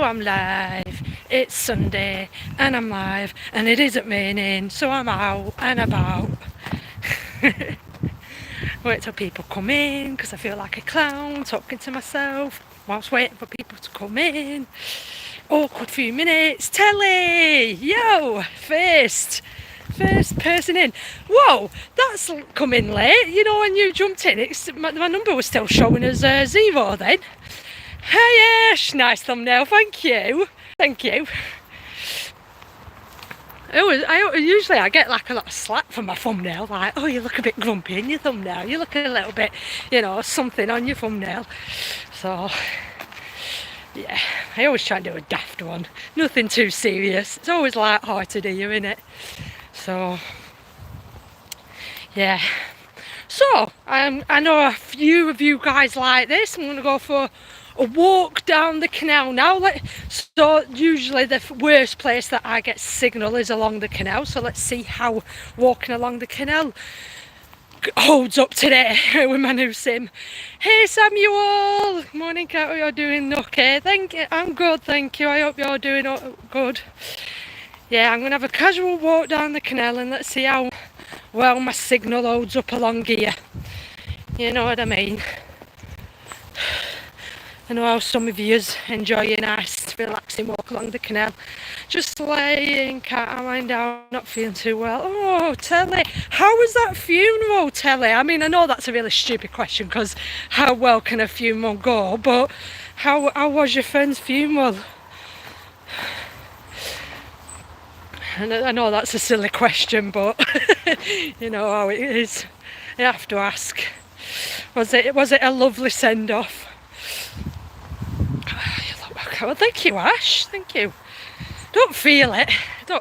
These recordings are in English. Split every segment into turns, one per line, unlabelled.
I'm live. It's Sunday and I'm live and it isn't raining, so I'm out and about. Wait till people come in because I feel like a clown talking to myself whilst waiting for people to come in. Awkward few minutes. Telly! Yo! First person in. Whoa, that's come in late. You know, when you jumped in, my number was still showing as 0 then. Hi Ash, nice thumbnail, thank you. Usually I get like a lot of slack for my thumbnail, like, oh, you look a bit grumpy in your thumbnail, you look a little bit, you know, something on your thumbnail. So yeah, I always try and do a daft one, nothing too serious. It's always light-hearted here, innit? So yeah. So I know a few of you guys like this. I'm gonna go for a walk down the canal now. So usually the worst place that I get signal is along the canal, so let's see how walking along the canal holds up today with my new sim. Hey Samuel, morning cat, you're doing okay? Thank you, I'm good, thank you. I hope you're doing good. Yeah, I'm gonna have a casual walk down the canal and let's see how well my signal holds up along here. You know what I mean? I know how some of yous enjoy a nice relaxing walk along the canal. Just laying cat lying down, not feeling too well. Oh, Telly, how was that funeral, Telly? I mean, I know that's a really stupid question because how well can a funeral go, but how was your friend's funeral? And I know that's a silly question, but you know how it is. You have to ask. Was it a lovely send-off? Well, thank you, Ash. Thank you. Don't feel it. I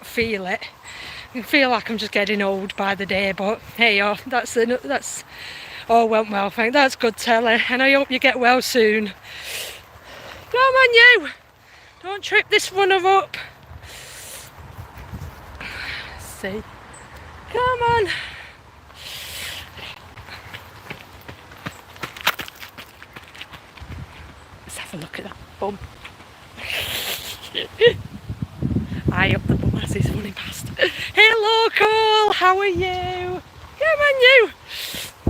feel like I'm just getting old by the day, but hey, that's all went well. Thank. That's good, Telly, and I hope you get well soon. Come on, you! Don't trip this runner up. See? Come on. Let's have a look at that bum. Eye up the bum as he's running past. Hey local, how are you? Come on you.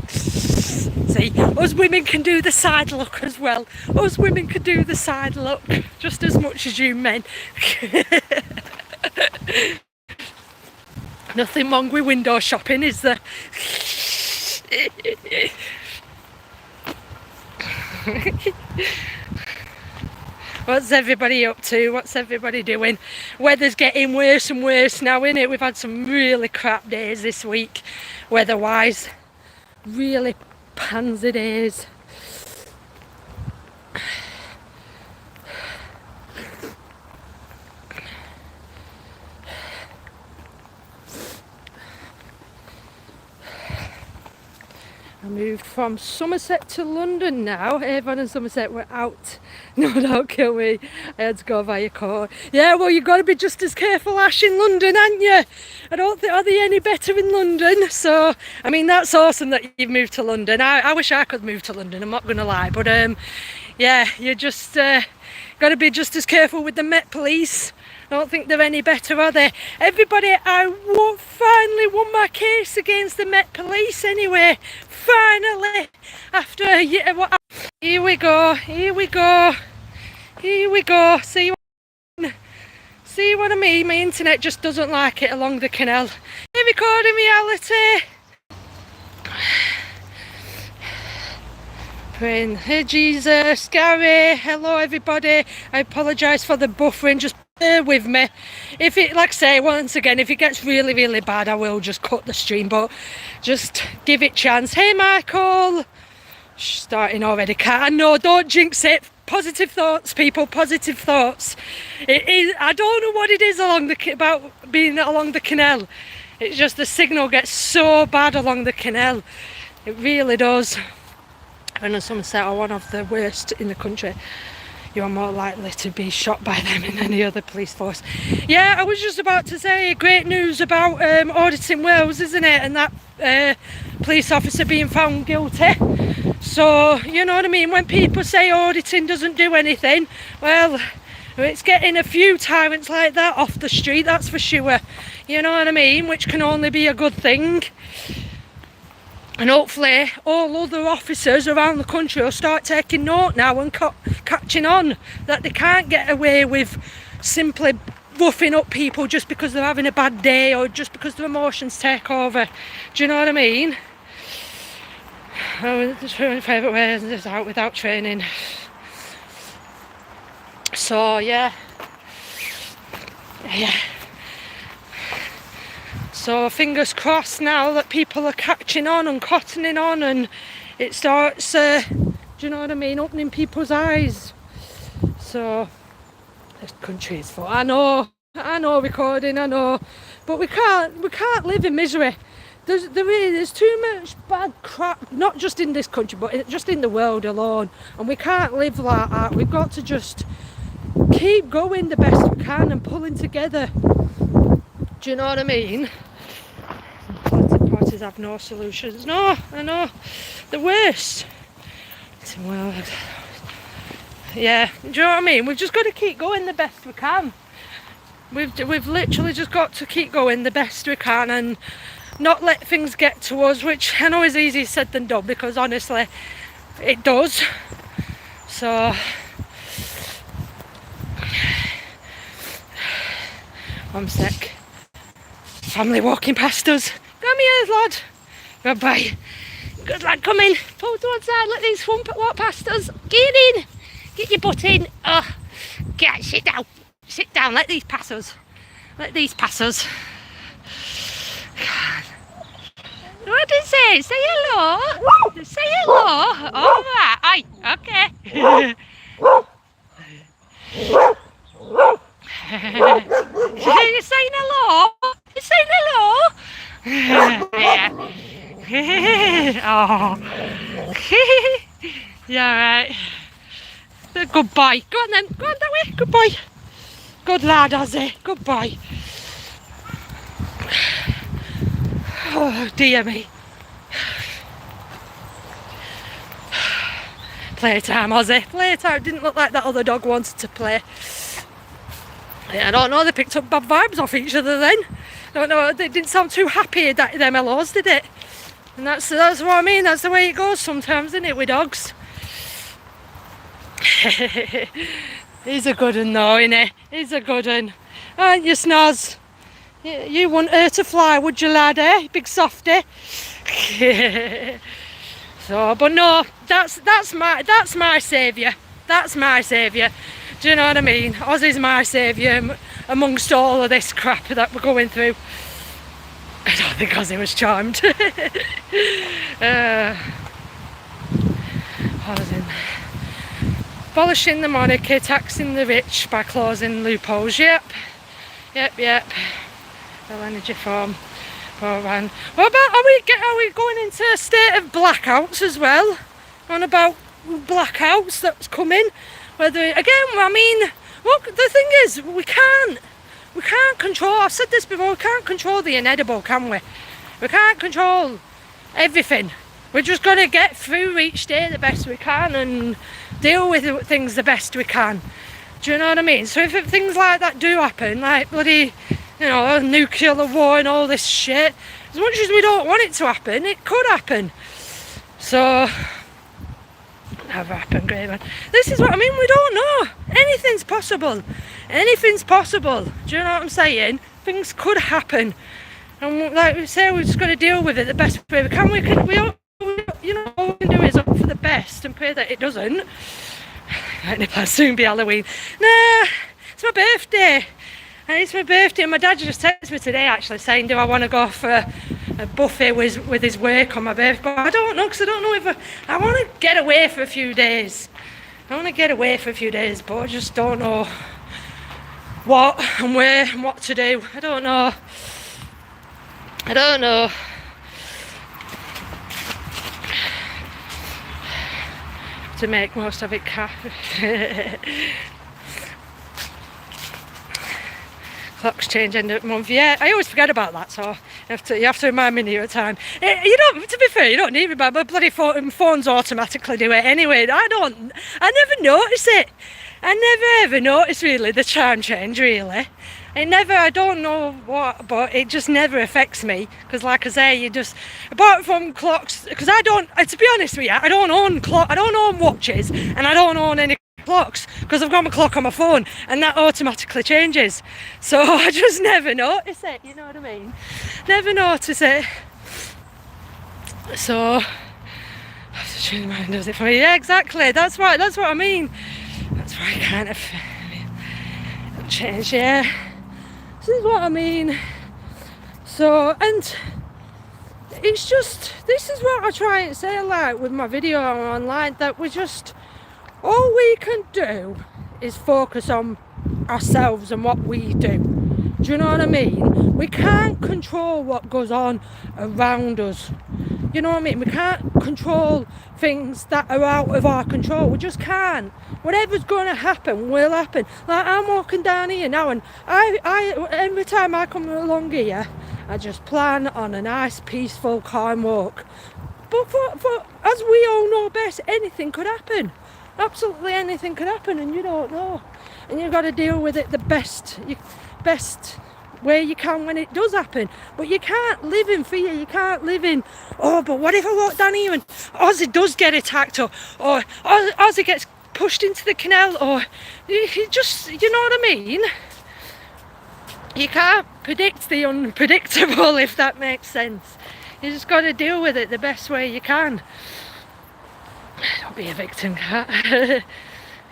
See, us women can do the side look as well. Us women can do the side look just as much as you men. Nothing wrong with window shopping, is there? What's everybody up to? What's everybody doing? Weather's getting worse and worse now, innit? We've had some really crap days this week, weather-wise. Really pansy days. I moved from Somerset to London now. Avon and Somerset were out. No, don't kill me. I had to go via court. Yeah, well, you've got to be just as careful, Ash, in London, haven't you? I don't think, are they any better in London? So, I mean, that's awesome that you've moved to London. I wish I could move to London, I'm not going to lie. But, yeah, you just got to be just as careful with the Met Police. I don't think they're any better, are they? Everybody, I finally won my case against the Met Police anyway. Finally, after a year. Here we go. See what I mean? My internet just doesn't like it along the canal. Hey, recording reality. Praying. Hey Jesus, Gary, hello everybody. I apologise for the buffering, just bear with me. If it, like I say, once again, if it gets really, really bad, I will just cut the stream, but just give it chance. Hey Michael. Starting already, cat. No, don't jinx it. Positive thoughts, people, positive thoughts. It is, I don't know what it is about being along the canal. It's just the signal gets so bad along the canal. It really does. And Somerset are one of the worst in the country. You are more likely to be shot by them than any other police force. Yeah, I was just about to say great news about auditing Wales, isn't it? And that police officer being found guilty. So, you know what I mean? When people say auditing doesn't do anything, well, It's getting a few tyrants like that off the street, that's for sure. You know what I mean? Which can only be a good thing. And hopefully all other officers around the country will start taking note now and catching on that they can't get away with simply roughing up people just because they're having a bad day or just because their emotions take over. Do you know what I mean? Oh, it's my favourite way is out without training. So yeah. So fingers crossed now that people are catching on and cottoning on, and it starts, do you know what I mean, opening people's eyes. So this country is full. I know, recording, I know, but we can't live in misery. There's too much bad crap, not just in this country, but just in the world alone, and we can't live like that. We've got to just keep going the best we can and pulling together. Do you know what I mean? Political parties have no solutions. No, I know. The worst. Well, yeah, do you know what I mean? We've just got to keep going the best we can. We've literally just got to keep going the best we can and not let things get to us, which I know is easier said than done, because honestly it does. So one sec. Family walking past us. Come here, lad. Goodbye. Good lad, come in. Pull to one side, let these walk past us. Get in. Get your butt in. Oh, get, sit down. Sit down, let these pass us. Let these pass us. What does it say? Say hello. Say hello. All right. Aye, okay. You're saying hello? You're saying hello? Yeah. Oh. Yeah, right. Good boy. Go on then. Go on that way. Good boy. Good lad, Ozzy. Good boy. Oh, dear me. Playtime, Ozzy. Playtime. Didn't look like that other dog wanted to play. I don't know, they picked up bad vibes off each other then. I don't know, they didn't sound too happy, them hellos, did it? And that's what I mean, that's the way it goes sometimes, isn't it, with dogs? He's a good one though, isn't he? He's a good one. Aren't you, Snoz? You want her to fly, would you, lad, eh? Big softy. So, but no, that's my saviour. That's my saviour. Do you know what I mean? Ozzy's my saviour amongst all of this crap that we're going through. I don't think Ozzy was charmed. Ozzy. Abolishing the monarchy, taxing the rich by closing loopholes. Yep. Well, energy farm. What about, are we going into a state of blackouts as well? On about blackouts that's coming? Whether, again, I mean, look, the thing is, we can't control, I've said this before, we can't control the inedible, can we? We can't control everything. We're just going to get through each day the best we can and deal with things the best we can. Do you know what I mean? So if things like that do happen, like bloody, you know, nuclear war and all this shit, as much as we don't want it to happen, it could happen. So, never happen, great man. This is what I mean, we don't know. Anything's possible. Anything's possible. Do you know what I'm saying? Things could happen. And like we say, we're just got to deal with it the best way we can. You know, all we can do is hope for the best and pray that it doesn't. It'll soon be Halloween. Nah, it's my birthday. And it's my birthday, and my dad just texted me today actually saying, do I want to go for a buffet with his work on my birthday? But I don't know, because I don't know if I want to get away for a few days. But I just don't know what and where and what to do. I don't know. To make most of it clocks change end of the month. Yeah, I always forget about that, so you have to remind me near a time. You don't, to be fair, you don't need to remember. Bloody phones automatically do it anyway. I never notice it. I never ever notice really the time change really. I don't know what, but it just never affects me. Because like I say, you just, apart from clocks, because I don't, to be honest with you, I don't own watches, and I don't own any clocks, because I've got my clock on my phone, and that automatically changes. So I just never notice it, you know what I mean? Never notice it. So, mine does it for me. Yeah, exactly, that's right, that's what I mean. That's why I kind of change, yeah. This is what I mean. So, and it's just, this is what I try and say like with my video online, that we just, all we can do is focus on ourselves and what we do. Do you know what I mean? We can't control what goes on around us. You know what I mean? We can't control things that are out of our control. We just can't. Whatever's going to happen will happen. Like, I'm walking down here now, and I every time I come along here, I just plan on a nice, peaceful, calm walk. But for as we all know best, anything could happen. Absolutely anything could happen, and you don't know. And you've got to deal with it the best way you can when it does happen. But you can't live in fear. You can't live in, oh, but what if I walk down here and Ozzy does get attacked, or Ozzy gets pushed into the canal, or you just, you know what I mean? You can't predict the unpredictable, if that makes sense. You just got to deal with it the best way you can. Don't be a victim, cat.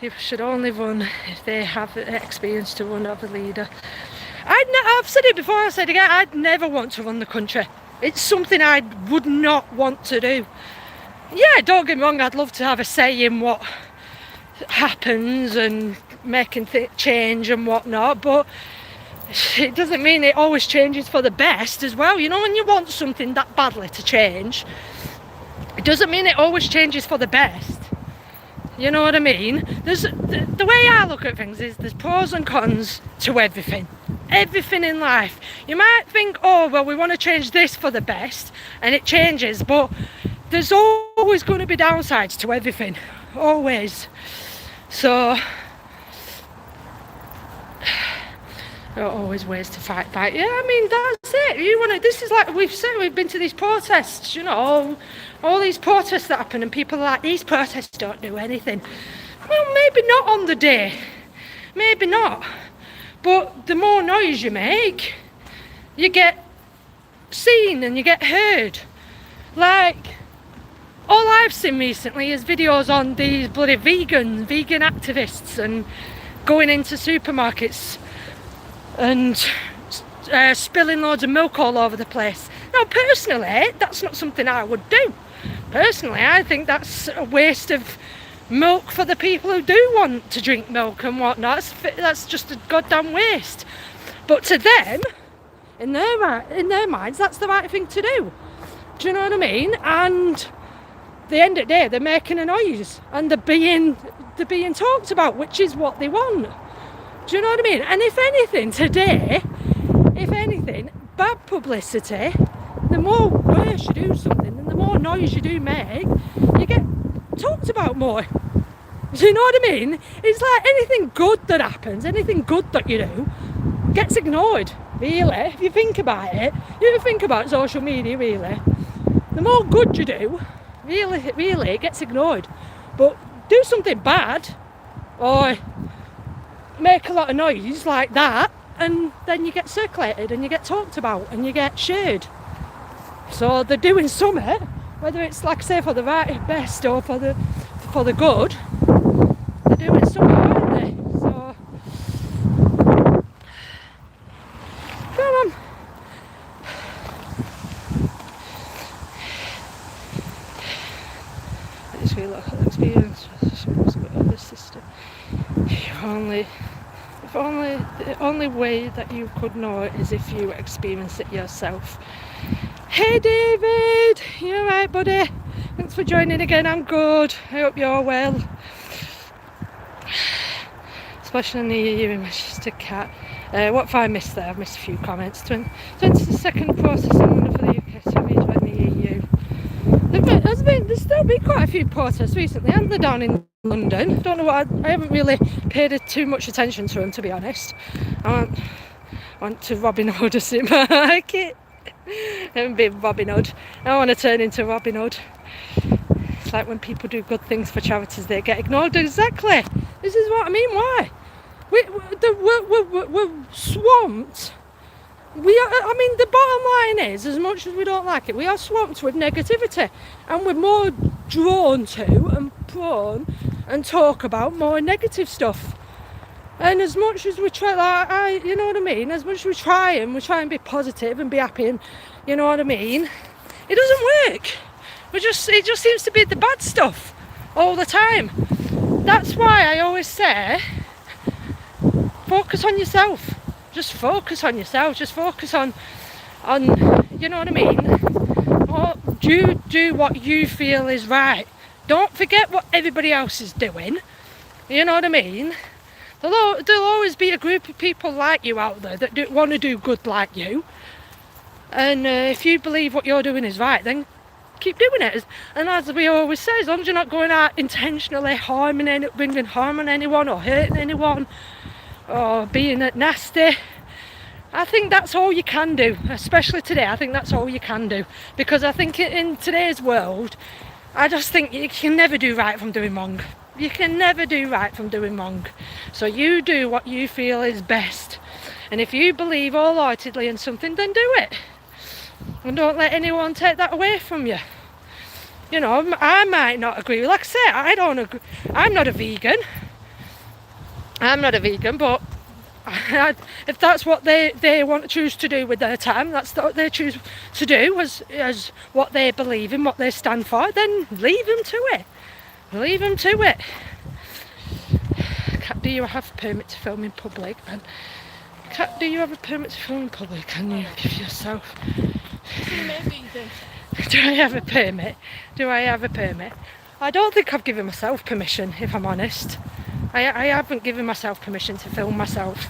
People should only run if they have experience to run of a leader. I've said it before, I said again, I'd never want to run the country. It's something I would not want to do. Yeah, don't get me wrong, I'd love to have a say in what happens and making change and whatnot, but it doesn't mean it always changes for the best as well. You know, when you want something that badly to change, it doesn't mean it always changes for the best. You know what I mean? There's the way I look at things is there's pros and cons to everything. Everything in life. You might think, oh, well, we want to change this for the best, and it changes, but there's always going to be downsides to everything. Always. So there are always ways to fight back. Yeah, I mean, that's it. You want to, this is like we've said, we've been to these protests, you know, all these protests that happen, and people are like, these protests don't do anything. Well, maybe not on the day. Maybe not. But the more noise you make, you get seen and you get heard. Like, all I've seen recently is videos on these bloody vegan activists and going into supermarkets and spilling loads of milk all over the place. Now, personally, that's not something I would do. Personally, I think that's a waste of milk for the people who do want to drink milk and whatnot. That's just a goddamn waste. But to them, in their minds, that's the right thing to do. Do you know what I mean? And at the end of the day, they're making a noise and they're being talked about, which is what they want. Do you know what I mean? And if anything, today, bad publicity, the more worse you do something and the more noise you do make, you get talked about more. Do you know what I mean? It's like anything good that happens, anything good that you do, gets ignored, really. If you think about it, you think about social media, really. The more good you do, really, it gets ignored. But do something bad, or make a lot of noise like that, and then you get circulated and you get talked about and you get shared. So they're doing something, whether it's, like I say, for the right best or for the good, they're doing something, aren't they? So come on. I just feel like I'll experience of this system. The only way that you could know it is if you experience it yourself. Hey David, you alright buddy? Thanks for joining again, I'm good. I hope you're well. Especially in the EU in Manchester, cat. What have I missed there? I've missed a few comments. 22nd process in London for the UK to be in the EU. there's still been quite a few protests recently, haven't there, down in London? Don't know what, I haven't really paid too much attention to them, to be honest. I went to Robin Hood a supermarket. I haven't been Robin Hood. I want to turn into Robin Hood. It's like when people do good things for charities, they get ignored. Exactly. This is what I mean. Why? We're swamped. I mean, the bottom line is, as much as we don't like it, we are swamped with negativity, and we're more drawn to and prone and talk about more negative stuff. And as much as we try, you know what I mean, as much as we try and be positive and be happy, and you know what I mean, it doesn't work. It just seems to be the bad stuff all the time. That's why I always say, focus on yourself. Just focus on yourself. Just focus on, you know what I mean? Or do what you feel is right. Don't forget what everybody else is doing. You know what I mean? There'll always be a group of people like you out there that want to do good like you. And if you believe what you're doing is right, then keep doing it. And as we always say, as long as you're not going out intentionally bringing harm on anyone or hurting anyone or being nasty, I think that's all you can do. Especially today, I think that's all you can do. Because I think in today's world, I just think you can never do right from doing wrong. You can never do right from doing wrong. So you do what you feel is best. And if you believe wholeheartedly in something, then do it. And don't let anyone take that away from you. You know, I might not agree. Like I say, I don't agree. I'm not a vegan. But if that's what they want to choose to do with their time, that's what they choose to do as what they believe in, what they stand for, then leave them to it. Leave them to it. Do you have a permit to film in public? And do you have a permit to film in public? Can you give yourself? Do I have a permit? I don't think I've given myself permission, if I'm honest. I haven't given myself permission to film myself.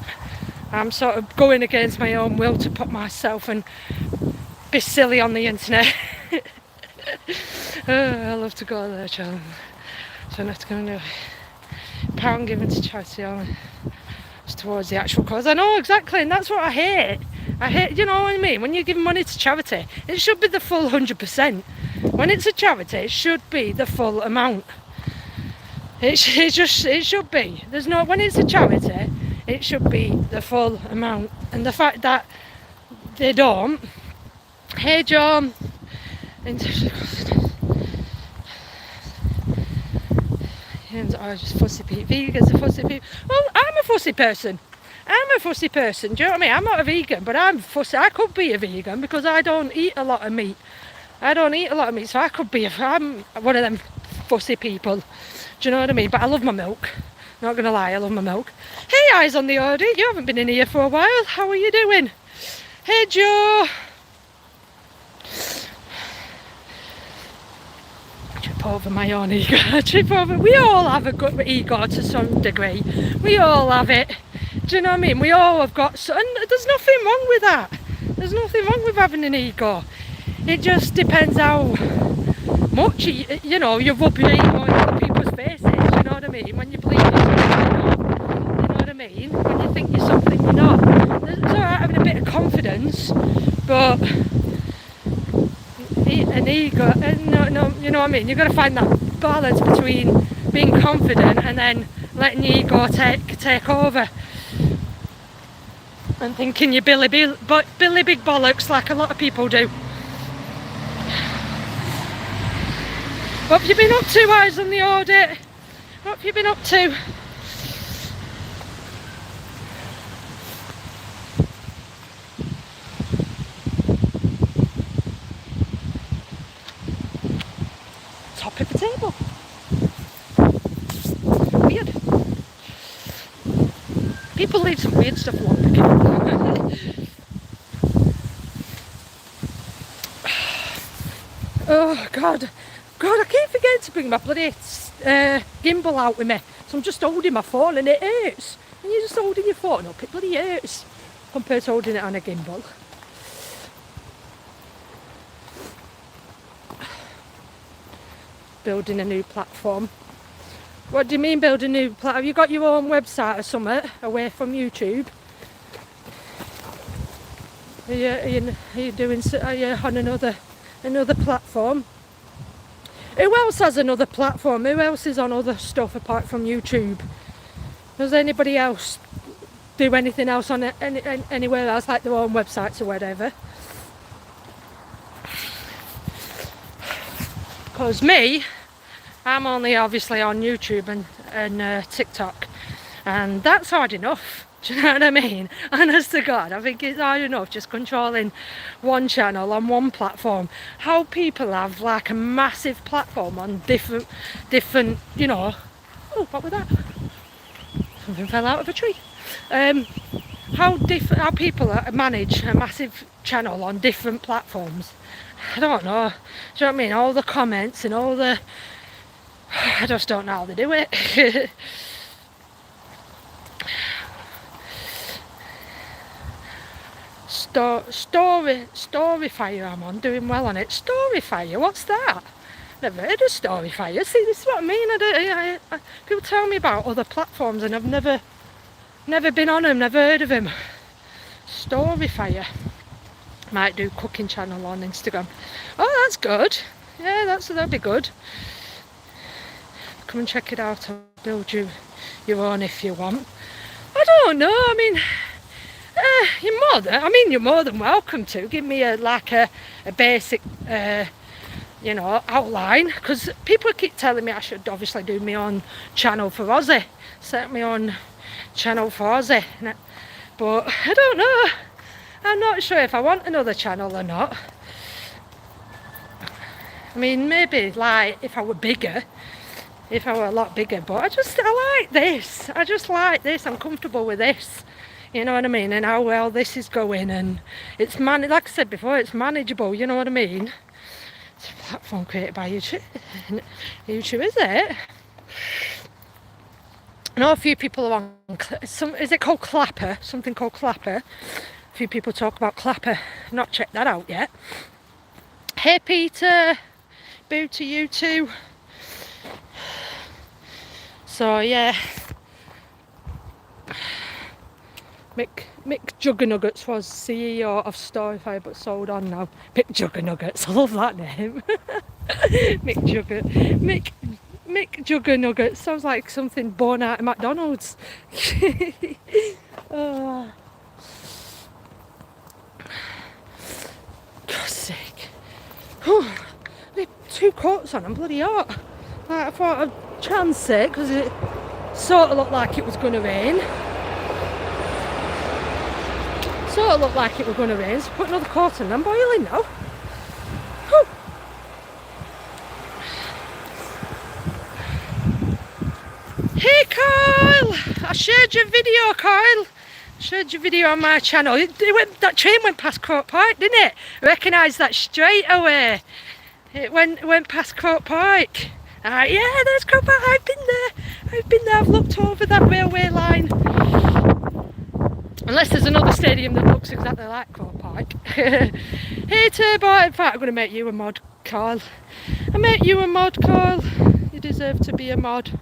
I'm sort of going against my own will to put myself and be silly on the internet. I love to go there, challenge. So I'm not going to £1 given to charity only towards the actual cause. I know exactly, and that's what I hate. You know what I mean? When you give money to charity, it should be the full 100%. When it's a charity, it should be the full amount. It should be. When it's a charity, it should be the full amount. And the fact that they don't. Hey John. Just fussy people. Vegans are fussy people. Well, I'm a fussy person. Do you know what I mean? I'm not a vegan, but I'm fussy. I could be a vegan because I don't eat a lot of meat. So I'm one of them fussy people. Do you know what I mean? But I love my milk. Not gonna lie, I love my milk. Hey, eyes on the audit. You haven't been in here for a while. How are you doing? Hey, Joe. Trip over my own ego. We all have a good ego to some degree. We all have it. Do you know what I mean? We all have got, and there's nothing wrong with that. There's nothing wrong with having an ego. It just depends how much you rub your ego in other people's faces. You know what I mean? When you believe you're something you're not. You know what I mean? When you think you're something you're not. It's alright having a bit of confidence, but an ego, no, you know what I mean? You've got to find that balance between being confident and then letting your ego take over and thinking you're Billy Big Bollocks like a lot of people do. What have you been up to, eyes on the audit? What have you been up to? Top of the table. Weird. People leave some weird stuff along. Oh God, I keep forgetting to bring my bloody gimbal out with me. So I'm just holding my phone and it hurts. And you're just holding your phone up, it bloody hurts compared to holding it on a gimbal. building a new platform. What do you mean build a new platform? Have you got your own website or something away from YouTube? Are you doing? Are you on another platform? Who else has another platform? Who else is on other stuff apart from YouTube? Does anybody else do anything else on anywhere else, like their own websites or whatever? Because me, I'm only obviously on YouTube and TikTok, and that's hard enough. Do you know what I mean? Honest to God, I think it's hard enough just controlling one channel on one platform. How people have like a massive platform on different, you know. Oh, what was that? Something fell out of a tree. How people manage a massive channel on different platforms. I don't know. Do you know what I mean? All the comments and all the... I just don't know how they do it. Storyfire I'm on, doing well on it. Storyfire, what's that? Never heard of Storyfire. See, this is what I mean. People tell me about other platforms and I've never been on them, never heard of them. Storyfire. Might do cooking channel on Instagram. Oh, that's good. Yeah, that'd be good. Come and check it out. I'll build you your own if you want. I don't know. I mean, you're more than welcome to give me a basic, outline. Because people keep telling me I should obviously do my own channel for Aussie. Set my own channel for Aussie. But I don't know. I'm not sure if I want another channel or not. I mean, maybe like if I were a lot bigger, but I like this. I just like this. I'm comfortable with this. You know what I mean? And how well this is going, and it's like I said before, it's manageable. You know what I mean? It's a platform created by YouTube. YouTube, is it? I know a few people are on. Is it called Clapper? Something called Clapper. A few people talk about Clapper. Not checked that out yet. Hey Peter, boo to you too. So yeah, Mick Juggernuggets was CEO of Storyfire but sold on now. Mick Juggernuggets, I love that name. Mick Juggernuggets sounds like something born out of McDonald's. Oh. God's sake. I had 2 coats on, I'm bloody hot. Like, I thought I'd chance it because it sort of looked like it was going to rain. So put another coat on. I'm boiling now. Whew. Hey Kyle! I shared your video, Kyle. Shared your video on my channel. That train went past Croke Park, didn't it? I recognised that straight away. It went past Croke Park. Yeah, there's Croke Park. I've been there. I've looked over that railway line. Unless there's another stadium that looks exactly like Croke Park. Hey Turbo, in fact I'm going to make you a mod, Carl. I make you a mod, Carl. You deserve to be a mod.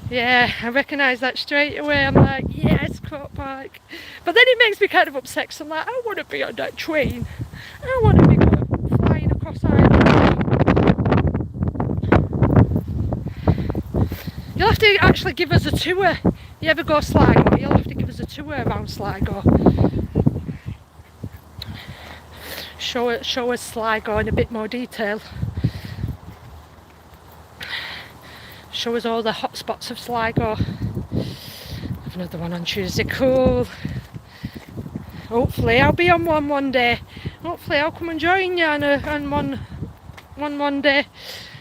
Yeah, I recognise that straight away. I'm like, yes, Croke Park. But then it makes me kind of upset because I'm like, I want to be on that train. I want to be flying across Ireland. You'll have to actually give us a tour. You ever go Sligo? You'll have to give us a tour around Sligo. Show us Sligo in a bit more detail. Show us all the hot spots of Sligo. Have another one on Tuesday. Cool. Hopefully I'll be on one day. Hopefully I'll come and join you on one day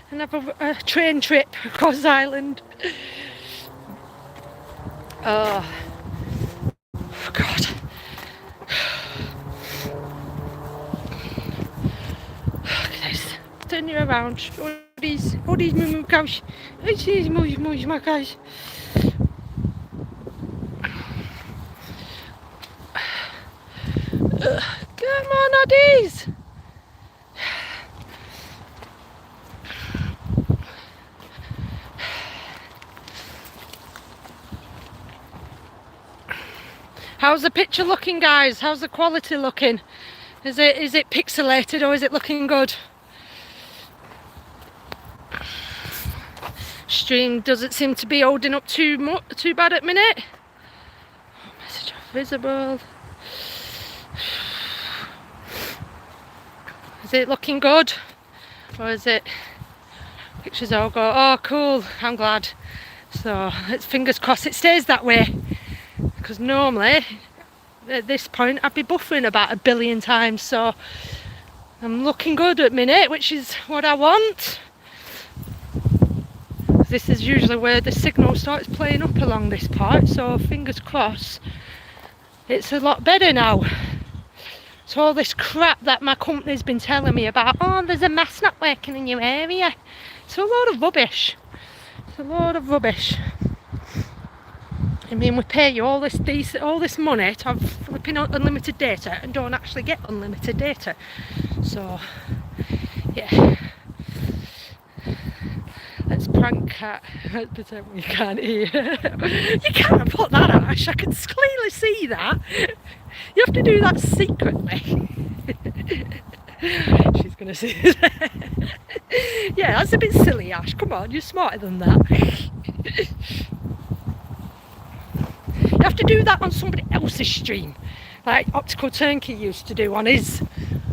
and have a train trip across Ireland. Oh God. Guys, turn you around. All these moo cows. These moo cows. Come on, Oddies. How's the picture looking, guys? How's the quality looking? Is it pixelated or is it looking good? Stream doesn't seem to be holding up too bad at minute. Message off visible. Is it looking good? Or is it pictures all go, oh cool, I'm glad. So it's fingers crossed it stays that way. Because normally at this point I'd be buffering about 1 billion times, so I'm looking good at minute, which is what I want. This is usually where the signal starts playing up along this part, so fingers crossed it's a lot better now. So all this crap that my company's been telling me about, oh there's a mast not working in your area, it's a load of rubbish. It's a load of rubbish. I mean, we pay you all this money to have flipping unlimited data and don't actually get unlimited data. So, yeah. Let's prank cat. Let's pretend we can't hear. You can't put that on, Ash. I can clearly see that. You have to do that secretly. She's going to see it. Yeah, that's a bit silly, Ash. Come on, you're smarter than that. You have to do that on somebody else's stream, like Optical Turnkey used to do on his.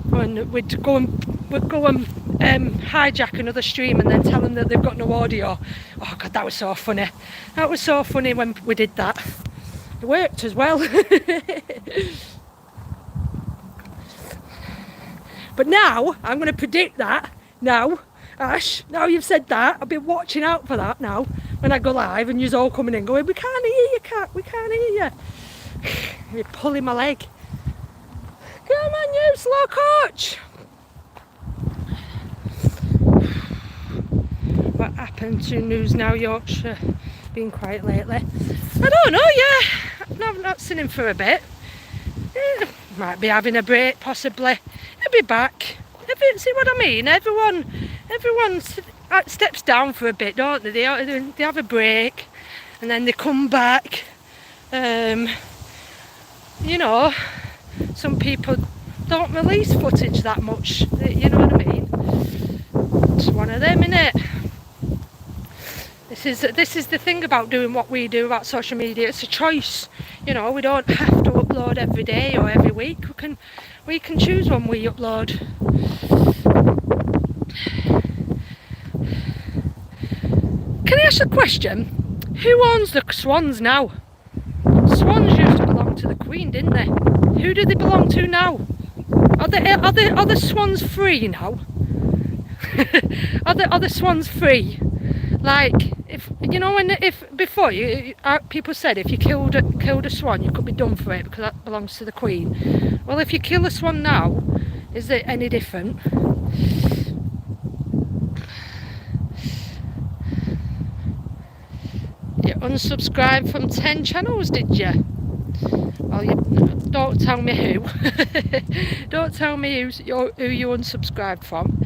When we'd go and hijack another stream and then tell them that they've got no audio. Oh god, that was so funny. That was so funny when we did that. It worked as well. But now I'm going to predict that. Now, Ash, now you've said that, I'll be watching out for that now. When I go live and you're all coming in going, we can't hear you, cat, we can't hear you. You're pulling my leg. Come on, you slow coach. What happened to News Now Yorkshire? Been quiet lately. I don't know, yeah. I've not seen him for a bit. Might be having a break, possibly. He'll be back. See what I mean? Everyone steps down for a bit, don't they? They have a break and then they come back. You know, some people don't release footage that much, you know what I mean? It's one of them, innit? This is the thing about doing what we do about social media. It's a choice, you know. We don't have to upload every day or every week. We can choose when we upload. Can I ask a question? Who owns the swans now? Swans used to belong to the Queen, didn't they? Who do they belong to now? Are the swans free now? Are the swans free? Like, if you know, if before people said if you killed a swan, you could be done for it because that belongs to the Queen. Well, if you kill a swan now, is it any different? You unsubscribed from 10 channels, did you? Well, don't tell me who. Don't tell me who you unsubscribed from.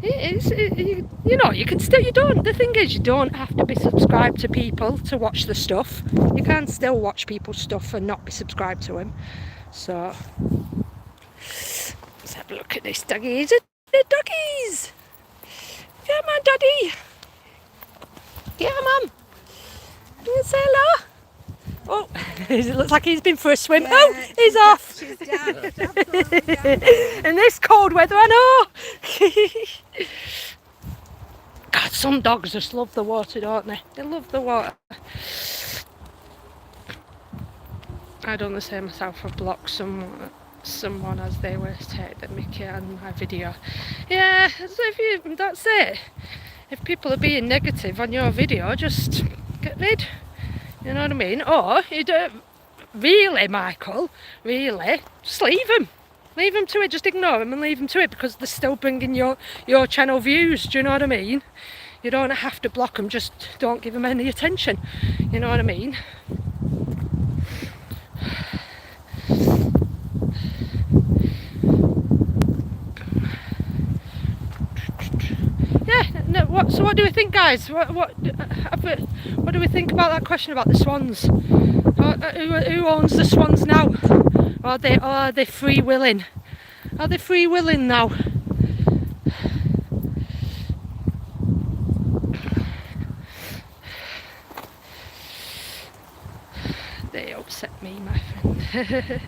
You know, you can still, the thing is, you don't have to be subscribed to people to watch the stuff. You can still watch people's stuff and not be subscribed to them. So, let's have a look at this doggy. Is it the doggies? Come on, Daddy. Come on. Say hello. Oh, it looks like he's been for a swim. Yeah, oh, he's off. She's down. In this cold weather, I know. God, some dogs just love the water, don't they? They love the water. I done the same myself. I blocked someone as they were taking the mickey on my video. Yeah, so that's it. If people are being negative on your video, just get rid. You know what I mean? Or you don't really, Michael, really, just leave them. Leave them to it, just ignore them and leave them to it because they're still bringing your channel views, do you know what I mean? You don't have to block them, just don't give them any attention, you know what I mean? So what do we think, guys? What do we think about that question about the swans? Who owns the swans now? Are they free willing? Are they free willing now? They upset me, my friend.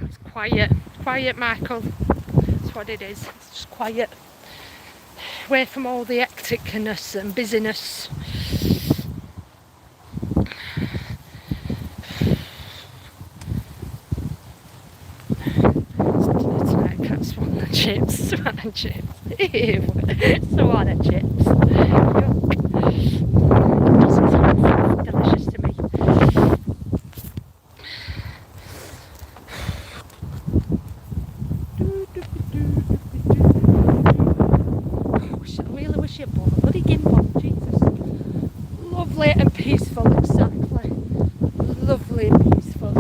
It's quiet, Michael. That's what it is. It's just quiet. Away from all the hecticness and busyness. Tonight I can't swan and chips. Swan and chips. Ew. Swan and chips. Yuck. Delicious to me. I really wish you bought a bloody gimbal. Jesus. Lovely and peaceful, exactly. Lovely and peaceful.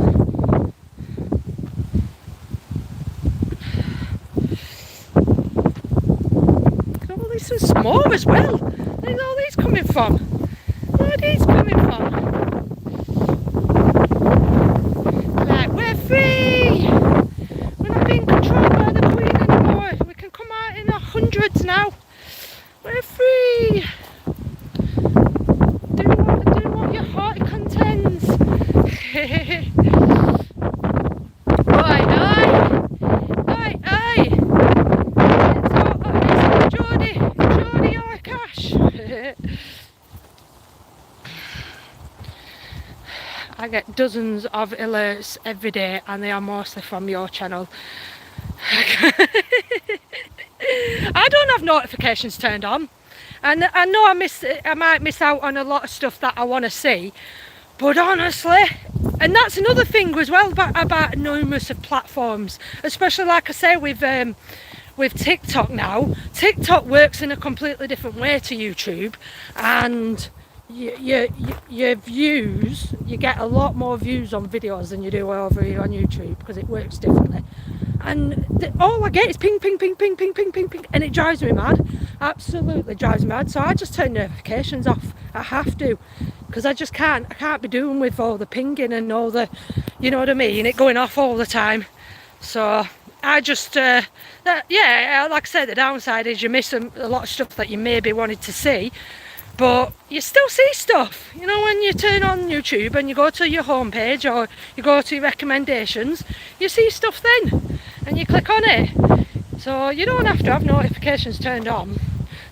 Oh, this is more as well. Where's all these coming from? Where are these coming from? Right, we're free! We're not being controlled by the Queen anymore. We can come out in our hundreds now. We're free! Do what your heart contends. Oi! It's Geordie or Cash. I get dozens of alerts every day and they are mostly from your channel. I don't have notifications turned on, and I know I might miss out on a lot of stuff that I want to see, but honestly, and that's another thing as well about numerous of platforms, especially like I say with TikTok now. TikTok works in a completely different way to YouTube, and your views, you get a lot more views on videos than you do over here on YouTube because it works differently. And all I get is ping, and it drives me mad. Absolutely drives me mad. So I just turn notifications off. I have to, because I just can't. I can't be doing with all the pinging and all the, you know what I mean, it going off all the time. So I just, like I said, the downside is you miss a lot of stuff that you maybe wanted to see. But you still see stuff, you know, when you turn on YouTube and you go to your homepage or you go to your recommendations, you see stuff then, and you click on it. So you don't have to have notifications turned on.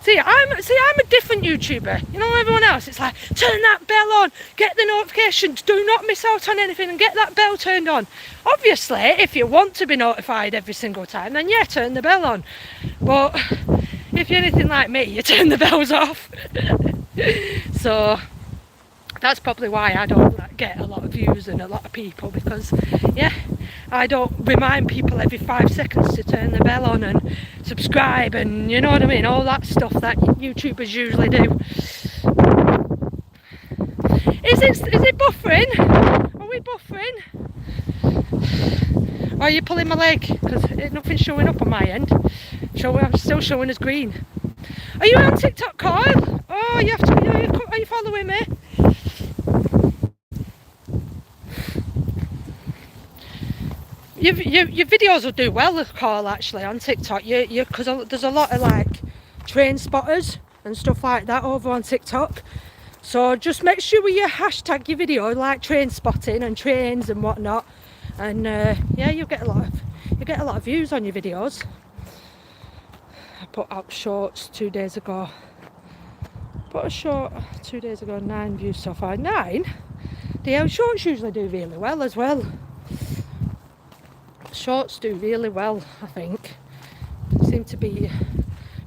I'm a different YouTuber. You know, everyone else, it's like, turn that bell on, get the notifications, do not miss out on anything, and get that bell turned on. Obviously, if you want to be notified every single time, then yeah, turn the bell on. But if you're anything like me, you turn the bells off. So that's probably why I don't get a lot of views and a lot of people, because yeah, I don't remind people every 5 seconds to turn the bell on and subscribe, and you know what I mean, all that stuff that YouTubers usually do. Is it buffering? Are we buffering? Or are you pulling my leg? Because nothing's showing up on my end. I'm still showing as green. Are you on TikTok, Kyle? Oh, you have to. Are you following me? Your videos will do well, Carl, actually, on TikTok. Because there's a lot of like train spotters and stuff like that over on TikTok. So just make sure you hashtag your video like train spotting and trains and whatnot, and yeah, you'll get a lot of views on your videos. I put out shorts 2 days ago. Put a short 2 days ago, 9 views so far. 9? The shorts usually do really well as well. Shorts do really well, I think. They seem to be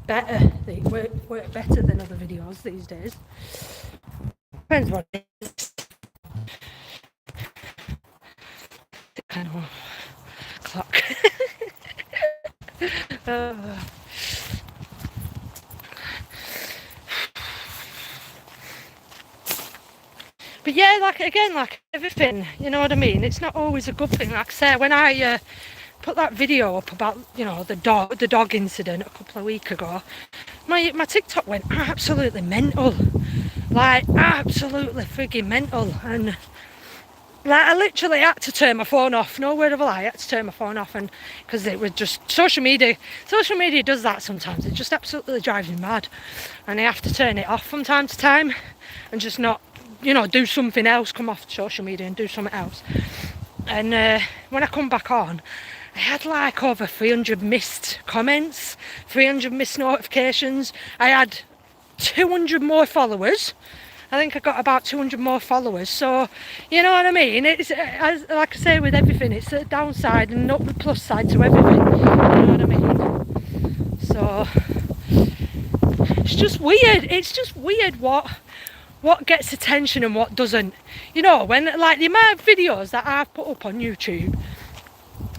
better. They work better than other videos these days. Depends what it is. Kind of clock. But yeah, like everything, you know what I mean? It's not always a good thing. Like I say, when I put that video up about, you know, the dog incident a couple of weeks ago, my TikTok went absolutely mental, like absolutely frigging mental, and like I literally had to turn my phone off, no word of a lie, I had to turn my phone off, and because it was just social media does that sometimes, it just absolutely drives me mad, and I have to turn it off from time to time and just not, you know, do something else, come off social media and do something else. And when I come back on, I had like over 300 missed comments, 300 missed notifications, I had 200 more followers. I think I got about 200 more followers, so you know what I mean, it's like I say with everything, it's a downside and not the plus side to everything, you know what I mean. So it's just weird what gets attention and what doesn't, you know, when like the amount of videos that I've put up on YouTube,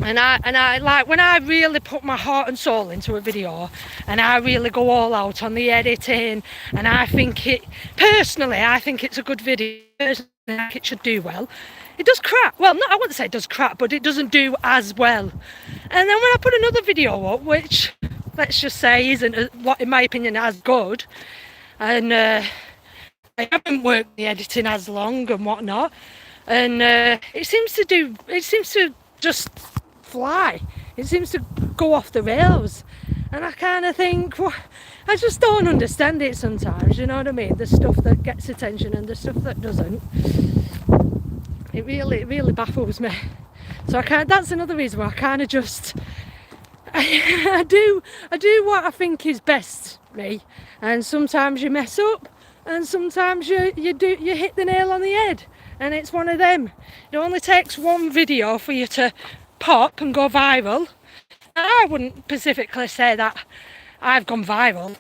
and I like when I really put my heart and soul into a video and I really go all out on the editing, and I think it's a good video, personally, I think it should do well. It does crap. Well, I wouldn't say it does crap, but it doesn't do as well. And then when I put another video up, which let's just say isn't what in my opinion as good, and I haven't worked the editing as long and whatnot, and it seems to just fly. It seems to go off the rails, and I kind of think, well, I just don't understand it sometimes, you know what I mean, the stuff that gets attention and the stuff that doesn't. It really baffles me. So that's another reason why I kind of just I do what I think is best, me, and sometimes you mess up and sometimes you hit the nail on the head, and it's one of them. It only takes one video for you to pop and go viral. I wouldn't specifically say that I've gone viral.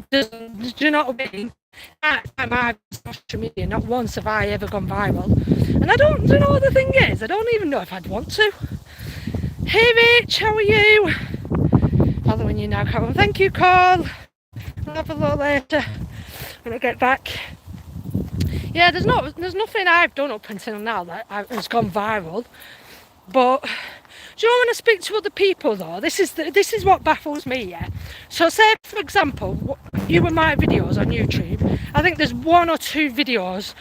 Do you know what I mean? I'm on social media, not once have I ever gone viral. And I don't, you know what the thing is? I don't even know if I'd want to. Hey Rich, how are you? Following you now, Carol. Thank you, Carl. I'll have a look later when I get back. Yeah, there's nothing I've done up until now that has gone viral. But do you know, when I speak to other people though, this is what baffles me, yeah? So say, for example, you and my videos on YouTube, I think there's one or two videos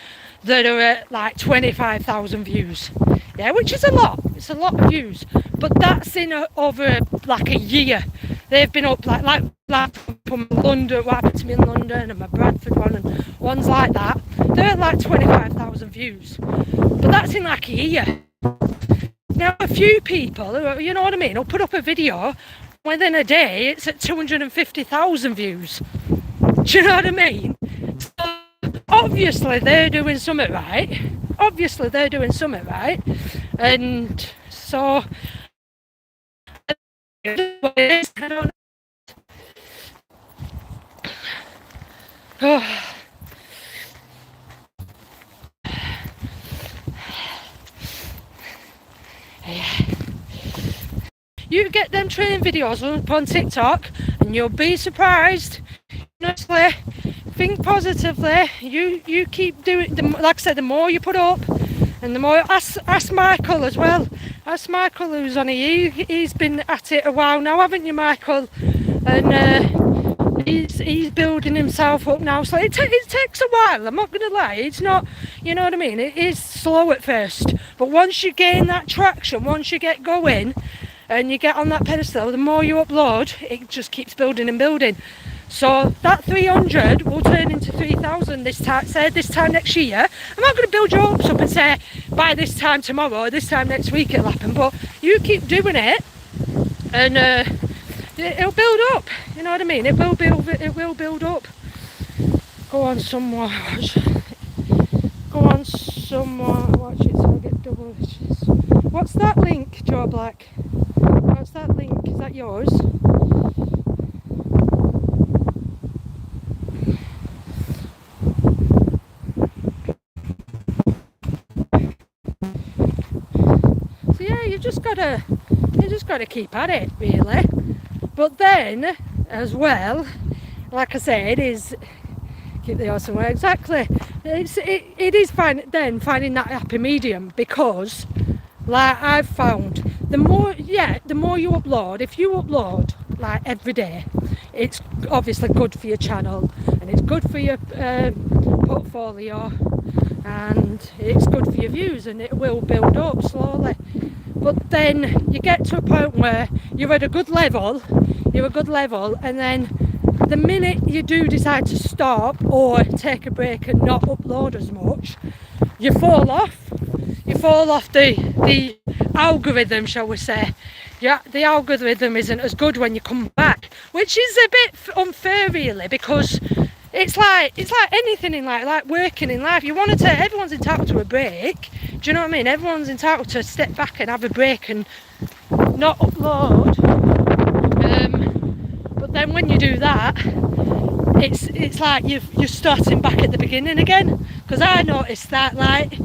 that are at like 25,000 views, yeah, which is a lot. It's a lot of views, but that's in over like a year. They've been up like from London, what happened to me in London, and my Bradford one, and ones like that. They're at like 25,000 views, but that's in like a year. Now, a few people, you know what I mean, will put up a video, within a day it's at 250,000 views. Do you know what I mean? So, obviously they're doing something right. And so, I don't know. Oh. You get them training videos up on TikTok and you'll be surprised. Honestly, think positively. You keep doing, like I said, the more you put up and the more, ask Michael as well. Ask Michael who's on here. He's been at it a while now, haven't you, Michael? And he's building himself up now, so it takes a while, I'm not going to lie. It's not, you know what I mean, it is slow at first, but once you gain that traction, once you get going and you get on that pedestal, the more you upload, it just keeps building and building. So that 300 will turn into 3,000 this time next year. I'm not going to build your hopes up and say by this time tomorrow or this time next week it'll happen, but you keep doing it and it'll build up, you know what I mean, it will build up. Go on someone, watch it so I get double wishes. What's that link, Joe Black? What's that link? Is that yours? So yeah, you just gotta keep at it, really. But then, as well, like I said, is keep the awesome way. Exactly. It is finding that happy medium, because, like I've found, the more you upload, if you upload like every day, it's obviously good for your channel, and it's good for your portfolio, and it's good for your views, and it will build up slowly. But then you get to a point where you're at a good level, and then the minute you do decide to stop or take a break and not upload as much, you fall off the algorithm, shall we say. Yeah, the algorithm isn't as good when you come back, which is a bit unfair really, because it's like anything in life, like working in life. You want to take, everyone's entitled to a break. Do you know what I mean? Everyone's entitled to step back and have a break and not upload. But then when you do that, it's like you're starting back at the beginning again. Because I noticed that, like,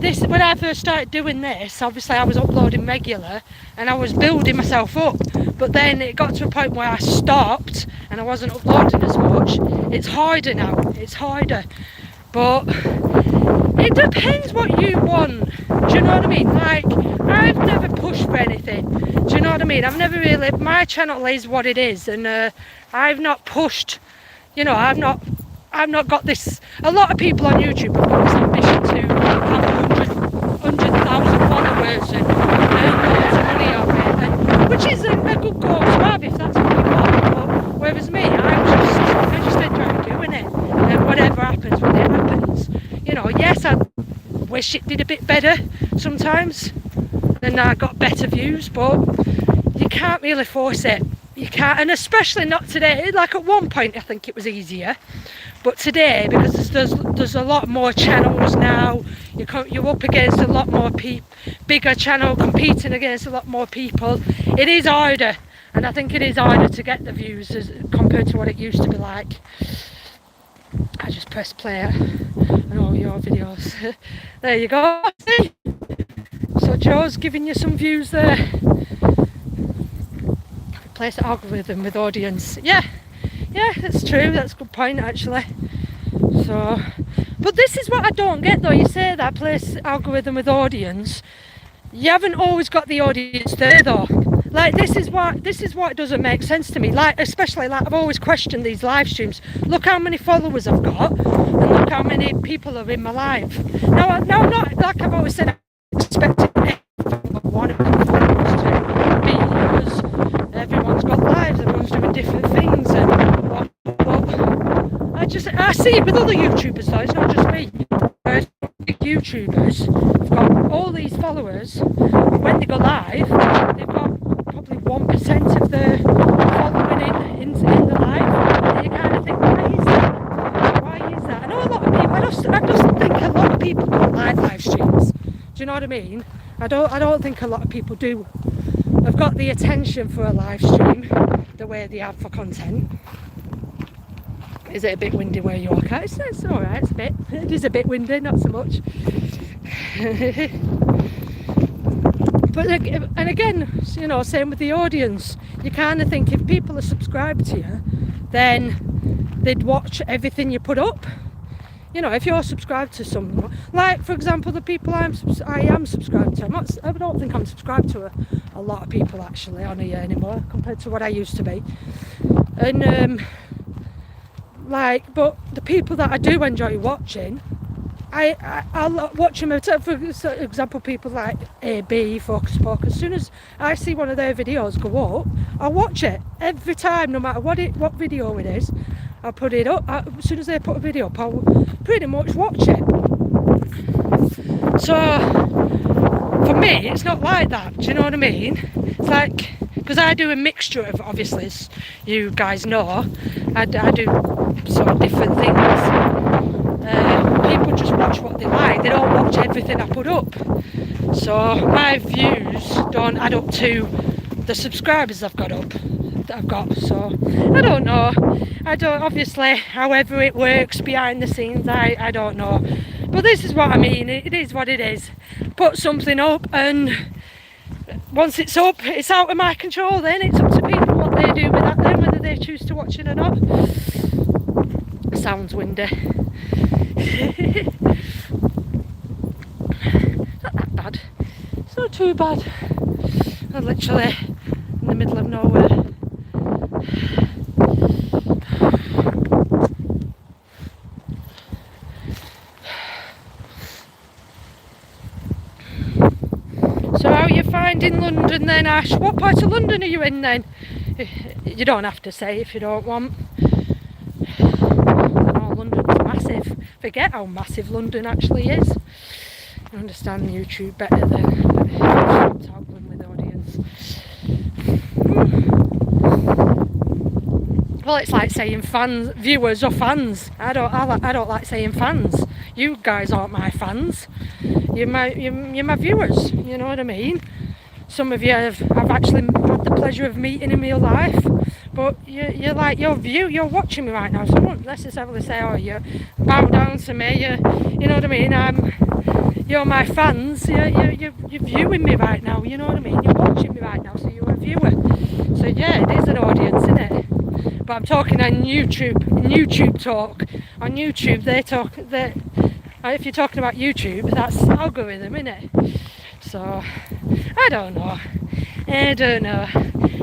this, when I first started doing this, obviously I was uploading regular and I was building myself up, but then it got to a point where I stopped and I wasn't uploading as much. It's harder now, but it depends what you want. Do you know what I mean? Like, I've never pushed for anything. Do you know what I mean? I've never really, my channel is what it is, and I've not pushed, you know, I've not got this. A lot of people on YouTube have got this ambition to have 100,000 followers and earn loads of money off it, and, which is a good goal to have if that's what you want. But whereas me, I just enjoy doing it, and whatever happens with it happens. You know, yes, I wish it did a bit better sometimes, and I got better views, but you can't really force it. You can't, and especially not today. Like at one point I think it was easier, but today, because there's a lot more channels now, you're up against a lot more bigger channel competing against a lot more people. It is harder, and I think it is harder to get the views compared to what it used to be like. I just press play on all your videos. There you go. See? So Joe's giving you some views there. Replace algorithm with audience. Yeah, that's true. That's a good point actually. So, but this is what I don't get though. You say that, place algorithm with audience. You haven't always got the audience there though. Like this is what doesn't make sense to me. Like, especially, like, I've always questioned these live streams. Look how many followers I've got, and look how many people are in my live. Now I'm not, like I've always said, I'm expecting one of my followers to be, because everyone's got lives, everyone's doing different things, and I see it with other YouTubers though. It's not just me. YouTubers have got all these followers. When they go live, they've got probably 1% of the following in the live, and you kind of think, why is that? I know a lot of people, I just think a lot of people don't like live streams. Do you know what I mean? I don't think a lot of people do. Have got the attention for a live stream the way they have for content. Is it a bit windy where you walk out? It's alright, it is a bit windy, not so much. But, and again, you know, same with the audience. You kind of think if people are subscribed to you, then they'd watch everything you put up. You know, if you're subscribed to someone, like for example the people I am subscribed to, I don't think I'm subscribed to a lot of people actually on here anymore compared to what I used to be. And like, but the people that I do enjoy watching, I'll watch them. For example, people like AB, Focus Poke. As soon as I see one of their videos go up, I'll watch it every time, no matter what video it is. I'll put it up. As soon as they put a video up, I'll pretty much watch it. So for me, it's not like that. Do you know what I mean? It's like, because I do a mixture of, obviously, as you guys know, I do sort of different things. People just watch what they like. They don't watch everything I put up. So my views don't add up to the subscribers I've got. So I don't know. Obviously, however it works behind the scenes, I don't know. But this is what I mean. It is what it is. Put something up, and once it's up, it's out of my control. Then it's up to people what they do with that, then whether they choose to watch it or not. Sounds windy. Not that bad. It's not too bad. I'm literally in the middle of nowhere. So how are you finding London then, Ash? What part of London are you in then? You don't have to say if you don't want. Oh, London's massive. Forget how massive London actually is. I understand YouTube better than talking with the audience. Well, it's like saying fans, viewers or fans. I don't like saying fans. You guys aren't my fans. You're my viewers. You know what I mean? Some of you I've actually had the pleasure of meeting in real life, but you're like you're watching me right now. So I won't necessarily say, oh, you bow down to me. You know what I mean? You're my fans. You're viewing me right now. You know what I mean? You're watching me right now, so you're a viewer. So yeah, it is an audience, isn't it? But I'm talking on YouTube. YouTube talk. On YouTube, they talk. If you're talking about YouTube, that's algorithm, isn't it? So I don't know.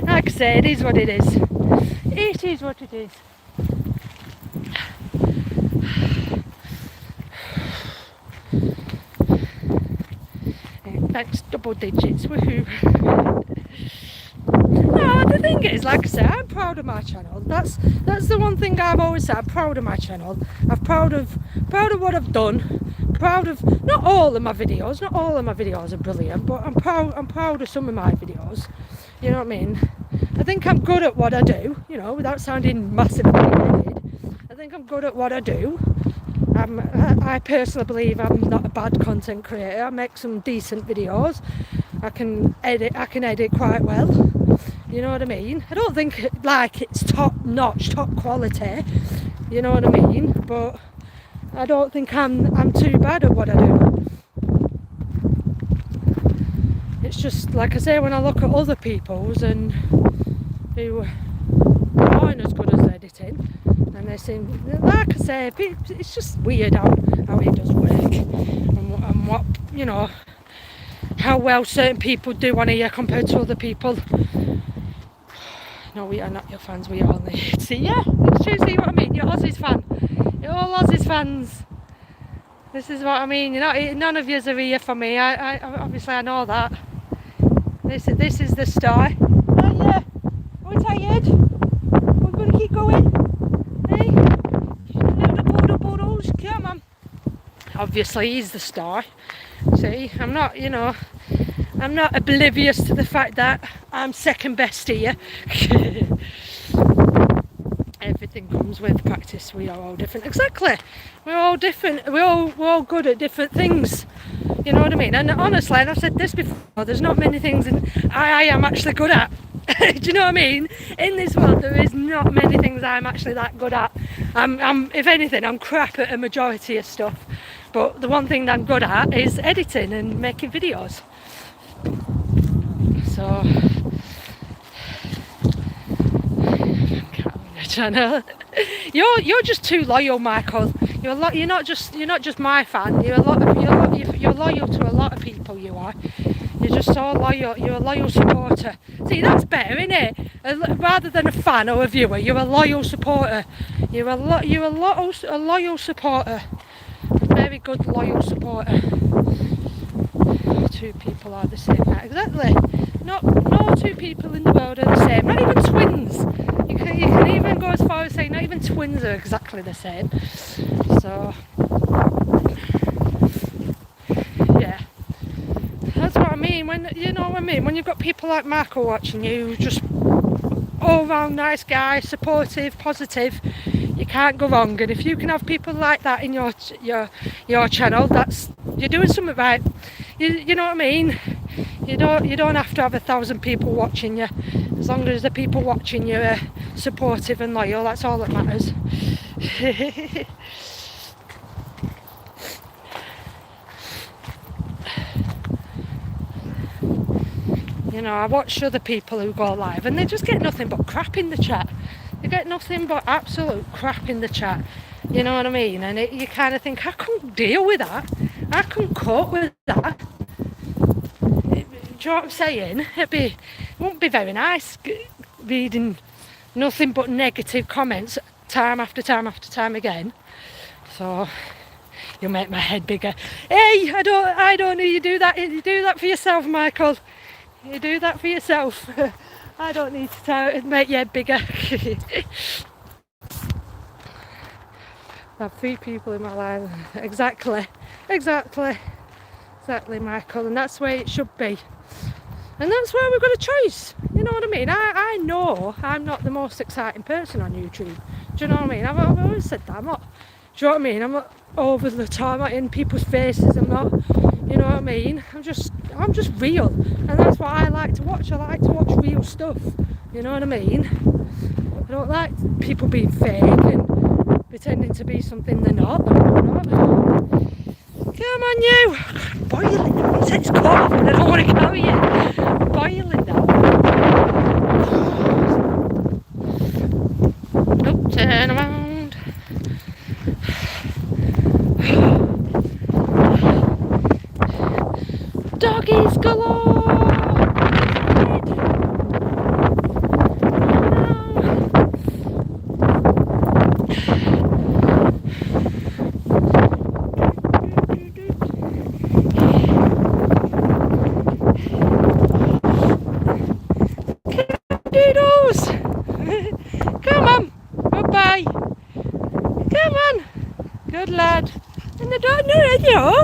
Like I say, it is what it is. It is what it is. That's double digits, woohoo. No, the thing is, like I say, I'm proud of my channel. That's the one thing I've always said. I'm proud of my channel. I'm proud of what I've done. Proud of not all of my videos. Not all of my videos are brilliant, but I'm proud of some of my videos. You know what I mean? I think I'm good at what I do. You know, without sounding massively big-headed. I think I'm good at what I do. I personally believe I'm not a bad content creator. I make some decent videos. I can edit quite well. You know what I mean? I don't think like it's top notch, top quality. You know what I mean? But I don't think I'm too bad at what I do. It's just like I say, when I look at other people's and who aren't as good as editing, and they seem, like I say, it's just weird how it does work, and what, you know, how well certain people do on here compared to other people. No, we are not your fans, we are only. See, yeah, it's true, see what I mean? You're Aussies fan. You're all Aussies fans. This is what I mean. You're not, none of yous are here for me. I obviously I know that. This is the story. Oh yeah. Are we tired? We're going to keep going. Hey? Little boodles, come on. Obviously he's the star. See, I'm not, you know, I'm not oblivious to the fact that I'm second best here. Everything comes with practice. We are all different. Exactly. We're all different. We're all good at different things. You know what I mean? And honestly, and I've said this before, there's not many things I am actually good at. Do you know what I mean? In this world, there is not many things I'm actually that good at. I'm if anything, I'm crap at a majority of stuff. But the one thing that I'm good at is editing and making videos. So, channel. You're just too loyal, Michael. You're not just my fan. You're loyal to a lot of people. You are. You're just so loyal. You're a loyal supporter. See, that's better, isn't it? Rather than a fan or a viewer, you're a loyal supporter. You're a loyal supporter. A very good loyal supporter. Two people are the same. Exactly. No two people in the world are the same. Not even twins. You can even go as far as saying not even twins are exactly the same. So yeah, that's what I mean. When you know what I mean. When you've got people like Marco watching you, just all round nice guy, supportive, positive, you can't go wrong. And if you can have people like that in your channel, that's you're doing something right. You know what I mean? You don't have to have 1,000 people watching you. As long as the people watching you are supportive and loyal, that's all that matters. You know, I watch other people who go live and they just get nothing but crap in the chat. They get nothing but absolute crap in the chat. You know what I mean? And you kind of think, I couldn't deal with that. I couldn't cope with that. Do you know what I'm saying? It won't be very nice reading nothing but negative comments time after time after time again. So you'll make my head bigger. Hey, I don't know you do that. You do that for yourself, Michael. You do that for yourself. I don't need to make your head bigger. I have 3 people in my life. Exactly, Michael. And that's the way it should be. And that's why we've got a choice. You know what I mean? I know I'm not the most exciting person on YouTube. Do you know what I mean? I've always said that. I'm not. Do you know what I mean? I'm not over the top. I'm not in people's faces. I'm not. You know what I mean? I'm just real, and that's what I like to watch. I like to watch real stuff. You know what I mean? I don't like people being fake and pretending to be something they're not. Come on, you! Boiling now. It's cold, and I don't want to carry it. Boiling now. Oh, turn around. Doggies galore! Doodles! Come on! Goodbye! Come on! Good lad! And the dog, no,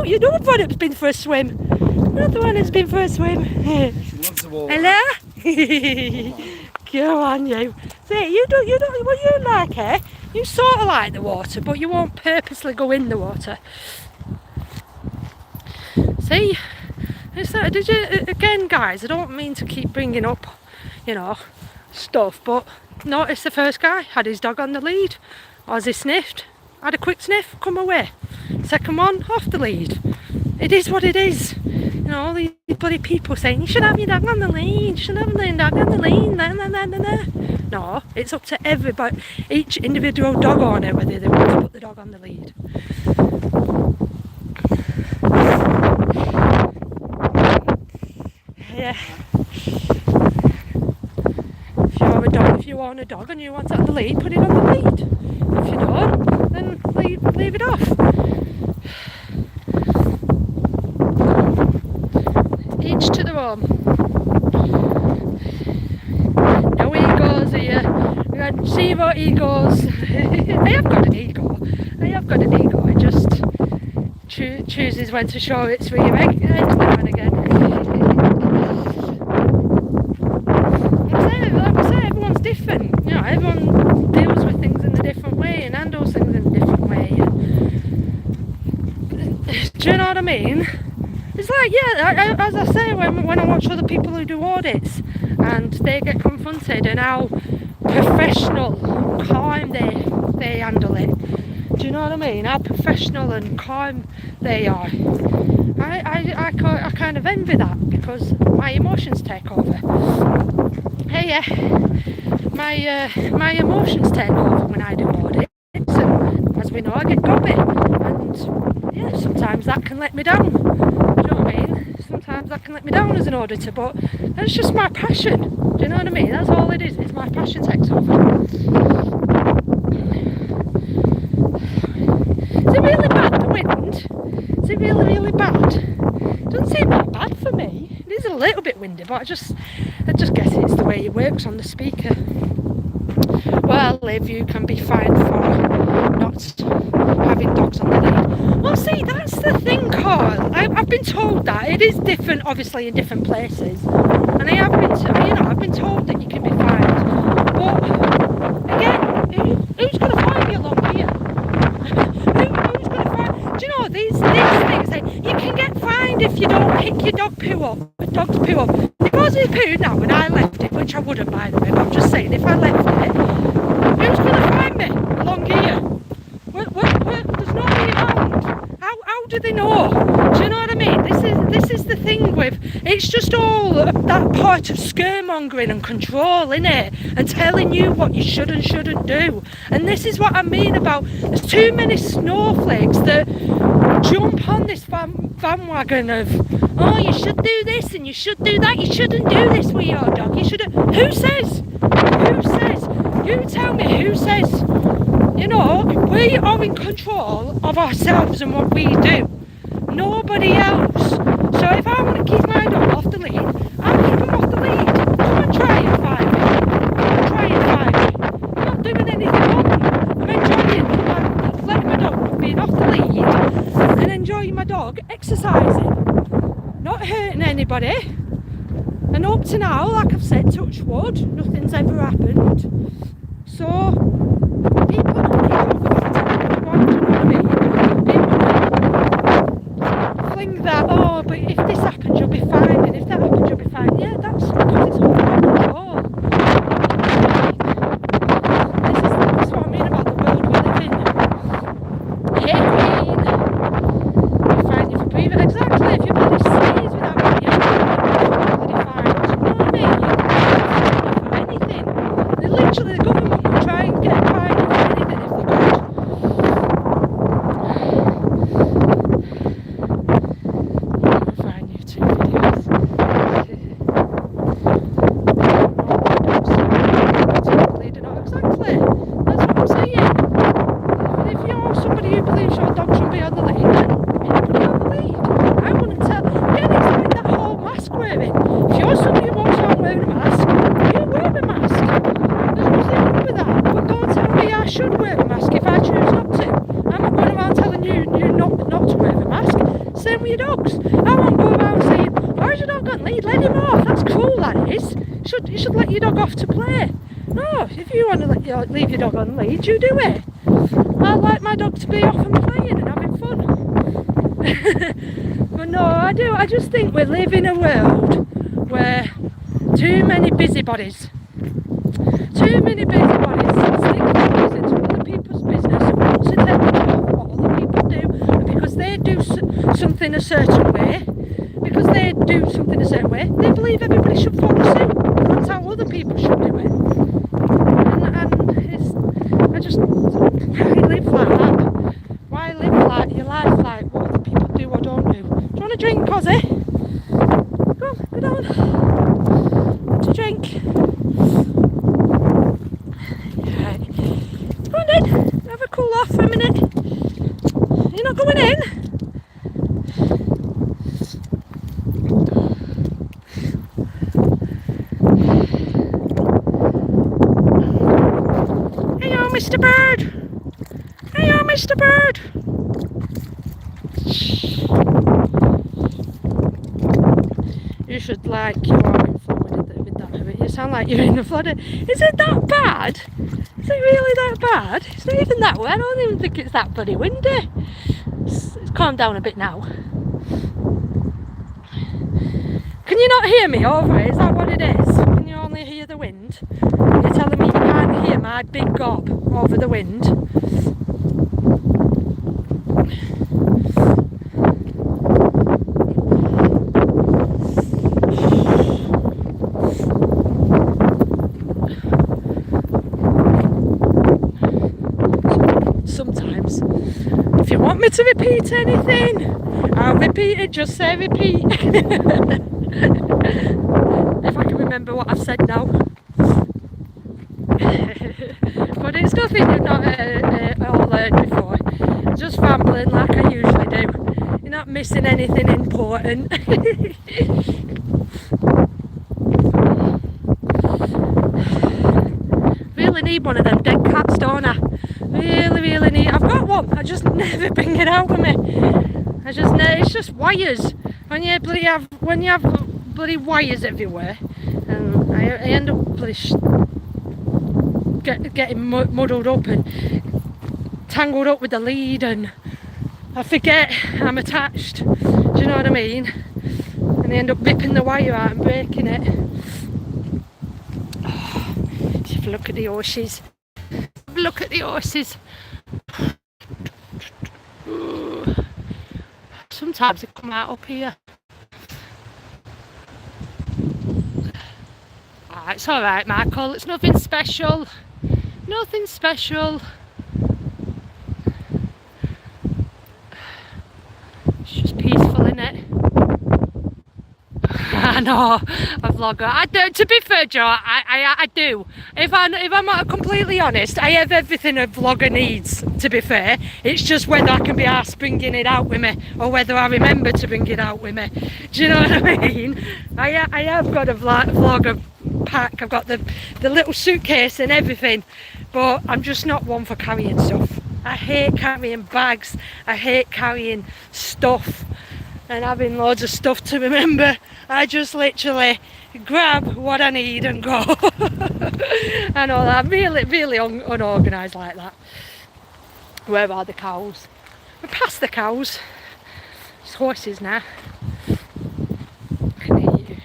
you know the one that's been for a swim. Not the one that's been for a swim.
She loves the water.
Hello? Come on, you. See, you don't, what you like, eh? You sort of like the water, but you won't purposely go in the water. See? It's that, did you, again, guys, I don't mean to keep bringing up, you know, stuff, but notice the first guy had his dog on the lead. As he sniffed, had a quick sniff, come away. Second one, off the lead. It is what it is. You know, all these bloody people saying, you should have your dog on the lead, you should have your dog on the lead, No, it's up to everybody, each individual dog owner, whether they want to put the dog on the lead. Yeah. If you own a dog and you want it on the lead, put it on the lead. If you don't, then leave it off. Each to their own. No egos here. We got 0 egos. I have got an ego. It just chooses when to show its rear end now and again. Like I say, everyone's different. You know, everyone deals with things in a different way and handles things in a different way. Do you know what I mean? It's like, yeah, as I say, when I watch other people who do audits and they get confronted and how professional, calm they handle it. Do you know what I mean? How professional and calm they are. I kind of envy that because my emotions take over. Hey, yeah, my emotions take over when I do audits, and as we know, I get gobby, and yeah, sometimes that can let me down. Do you know what I mean? Sometimes that can let me down as an auditor, but that's just my passion. Do you know what I mean? That's all it is. It's my passion takes over. Is it really bad, the wind? Is it really, really bad? It doesn't seem that bad for me. It is a little bit windy, but I just guess it's the way it works on the speaker. Well, Liv, you can be fined for not having dogs on the lead. Well, see, that's the thing, Carl. I've been told that it is different, obviously, in different places, and I've been told that you can be fined. But again, who's going to fine me along here? Who's going to fine? Do you know these things? You can get fined if you don't pick your dog's poo up. If I was in poo now and I left it, which I wouldn't, by the way, but I'm just saying, if I left it, who's going to find me along here? There's nobody around. How do they know? Do you know what I mean? This is the thing with, it's just all that part of scaremongering and control, innit? And telling you what you should and shouldn't do. And this is what I mean about, there's too many snowflakes that jump on this bandwagon of, oh, you should do this and you should do that. You shouldn't do this with your dog. You shouldn't. Who says? Who says? You tell me who says. You know, we are in control of ourselves and what we do. Nobody else. So if I want to keep my dog off the lead, I'll keep him off the lead. Come and try and find me. Try and find me. I'm not doing anything wrong. I'm enjoying letting my dog being off the lead and enjoying my dog exercising. Not hurting anybody. And up to now, like I've said, touch wood, nothing's ever happened. So, people think that, oh, but if this happens, you'll be fine, and if that happens, you'll be fine. Yeah, that's because it's all under control. This is what I mean about the world we live in. Hey, Queen. You're fine if you breathe it. Exactly, if your body stays without breathing, you're bloody fine. Do you know what I mean? You can't for anything. Literally, the government will try and get fined for anything if they could. I'll find YouTube videos. Exactly. That's what I'm saying. If you're somebody who believes your dog should be on the lead, then put it on the lead. I wouldn't tell. Again, it's like that whole mask wearing. If you're somebody who walks around wearing a mask, you wear a mask. There's nothing wrong with that. But don't tell me I should wear a mask if I choose not to. I'm not going around telling you not to wear a mask. Same with your dogs. I won't go around saying, why's your dog on lead? Let him off. That's cruel, that is. You should let your dog off to play. No, if you want to leave your dog on lead, you do it. I like my dog to be off and playing and having fun. But no, I do. I just think we live in a world where too many busybodies stick their nose into other people's business and want to take control of what other people do. And because they do something a certain way, they believe everybody should follow suit. That's how other people should do it. Why live like that? Why live like your life like what other people do or don't do? Do you want a drink, Cozzy? Go down. Want a drink? Right. Go on then. Have a cool off for a minute. You're not going in? Mr. Bird! Hey, Mr. Bird! You should like you are in Florida with that. You sound like you're in the Florida. Is it that bad? Is it really that bad? It's not even that way. I don't even think it's that bloody windy. It's calmed down a bit now. Can you not hear me over it? Is that what it is? Can you only hear the wind? You're telling me you can't hear my big gob over the wind? Sometimes, if you want me to repeat anything, I'll repeat it, just say repeat. If I can remember what I've said now. But it's nothing you've not all learned before. Just rambling like I usually do. You're not missing anything important. Really need one of them dead cats, don't I? Really need. I've got one. I just never bring it out with me. It's just wires. When you have bloody wires everywhere, and I end up bloody getting muddled up and tangled up with the lead, and I forget I'm attached. Do you know what I mean? And I end up ripping the wire out and breaking it. Oh, have a look at the horses. Have a look at the horses. Sometimes they come out up here. It's alright, Michael, it's nothing special. Nothing special. just peaceful, innit? I know, a vlogger. I do. To be fair, Joe, I do. If I'm completely honest, I have everything a vlogger needs. To be fair, it's just whether I can be asked bringing it out with me, or whether I remember to bring it out with me. Do you know what I mean? I have got a vlogger pack. I've got the little suitcase and everything, but I'm just not one for carrying stuff. I hate carrying bags. I hate carrying stuff and having loads of stuff to remember. I just literally grab what I need and go. I know that I'm really unorganised like that. Where are the cows? We're past the cows. It's horses now. Can hear you.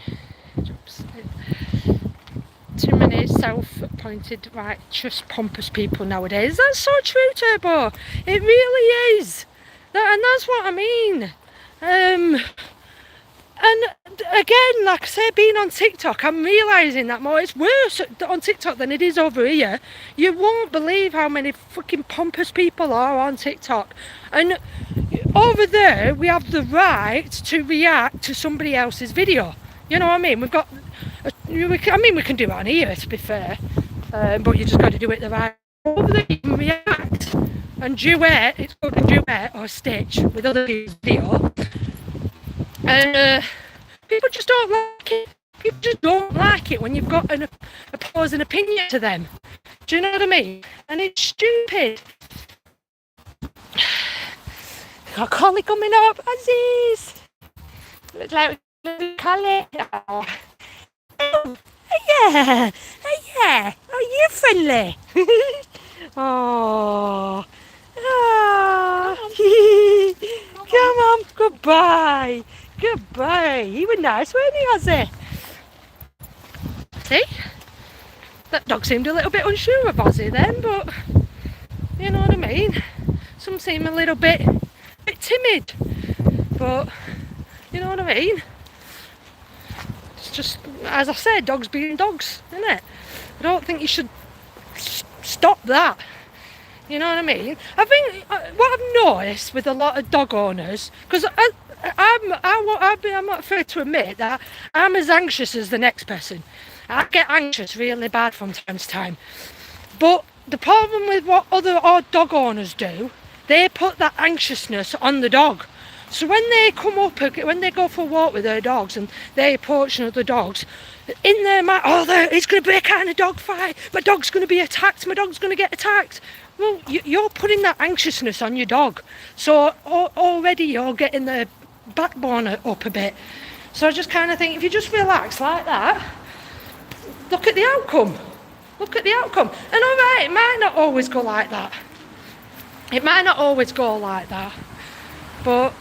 2 minutes self-appointed, right? Just pompous people nowadays. That's so true, Turbo. It really is. And that's what I mean. And again, like I say, being on TikTok, I'm realising that more. It's worse on TikTok than it is over here. You won't believe how many fucking pompous people are on TikTok. And over there, we have the right to react to somebody else's video. You know what I mean? We can do it on here, to be fair. But you just got to do it the right way. Over there, you can react and duet. It's called a duet or stitch with other people's video. And people just don't like it. People just don't like it when you've got an opposing opinion to them. Do you know what I mean? And it's stupid. Got Collie coming up, Aziz. Looks like Collie. Oh. Oh, yeah. Oh, yeah. Oh, you're friendly. Oh. Oh. Come on. Goodbye. Goodbye. He was nice, weren't he, Ozzy? See? That dog seemed a little bit unsure of Ozzy then, but you know what I mean? Some seem a little bit timid, but you know what I mean? It's just, as I said, dogs being dogs, isn't it? I don't think you should stop that. You know what I mean? I think what I've noticed with a lot of dog owners, because I'm not afraid to admit that I'm as anxious as the next person. I get anxious really bad from time to time. But the problem with what other dog owners do, they put that anxiousness on the dog. So when they come up, when they go for a walk with their dogs and they approach other dogs, in their mind, it's going to be a kind of dog fight. My dog's going to be attacked. My dog's going to get attacked. Well, you're putting that anxiousness on your dog. So already you're getting the backbone up a bit. So I just kind of think, if you just relax like that, look at the outcome. Look at the outcome. And all right, it might not always go like that. It might not always go like that. But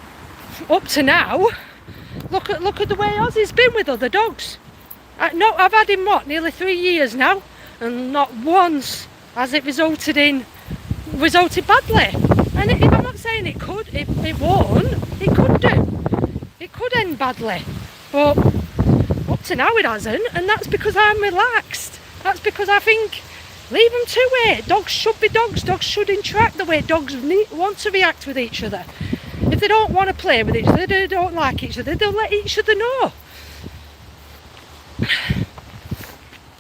up to now, look at the way Ozzy's been with other dogs. I've had him, nearly 3 years now, and not once has it resulted badly. And I'm not saying it won't, it could do. It could end badly. But up to now it hasn't, and that's because I'm relaxed. That's because I think, leave them to it. Dogs should be dogs. Dogs should interact the way dogs want to react with each other. If they don't want to play with each other, they don't like each other, they'll let each other know.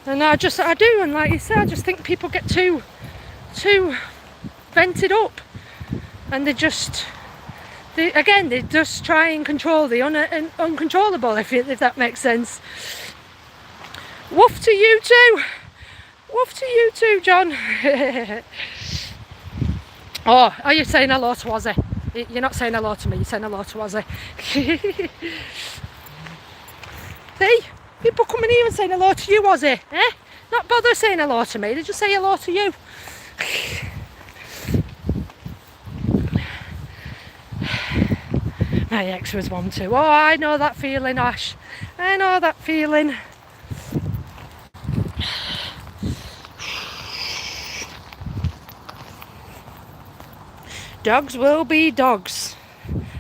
And I do, and like you said, I just think people get too vented up, and they just try and control the uncontrollable, if that makes sense. Woof to you too. Woof to you too, John. Oh, are you saying hello to Ozzy? You're not saying hello to me, you're saying hello to Ozzy. See? People coming here and saying hello to you, Ozzy. Eh? Not bother saying hello to me, they just say hello to you. My ex was one too. Oh, I know that feeling, Ash. I know that feeling. Dogs will be dogs.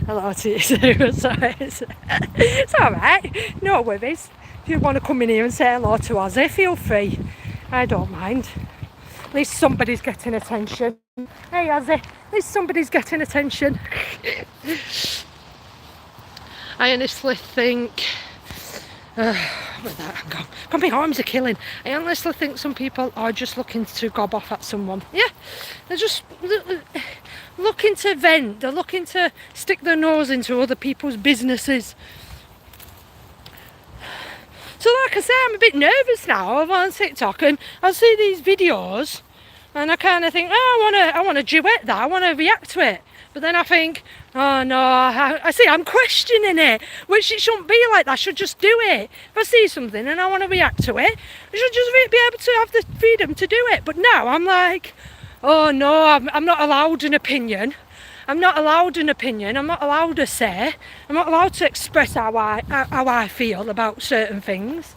Hello to you too. Sorry. It's alright. No worries. If you want to come in here and say hello to Ozzy, feel free. I don't mind. At least somebody's getting attention. Hey Ozzy, at least somebody's getting attention. I honestly think with that, God, my arms are killing. I honestly think some people are just looking to gob off at someone. Yeah, they're just looking to vent. They're looking to stick their nose into other people's businesses. So like I say, I'm a bit nervous now. I'm on TikTok and I see these videos and I kind of think, oh, I want to duet that. I want to react to it. But then I think, oh no, I see I'm questioning it, which it shouldn't be like that. I should just do it. If I see something and I want to react to it, I should just be able to have the freedom to do it. But now I'm like, oh no, I'm not allowed an opinion. I'm not allowed an opinion. I'm not allowed to say. I'm not allowed to express how I feel about certain things.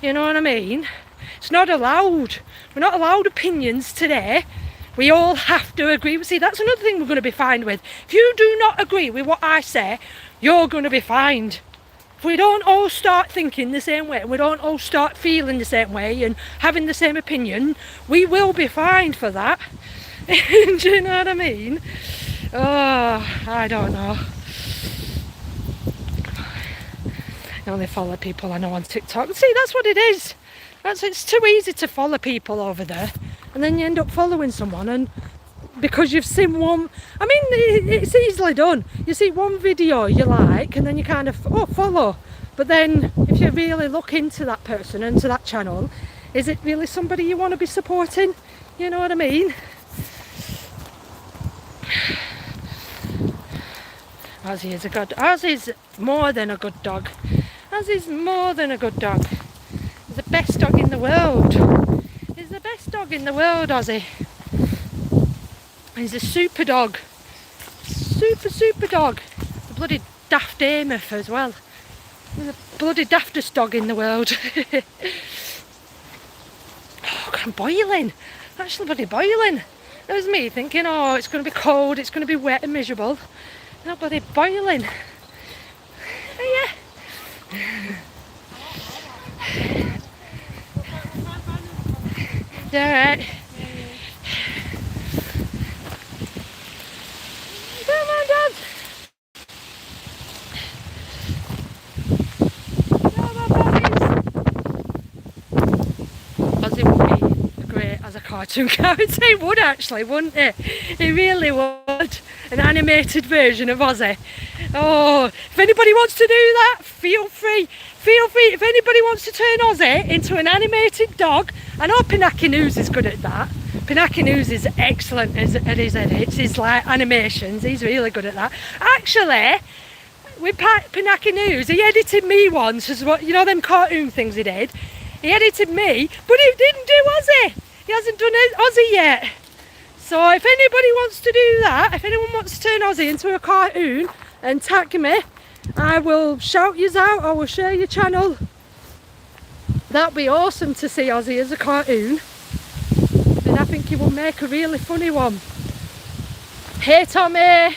You know what I mean? It's not allowed. We're not allowed opinions today. We all have to agree. See, that's another thing we're going to be fined with. If you do not agree with what I say, you're going to be fined. If we don't all start thinking the same way, we don't all start feeling the same way and having the same opinion, we will be fined for that. Do you know what I mean? Oh, I don't know. I only follow people I know on TikTok. See, that's what it is. It's too easy to follow people over there. And then you end up following someone and because you've seen one, I mean, it's easily done. You see one video you like and then you kind of, follow. But then if you really look into that person and to that channel, is it really somebody you want to be supporting? You know what I mean? Ozzy's more than a good dog. Ozzy's more than a good dog. He's the best dog in the world. He's the best dog in the world, Ozzy. He's a super dog. Super dog. The bloody daft Amorph as well. He's the bloody daftest dog in the world. Oh, God, I'm boiling. I'm actually bloody boiling. It was me thinking, oh, it's going to be cold, it's going to be wet and miserable. And I'm bloody boiling. Oh, yeah. Alright. Come on, Dad. Come on, puppies. Ozzy would be great as a cartoon character. He would actually, wouldn't he? He really would. An animated version of Ozzy. Oh, if anybody wants to do that, feel free. Feel free. If anybody wants to turn Ozzy into an animated dog, I know Pinaki News is good at that. Pinaki News is excellent at his edits, his like animations. He's really good at that. Actually, with Pinaki News, he edited me once as well. You know them cartoon things he did. He edited me, but he didn't do Ozzy. He hasn't done Ozzy yet. So if anybody wants to do that, if anyone wants to turn Ozzy into a cartoon and tag me, I will shout yous out, I will share your channel. That'd be awesome to see Ozzy as a cartoon. And I think he will make a really funny one. Hey Tommy!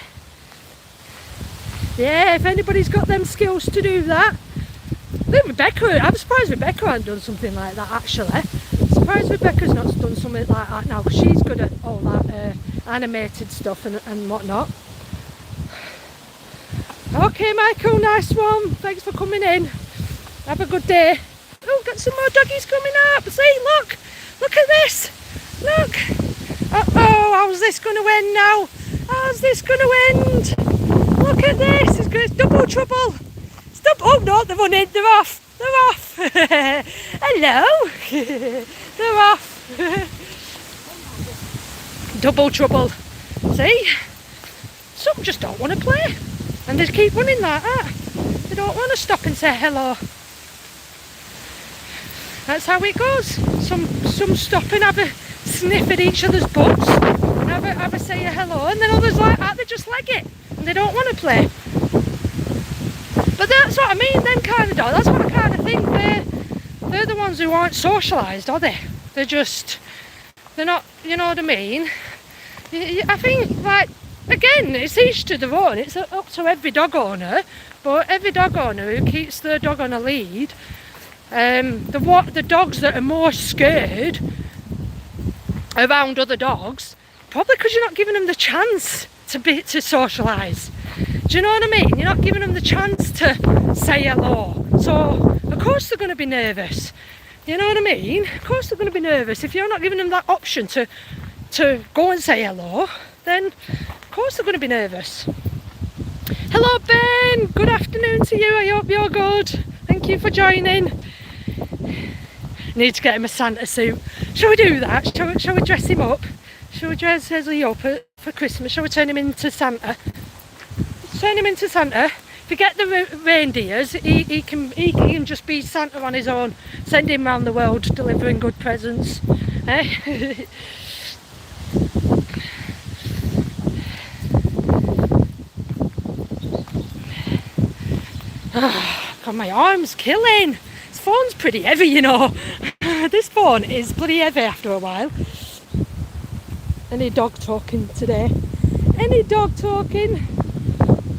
Yeah, if anybody's got them skills to do that. I think Rebecca, I'm surprised Rebecca hasn't done something like that actually. I'm surprised Rebecca's not done something like that now, because she's good at all that animated stuff and whatnot. Okay Michael, nice one. Thanks for coming in. Have a good day. Oh, got some more doggies coming up. See, look. Look at this. Look. Uh-oh, how's this going to end now? How's this going to end? Look at this. It's double trouble. Stop. Oh, no, they've run in. They're off. They're off. Hello. They're off. Double trouble. See? Some just don't want to play. And they keep running like that. They don't want to stop and say hello. That's how it goes. Some stop and have a sniff at each other's butts and have a say a hello, and then others like that, they just leg it and they don't want to play. But that's what I mean, them kind of dogs. That's what I kind of think. They're the ones who aren't socialised, are they? They're not, you know what I mean? I think, like, again, it's each to their own. It's up to every dog owner, but every dog owner who keeps their dog on a lead, the dogs that are more scared around other dogs, probably because you're not giving them the chance to socialise. Do you know what I mean? You're not giving them the chance to say hello. So, of course they're going to be nervous. You know what I mean? Of course they're going to be nervous. If you're not giving them that option to go and say hello, then of course they're going to be nervous. Hello Ben, good afternoon to you. I hope you're good. Thank you for joining. Need to get him a Santa suit. Shall we do that? Shall we dress him up? Shall we dress Leslie up for Christmas? Shall we turn him into Santa? Turn him into Santa. If you get the reindeers, he can just be Santa on his own. Send him around the world delivering good presents. Eh? God, my arm's killing. This phone's pretty heavy, you know. This phone is bloody heavy after a while. Any dog talking today? Any dog talking?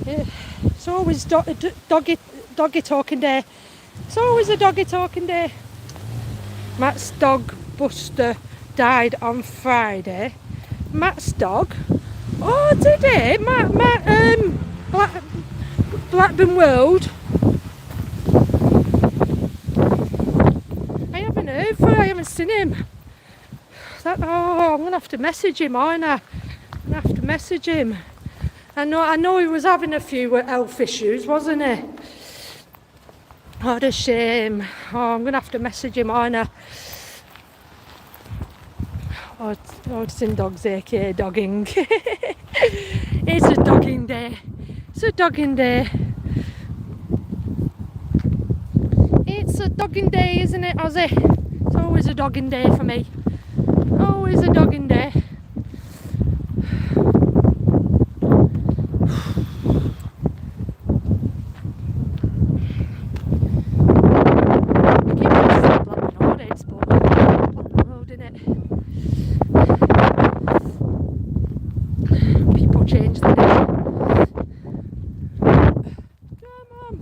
Yeah. It's always doggy talking day. It's always a doggy talking day. Matt's dog Buster died on Friday. Matt's dog? Oh, did it? Blackburn World. I haven't heard from him. I haven't seen him. I'm gonna have to message him, aren't I? I'm gonna have to message him. I know he was having a few health issues, wasn't he? What a shame. Oh, I'm gonna have to message him, aren't I? Oh, it's in Dog's aka dogging. It's a dogging day. It's a dogging day. It's a dogging day, isn't it, Ozzy? It's always a dogging day for me. Always a dogging day. People change the name. Come on.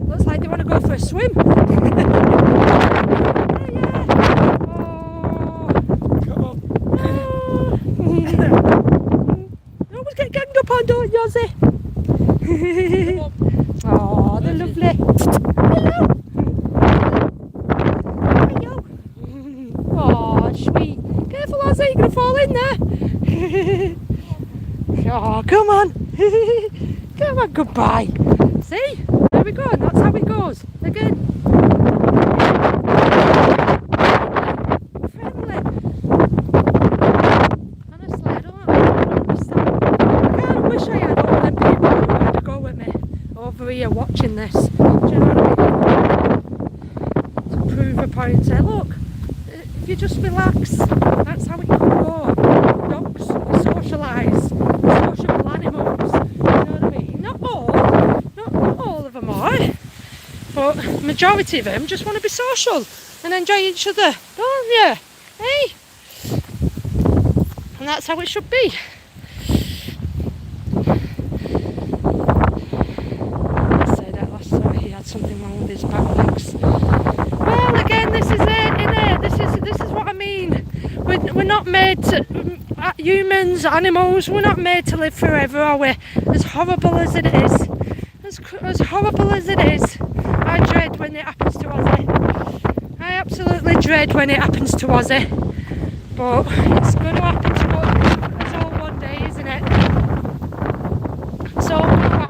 Looks like they want to go for a swim. Don't you, Ozzy? Oh, they're lovely. Hello. Hello. Oh, sweet. Careful, Ozzy, you're going to fall in there. Oh, come on. Come on, goodbye. See? There we go, and that's how it goes. Again. Here watching this, do you know what I mean? To prove a point, say look, if you just relax, that's how it can go. Dogs socialise, sociable animals, you know what I mean? Not all of them are, but majority of them just want to be social and enjoy each other, don't you? Hey? And that's how it should be. Something wrong with his back legs. Well, again, this is it, innit? This is what I mean. We're not made to, humans, animals, we're not made to live forever, are we? As horrible as it is, as horrible as it is, I dread when it happens to Ozzy. I absolutely dread when it happens to Ozzy. But it's going to happen to us all one day, isn't it? It's all going to happen.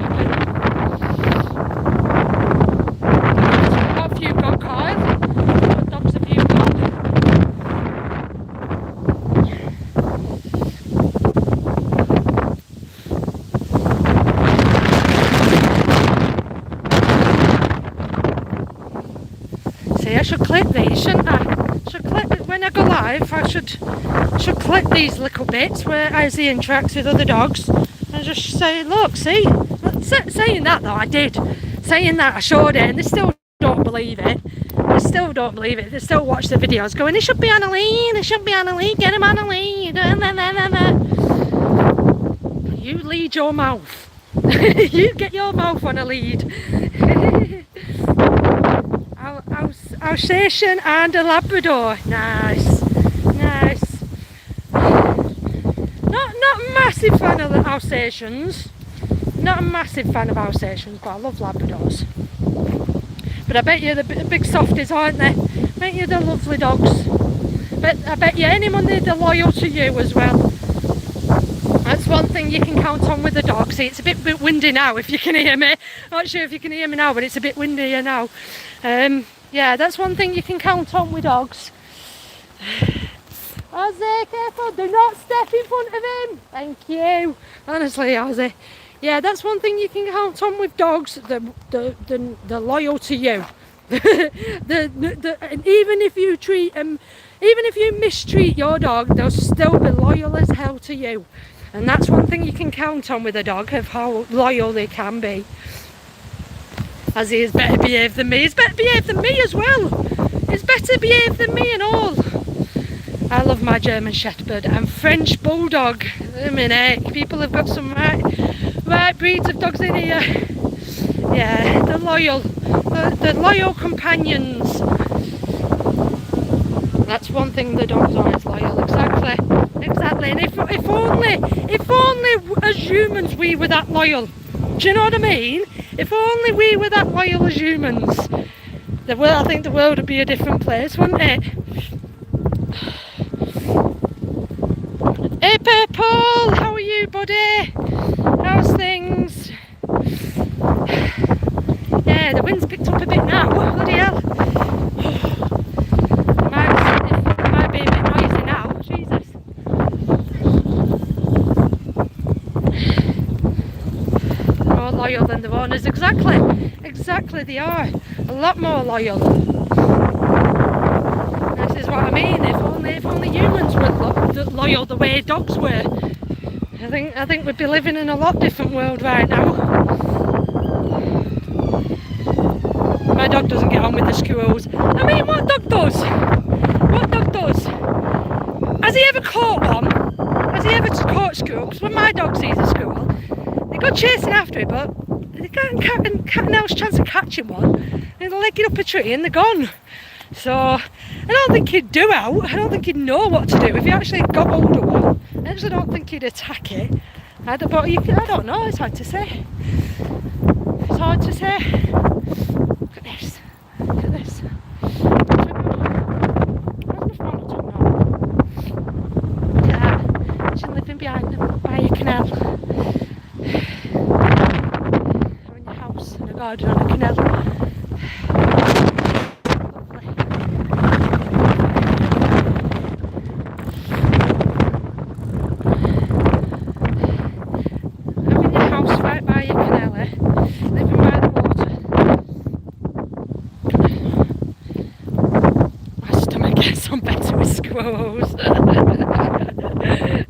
I should clip these, shouldn't I? Should clip it when I go live. I should clip these little bits where Ozzy interacts with other dogs and just say, look, see? Saying that though, I did. Saying that, I showed it, and they still don't believe it. They still don't believe it. They still watch the videos going, it should be on a lead, it should be on a lead, get him on a lead. You lead your mouth. You get your mouth on a lead. Alsatian and a Labrador. Nice. Nice. Not a massive fan of the Alsatians. Not a massive fan of Alsatians, but I love Labradors. But I bet you the big softies, aren't they? I bet you they're lovely dogs. But I bet you any money they're loyal to you as well. That's one thing you can count on with the dogs. See, it's a bit windy now, if you can hear me. Not sure if you can hear me now, but it's a bit windier now. Yeah, that's one thing you can count on with dogs. Ozzy, careful, do not step in front of him. Thank you. Honestly, Ozzy. Yeah, that's one thing you can count on with dogs. They're loyal to you. And even if you treat them, even if you mistreat your dog, they'll still be loyal as hell to you. And that's one thing you can count on with a dog, of how loyal they can be. As he is better behaved than me. He's better behaved than me as well. He's better behaved than me and all. I love my German Shepherd and French Bulldog. I mean, people have got some right breeds of dogs in here. Yeah, they're loyal. They're loyal companions. That's one thing the dogs are, is loyal. Exactly. And if only as humans we were that loyal. Do you know what I mean? If only we were that loyal as humans, I think the world would be a different place, wouldn't it? Hey Paul, how are you, buddy? How's things? Yeah, the wind's picked up a bit now. Bloody hell. It might be a bit noisy now. Jesus. They're more loyal than the owners. Exactly they are. A lot more loyal. This is what I mean. If only humans were loyal the way dogs were. I think we'd be living in a lot different world right now. My dog doesn't get on with the squirrels. I mean, what dog does? What dog does? Has he ever caught one? Has he ever caught squirrels? Because when my dog sees a squirrel, they go chasing after it, but they can't cat an owl's chance of catching one. And they'll leg it up a tree and they're gone. So I don't think he'd do out. I don't think he'd know what to do if he actually got hold of one. I actually don't think he'd attack it. I don't know. It's hard to say. It's hard to say. Look at this. Look at this. Where's my phone up now? Yeah, she's living by a canal. Or in your house, in a garden on a canal.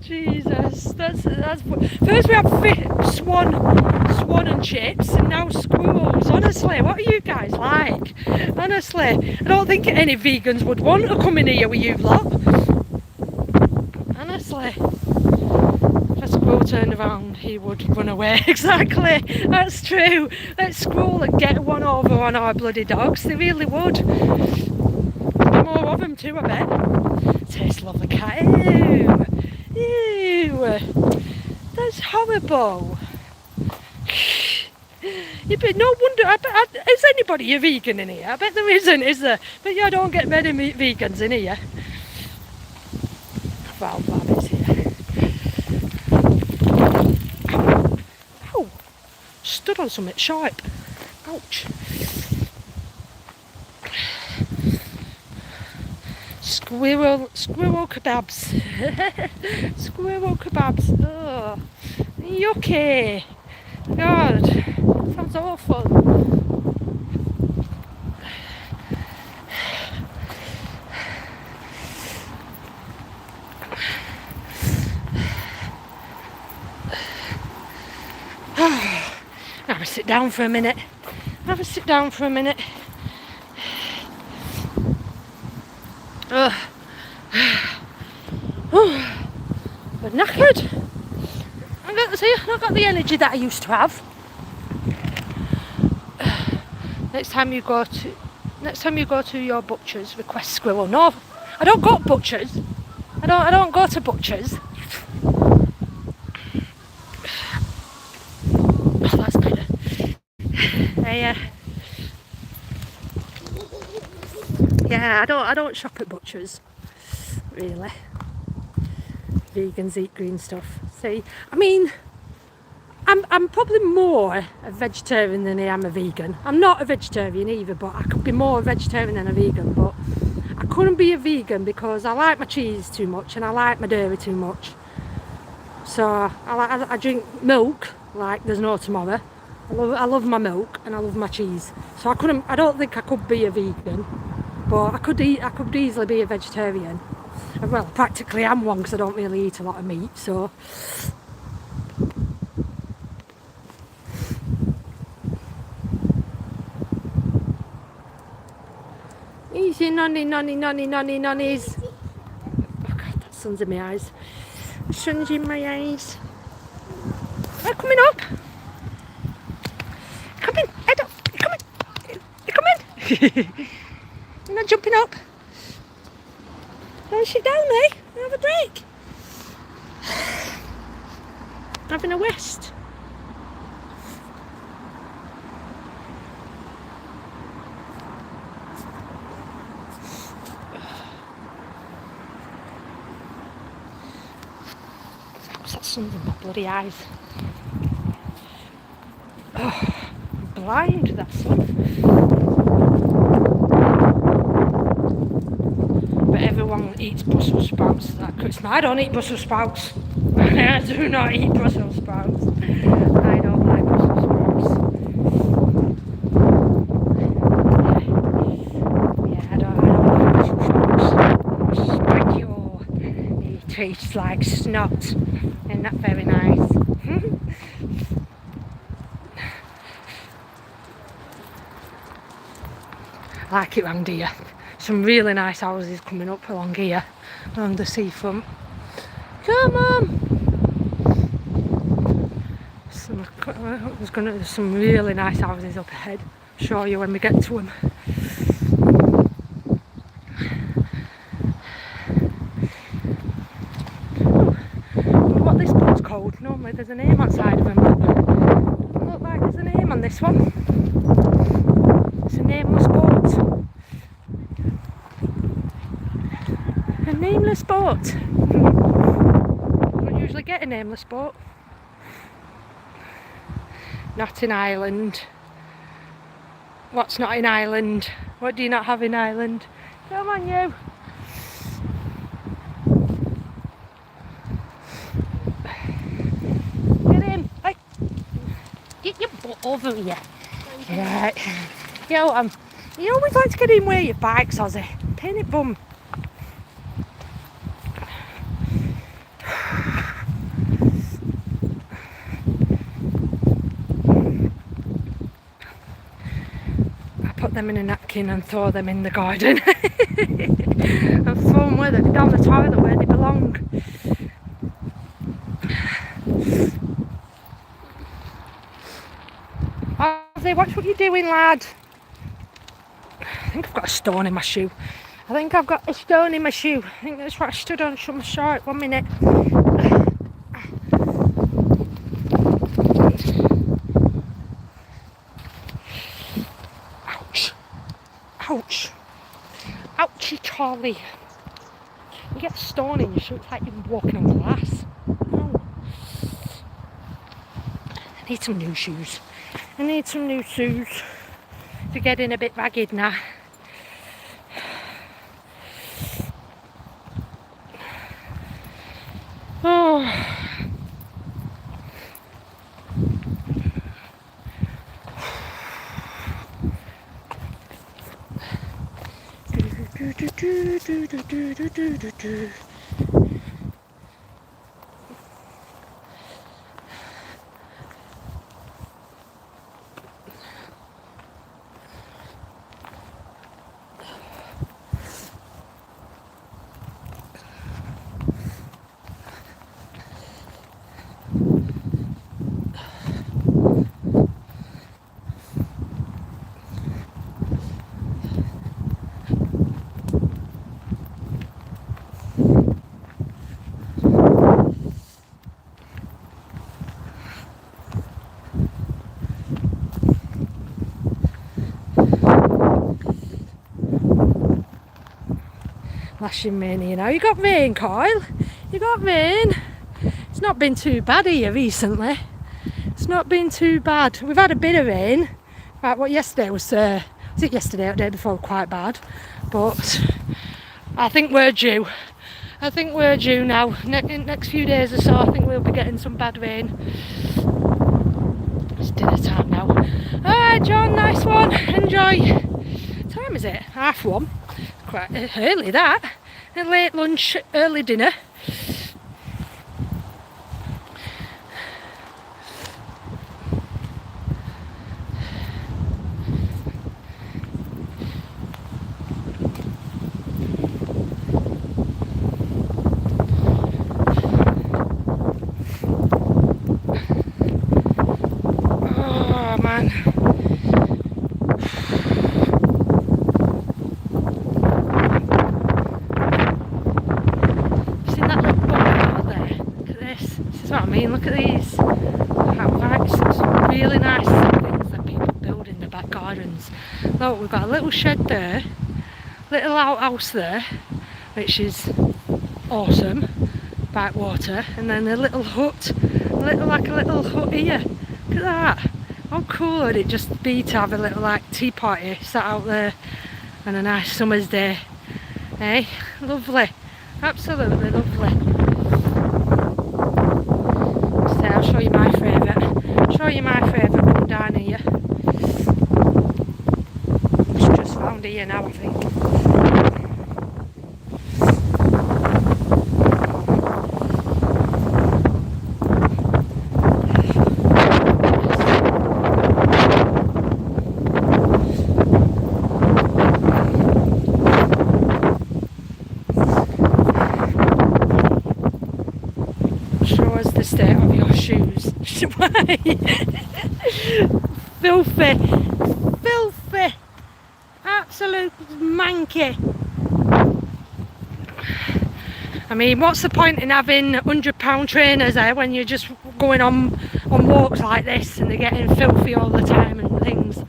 Jesus, that's first we have swan and chips, and now squirrels. Honestly, what are you guys like? Honestly, I don't think any vegans would want to come in here with you lot. Honestly, if a squirrel turned around, he would run away. Exactly, that's true. Let's squirrel and get one over on our bloody dogs. They really would. There'd be more of them too, I bet. Tastes lovely cat. Ew. Ew. That's horrible. Yeah, but no wonder. Is anybody a vegan in here? I bet there isn't, is there? But yeah, I don't get many vegans in here. Wild rabbits here. Ow. Stood on something sharp. Ouch. Squirrel kebabs. Squirrel kebabs. Ugh. Yucky. God, sounds awful. Have a sit down for a minute. Have a sit down for a minute. We're knackered. I've not got the energy that I used to have. Next time you go to your butchers, request squirrel. No, I don't go to butchers. I don't go to butchers. Oh, that's better. Yeah, I don't shop at butchers, really. Vegans eat green stuff. See, I mean, I'm probably more a vegetarian than I am a vegan. I'm not a vegetarian either, but I could be more a vegetarian than a vegan. But I couldn't be a vegan because I like my cheese too much and I like my dairy too much. So I drink milk like there's no tomorrow. I love my milk and I love my cheese. So I don't think I could be a vegan, but I could easily be a vegetarian. Well, practically I'm one because I don't really eat a lot of meat. So easy nonnies. Oh God, that sun's in my eyes. The sun's in my eyes. They're coming up. Come in, head up. Come in. You come in. You're not jumping up. Don't sit down, eh? Have a break. Having a rest. What's that sun's in my bloody eyes? Oh, I'm blind to that sun. But everyone eats Brussels sprouts at Christmas. I don't eat Brussels sprouts. I do not eat Brussels sprouts. I don't like Brussels sprouts. Yeah, I don't like Brussels sprouts. Spiky, oh, it tastes like snot. Isn't that very nice? I like it round here. Some really nice houses coming up along here, along the seafront. Come on! There's some really nice houses up ahead. Show you when we get to them. I wonder what this boat's called. Normally there's a name outside of them, but it doesn't look like there's a name on this one. It's a nameless boat. A nameless boat. Don't usually get a nameless boat. Not in Ireland. What's not in Ireland? What do you not have in Ireland? Come on, you. Get in. Hey. Get your butt over here. Right. Yo, you always like to get in where your bike's, Ozzy. Pain it bum. Put them in a napkin and throw them in the garden. And throw them down the toilet where they belong. Ozzy, watch what you're doing, lad. I think I've got a stone in my shoe. I think that's what I stood on. Shut my short. 1 minute. Ouch. Ouchie Charlie. You get a stone in your shoe, it's like you're walking on glass. Oh. I need some new shoes. They're getting a bit ragged now. Oh. splashing rain here now. You got rain, Kyle? You got rain? It's not been too bad here recently. It's not been too bad. We've had a bit of rain. Right, what yesterday was it yesterday or the day before? Quite bad. But I think we're due. I think we're due now. In next few days or so, I think we'll be getting some bad rain. It's dinner time now. Alright, John, nice one. Enjoy. What time is it? 1:30. Quite early that. A late lunch, early dinner. Look at these. Some really nice things that people build in the back gardens. Look, we've got a little shed there, little outhouse there, which is awesome, backwater, and then a little hut, like a little hut here. Look at that. How cool would it just be to have a little like tea party sat out there on a nice summer's day? Hey, lovely, absolutely lovely. I'll show you my favourite. Show you my favourite one down here. It's just found here now, I think. Show us the state of your shoes. Filthy, filthy, absolute manky. I mean, what's the point in having £100 trainers when you're just going on walks like this and they're getting filthy all the time and things?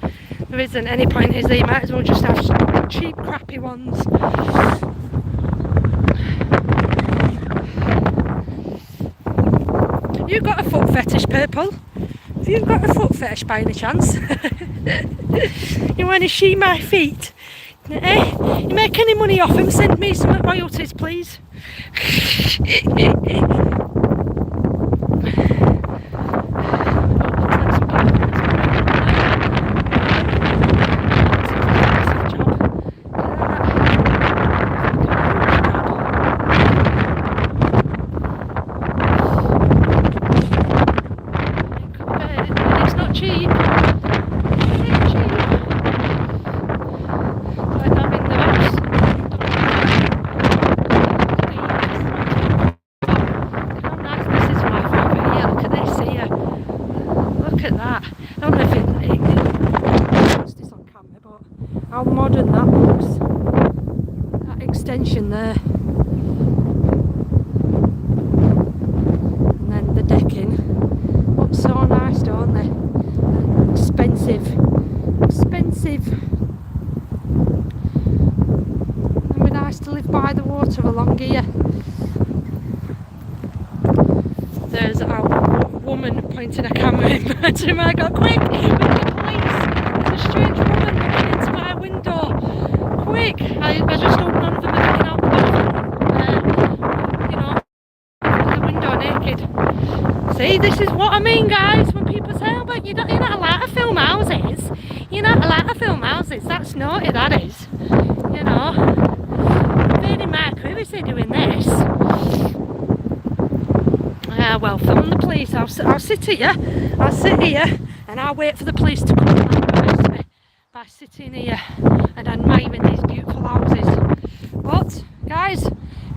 There isn't any point, is there? You might as well just have cheap, crappy ones. You got a foot fetish, Purple? Have you got a foot fetish by any chance? You want to see my feet? Eh? You make any money off them? Send me some royalties, please. How modern that looks. That extension there. And then the decking. Looks so nice, don't they? Expensive. Expensive. It'd be nice to live by the water along here. There's our woman pointing a camera at him. I got quick! With the police! There's a strange woman looking into my window. Quick! I just hope none of them are looking out the bathroom. You know, the window naked. See, this is what I mean, guys, when people say, oh, but you're not allowed to film houses. You're not allowed to film houses. That's naughty, that is. You know, invading my privacy doing this. Well, film the police. I'll sit here. I'll sit here and I'll wait for the police to come and arrest me by sitting here and admiring these beautiful houses. But, guys,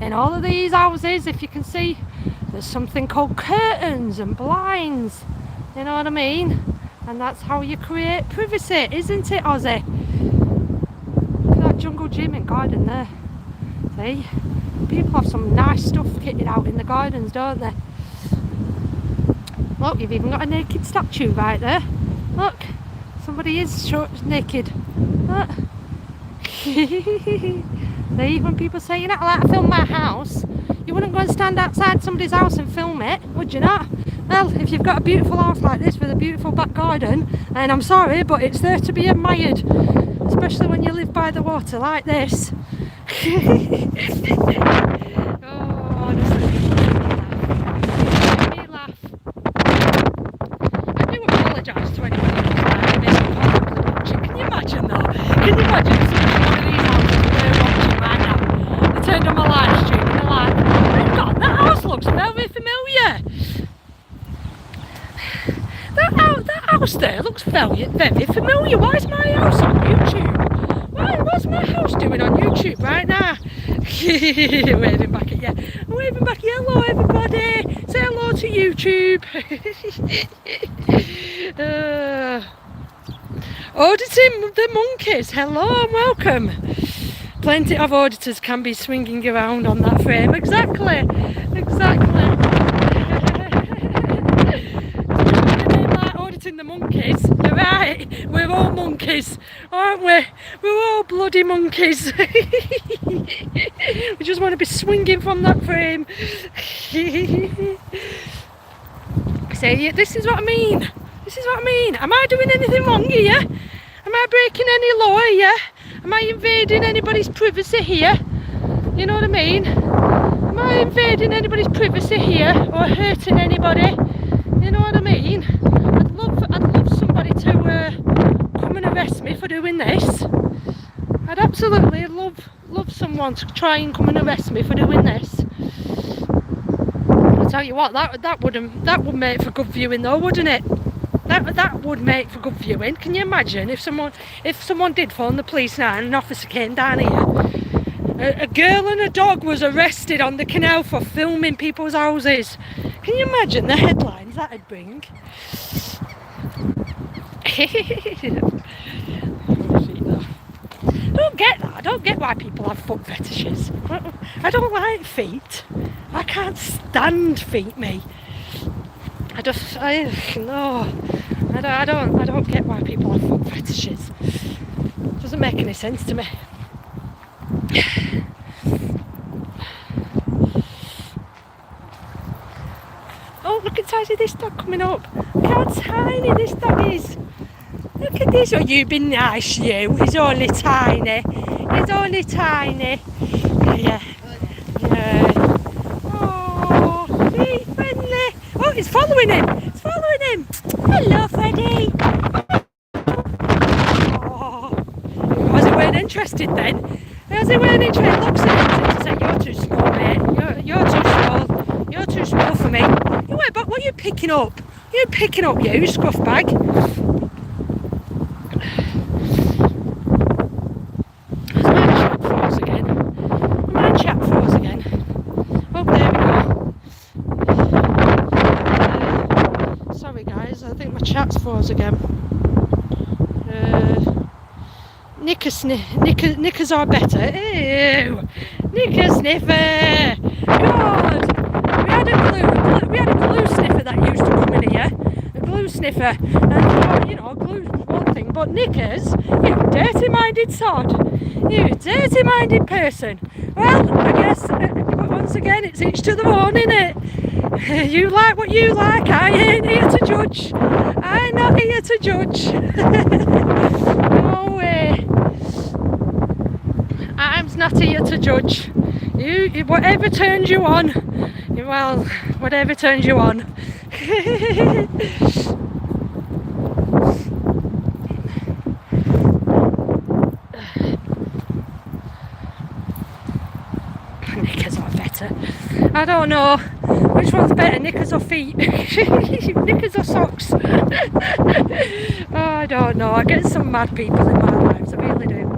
in all of these houses, if you can see, there's something called curtains and blinds. You know what I mean? And that's how you create privacy, isn't it, Ozzy? Look at that jungle gym and garden there. See? People have some nice stuff kitted out in the gardens, don't they? Look, you've even got a naked statue right there. Look, somebody is naked. Look. See, when people say you're not allowed to film my house, you wouldn't go and stand outside somebody's house and film it, would you not? Well, if you've got a beautiful house like this with a beautiful back garden, and I'm sorry, but it's there to be admired, especially when you live by the water like this. Oh, honestly, make me laugh. I do apologise to anybody who's like this and possibly watching. Can you imagine though? Can you imagine if somebody in one of these houses were watching right now? They turned on my live stream and they're like, hang on, that house looks very familiar. That house there looks very familiar. Why is my house on YouTube? What's my house doing on YouTube right now? Waving back at you. I'm waving back at you. Hello everybody. Say hello to YouTube. Auditing the monkeys. Hello and welcome. Plenty of auditors can be swinging around on that frame. Exactly. Auditing the monkeys. You're right. We're all monkeys, aren't we? We're all bloody monkeys. We just want to be swinging from that frame. See, this is what I mean. Am I doing anything wrong here? Am I breaking any law here? Am I invading anybody's privacy here? You know what I mean? Am I invading anybody's privacy here or hurting anybody? You know what I mean? I'd love somebody to come and arrest me for doing this. I'd absolutely love someone to try and come and arrest me for doing this. I'll tell you what, that would make for good viewing though, wouldn't it? That would make for good viewing. Can you imagine if someone did phone the police now and an officer came down here? A girl and a dog was arrested on the canal for filming people's houses. Can you imagine the headlines that'd bring? I don't get why people have foot fetishes. I don't like feet. I can't stand feet, me. I don't get why people have foot fetishes. It doesn't make any sense to me. Oh, look at size of this dog coming up. Look how tiny this dog is. Look at this. Oh, you be nice, you. He's only tiny. Yeah. Oh, see, friendly. Oh, it's following him. Hello, Freddie. Oh, was he weren't interested then? Looks at him and says, you're too small, mate. You're too small. You're too small for me. But what are you picking up? You scruff bag. My chat froze again. Oh, there we go. Sorry guys, I think my chat's froze again. Knickers are better. Ew! Knicker sniffer! God! We had a glue sniffer that used to come in here. A glue sniffer. And glue's one thing, but knickers? You dirty-minded sod. You dirty-minded person. Well, I guess, once again, it's each to their own, innit? You like what you like. I ain't here to judge. I'm not here to judge. No way. I'm not here to judge. You, whatever turns you on. Well, whatever turns you on. Knickers are better. I don't know. Which one's better, knickers or feet? Knickers or socks? Oh, I don't know. I get some mad people in my lives. I really do.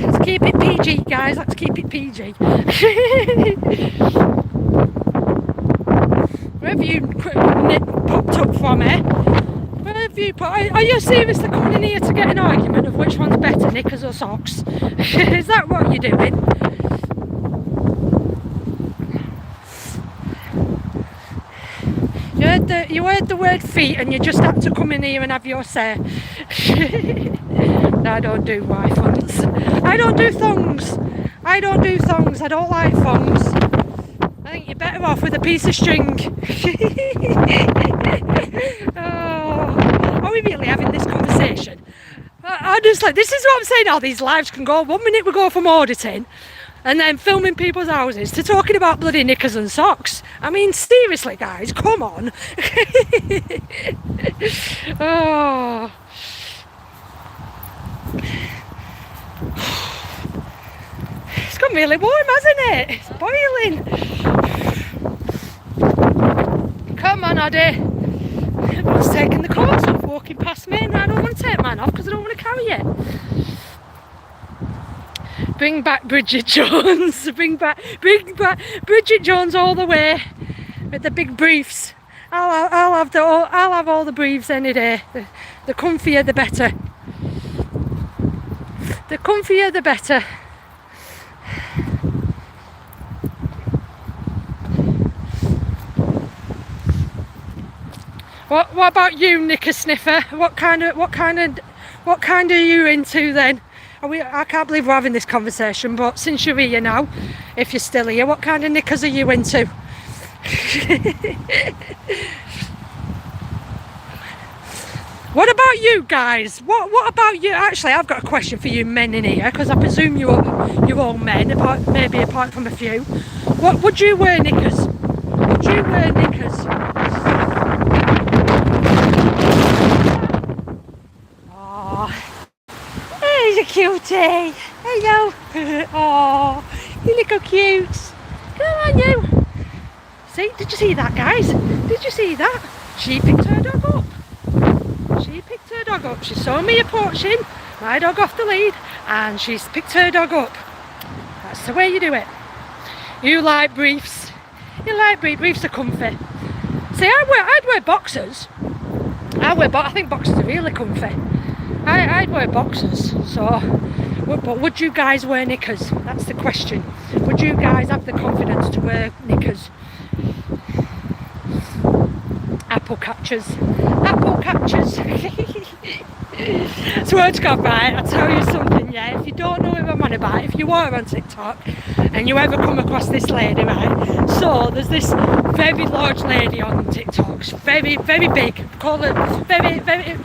Let's keep it PG, guys. Let's keep it PG. Where have you popped up from, eh? Where have you put? Are you seriously coming in here to get an argument of which one's better, knickers or socks? Is that what you're doing? You heard the word feet and you just had to come in here and have your say. I don't do Y-thongs. I don't do thongs. I don't do thongs. I don't like thongs. I think you're better off with a piece of string. Are we really having this conversation? Honestly, this is what I'm saying. How these lives can go. 1 minute we go from auditing and then filming people's houses to talking about bloody knickers and socks. I mean, seriously, guys, come on. Oh. It's got really warm, hasn't it? It's boiling. Come on, Oddie. Everyone's taking the coats off, walking past me, and I don't want to take mine off because I don't want to carry it. Bring back Bridget Jones. Bring back Bridget Jones all the way with the big briefs. I'll have all the briefs any day. The comfier, the better. The comfier, the better. What about you, knicker sniffer? What kind are you into then? I can't believe we're having this conversation, but since you're here now, if you're still here, what kind of knickers are you into? What about you guys? What about you? Actually, I've got a question for you men in here, because I presume you're all men, maybe apart from a few. What would you wear knickers? Would you wear knickers? He's a cutie. Hello. Oh, you look so cute. Come on, you. See, did you see that, guys? Did you see that? She picked her dog up. She picked her dog up. She saw me approaching, my dog off the lead, and she's picked her dog up. That's the way you do it. You like briefs. You like briefs are comfy. See, I'd wear boxers. I think boxers are really comfy. I'd wear boxers, so, but would you guys wear knickers? That's the question. Would you guys have the confidence to wear knickers? Apple catchers. Apple catchers. Swear to God, right, I'll tell you something, yeah, if you don't know who I'm on about, if you are on TikTok and you ever come across this lady, right, so there's this very large lady on TikTok, she's very, very big, call her very, very,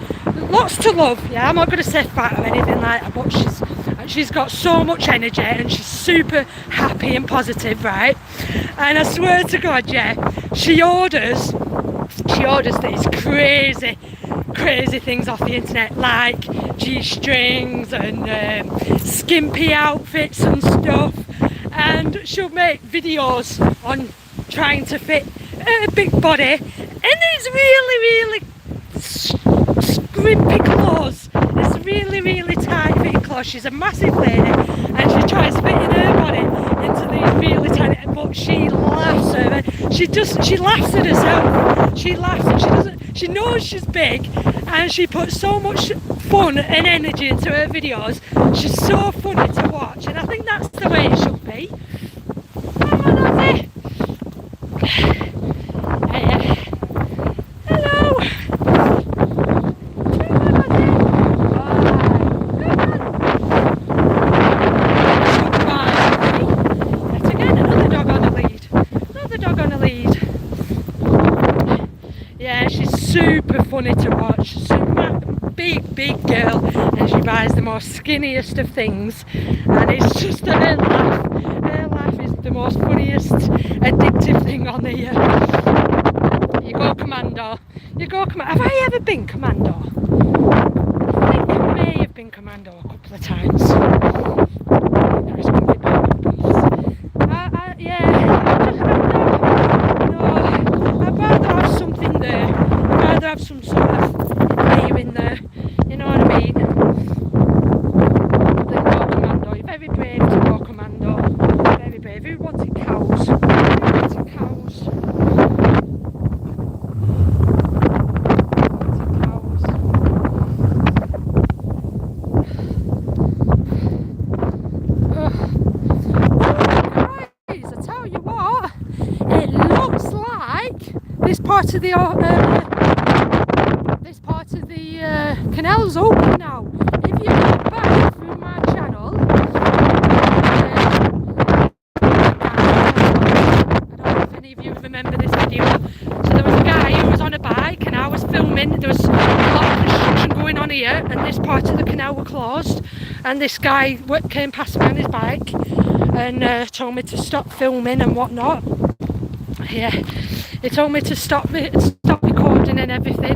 lots to love, yeah, I'm not going to say fat or anything like that, but she's got so much energy and she's super happy and positive, right, and I swear to God, yeah, she orders these crazy things off the internet, like G-strings and skimpy outfits and stuff, and she'll make videos on trying to fit a big body in these really scrimpy clothes, this really tight fitting clothes. She's a massive lady and she tries fitting her body into these really tiny, but she laughs at her. She laughs at herself. She laughs and she knows she's big, and she puts so much fun and energy into her videos. She's so funny to watch, and I think that's the way it should be. Come on, Ozzy. Hello. Come on, Ozzy. Yet again, another dog on a lead. Another dog on a lead. Yeah, she's super funny to watch. Super big girl, and she buys the most skinniest of things, and it's just her laugh. Her laugh is the most funniest, addictive thing on here. You go commando. You go commando. Have I ever been commando? I think I may have been commando a couple of times. Yeah, I'd rather have something there. I'd rather have some sort of gear in there. You know what I mean? Than go commando. You're very brave to go commando. Very brave. Who wanted cows? Who wanted cows? Part of the canal's open now. If you go canal were closed, and this guy came past me on his bike and told me to stop filming and whatnot. Yeah, he told me to stop recording and everything.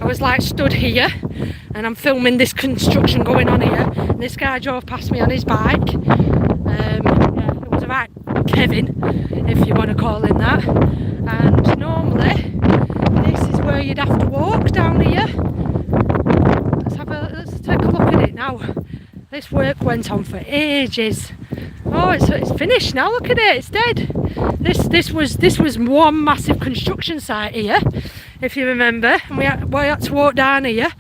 I was like stood here and I'm filming this construction going on here, and this guy drove past me on his bike. Yeah, it was a right Kevin, if you want to call him that. And normally this is where you'd have to walk down here. Let's take a look at it now. This work went on for ages. Oh, it's finished now. Look at it, it's dead. This was one massive construction site here, if you remember, and we had to walk down here.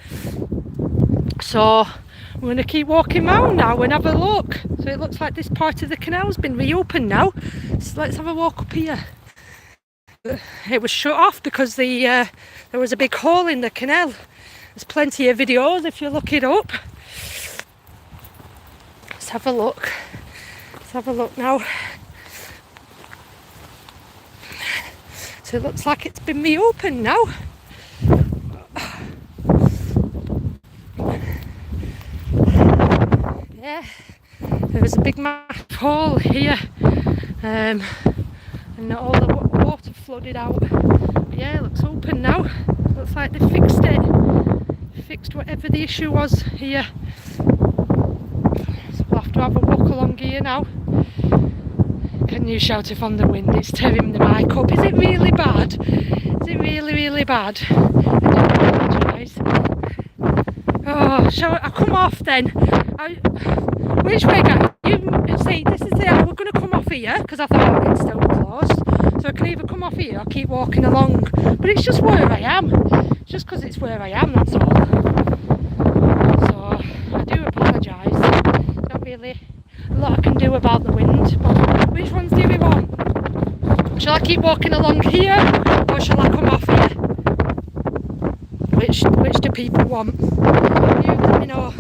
So we're going to keep walking round now and have a look. So it looks like this part of the canal's been reopened now. So let's have a walk up here. It was shut off because there was a big hole in the canal. There's plenty of videos if you look it up. Let's have a look. Let's have a look now. So it looks like it's been reopened now. Yeah, there was a big massive hole here, and all the water flooded out. But yeah, it looks open now. Looks like they fixed it. Fixed whatever the issue was here. So we'll have to have a walk along here now. Can you shout if on the wind? It's tearing the mic up. Is it really bad? Is it really, really bad? I do apologise. Oh, shall I come off then? Which way, guys? You see, this is it. We're going to come off here because I thought it's still closed. So I can either come off here or keep walking along. But it's just where I am. It's just because it's where I am, that's all. So I do apologise. Not really a lot I can do about the wind. But which ones do we want? Shall I keep walking along here or shall I come off here? Which do people want? You let me know.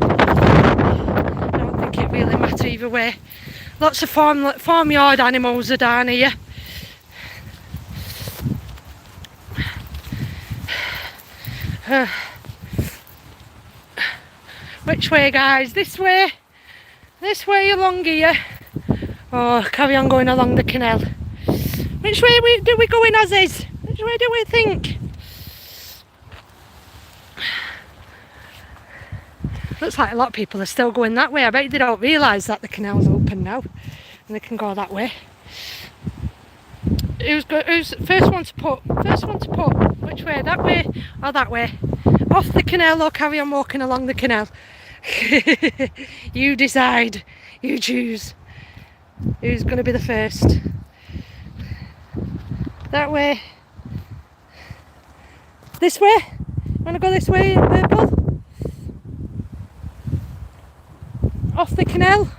I don't think it really matters either way. Lots of farmyard animals are down here. Which way, guys? This way? This way along here? Or carry on going along the canal? Which way do we go in, Aussies? Which way do we think? Looks like a lot of people are still going that way. I bet they don't realise that the canal's open now and they can go that way. Who's first one to put? First one to put. Which way? That way or that way? Off the canal or carry on walking along the canal? You decide. You choose. Who's going to be the first? That way? This way? Want to go this way, Purple? Off the canal?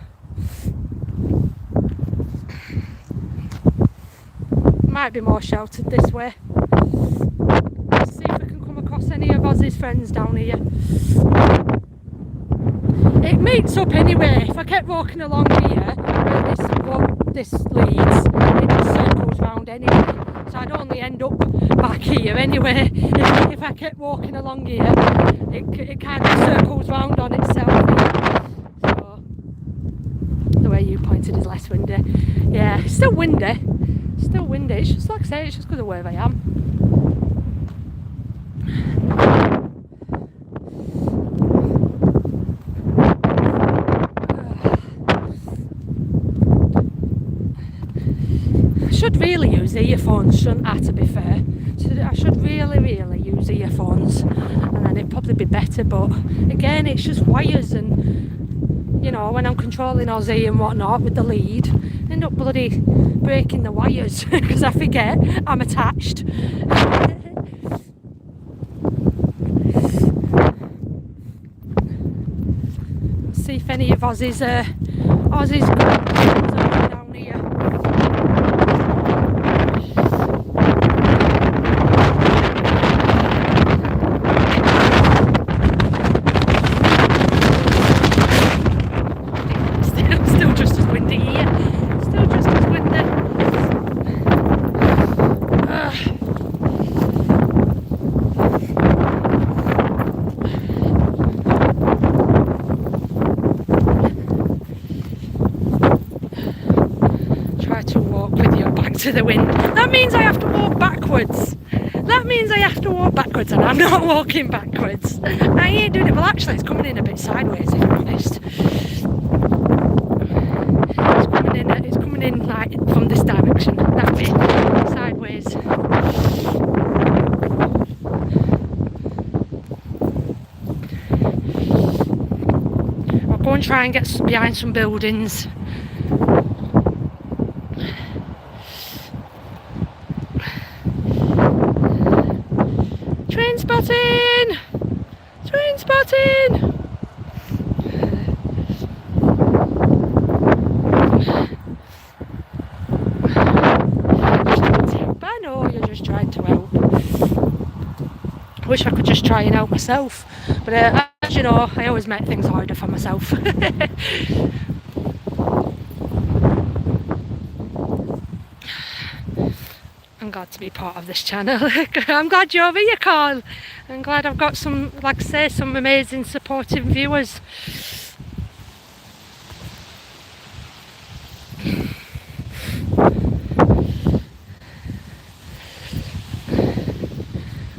Might be more sheltered this way. Let's see if we can come across any of Ozzy's friends down here. It meets up anyway. If I kept walking along here, where this leads, it just circles round anyway. So I'd only end up back here anyway. If I kept walking along here, it kind of circles round on itself. So the way you pointed is less windy. Yeah, it's still windy. Still windy. It's just like I say, it's just because of where I am. I should really use earphones, shouldn't I, to be fair? I should really use earphones and then it'd probably be better, but again it's just wires, and you know, when I'm controlling Aussie and whatnot with the lead, I end up bloody breaking the wires because I forget I'm attached. Let's see if any of Aussie's down here. Still just as windy here. Still just as windy. walk with your back to the wind. That means I have to walk backwards. That means I have to walk backwards, and I'm not walking backwards. I ain't doing it. Well, actually, it's coming in a bit sideways, if I'm honest. It's coming in like from this direction, that way, sideways. I'll go and try and get behind some buildings. Train spotting! Train spotting! I know you're just trying to help. I wish I could just try and help myself, but as you know, I always make things harder for myself. I'm glad to be part of this channel. I'm glad you're here, Carl. I'm glad I've got some, like I say, some amazing supportive viewers.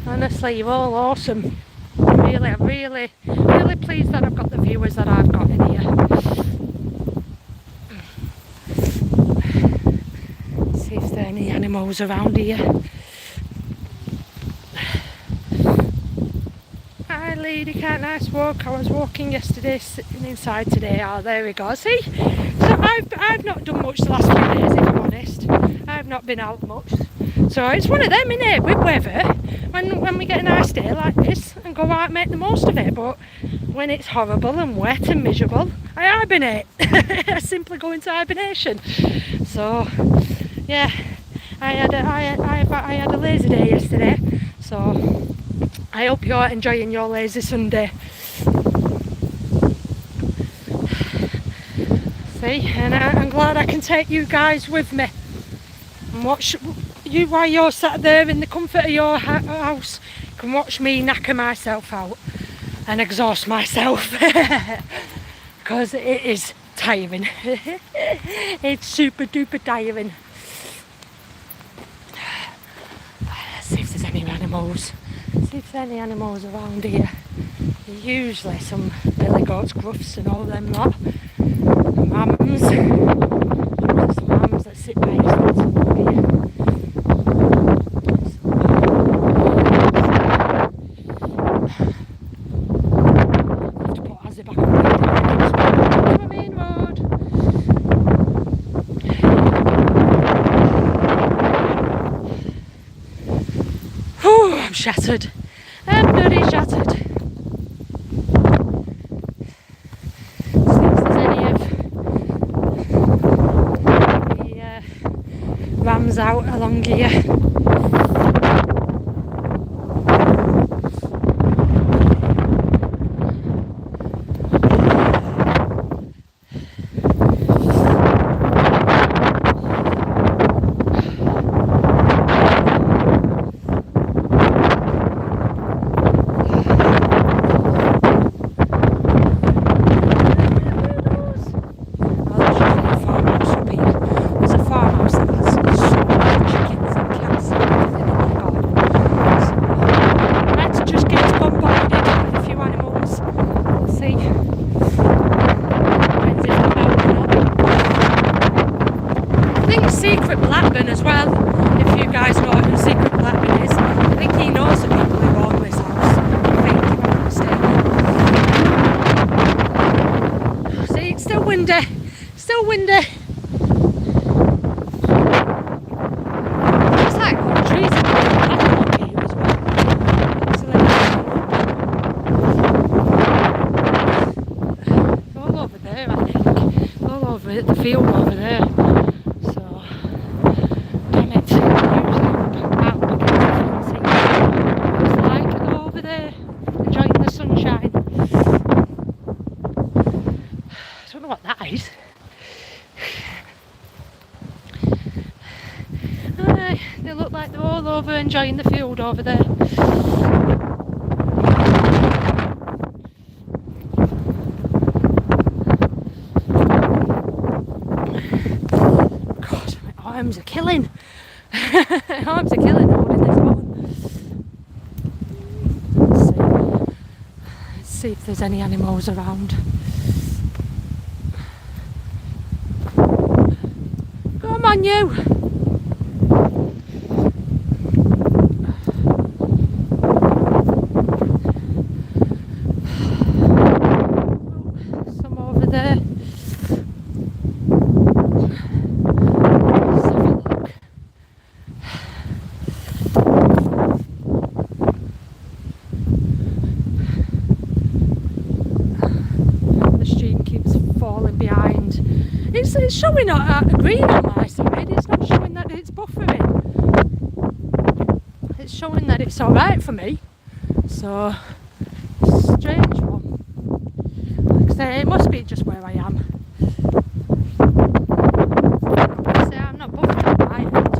Honestly, you're all awesome. I'm really pleased that I've got the viewers that I've got in here. See if there are any animals around here. Hi lady cat, nice walk. I was walking yesterday, sitting inside today. Oh, there we go. See? So I've not done much the last few days, if I'm honest. I've not been out much. So it's one of them, innit, with weather. When we get a nice day like this and go out and make the most of it, but when it's horrible and wet and miserable, I hibernate. I simply go into hibernation. So yeah, I had a lazy day yesterday, so I hope you're enjoying your lazy Sunday. See, and I'm glad I can take you guys with me and watch you while you're sat there in the comfort of your house. You can watch me knacker myself out and exhaust myself, because it is tiring. It's super duper tiring. Let's see if there's any animals. See if there's any animals around here. Usually some billy goats, gruffs and all them lot. Lambs. There's lambs that sit by us here. I'm shattered. I'm bloody shattered. See if there's any of the rams out along here. Secret Blackburn as well, if you guys know who Secret Blackburn is. I think he knows the people who own this house. I think, if I'm not mistaken. See, it's still windy. Still windy. It's like all the trees are going back along here as well. Excellent. All over there, I think. All over the field over there. They look like they're all over enjoying the field over there. God, arms are killing. Arms are killing holding this one. Let's see if there's any animals around. Come on, you. Some over there. Let's have a look. The stream keeps falling behind. It's showing a green on my side. It's not showing that it's buffering. It's showing that it's alright for me. So, strange one. Like I say, it must be just where I am. Like I say, I'm not buffering on my end.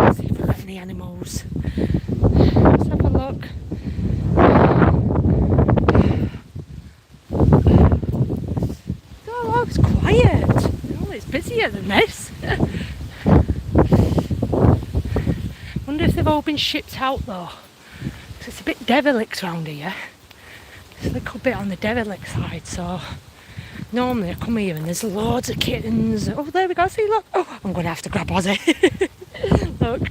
Let's see if we've got any animals. Let's have a look. Oh, it's quiet. Oh, it's busier than this. Wonder if they've all been shipped out though. It's a bit derelict round here. It's a little bit on the derelict side, so normally I come here and there's loads of kittens. Oh, there we go, see, look. Oh, I'm going to have to grab Ozzy. Look.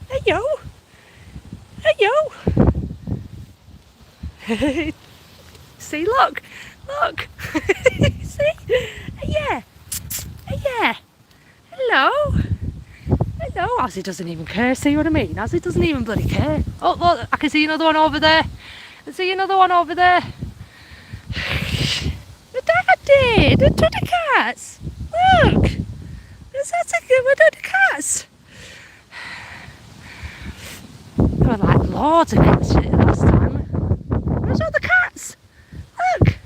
Hey, yo. Hey, yo. See, look. Look. See? Yeah. Yeah. Hello. Hello, Ozzy doesn't even care, see what I mean? Ozzy doesn't even bloody care. Oh, look, I can see another one over there. I see another one over there. The daddy, the cats. Look, there's the cats. There were like loads of cats here last time. Where's all the cats? Look.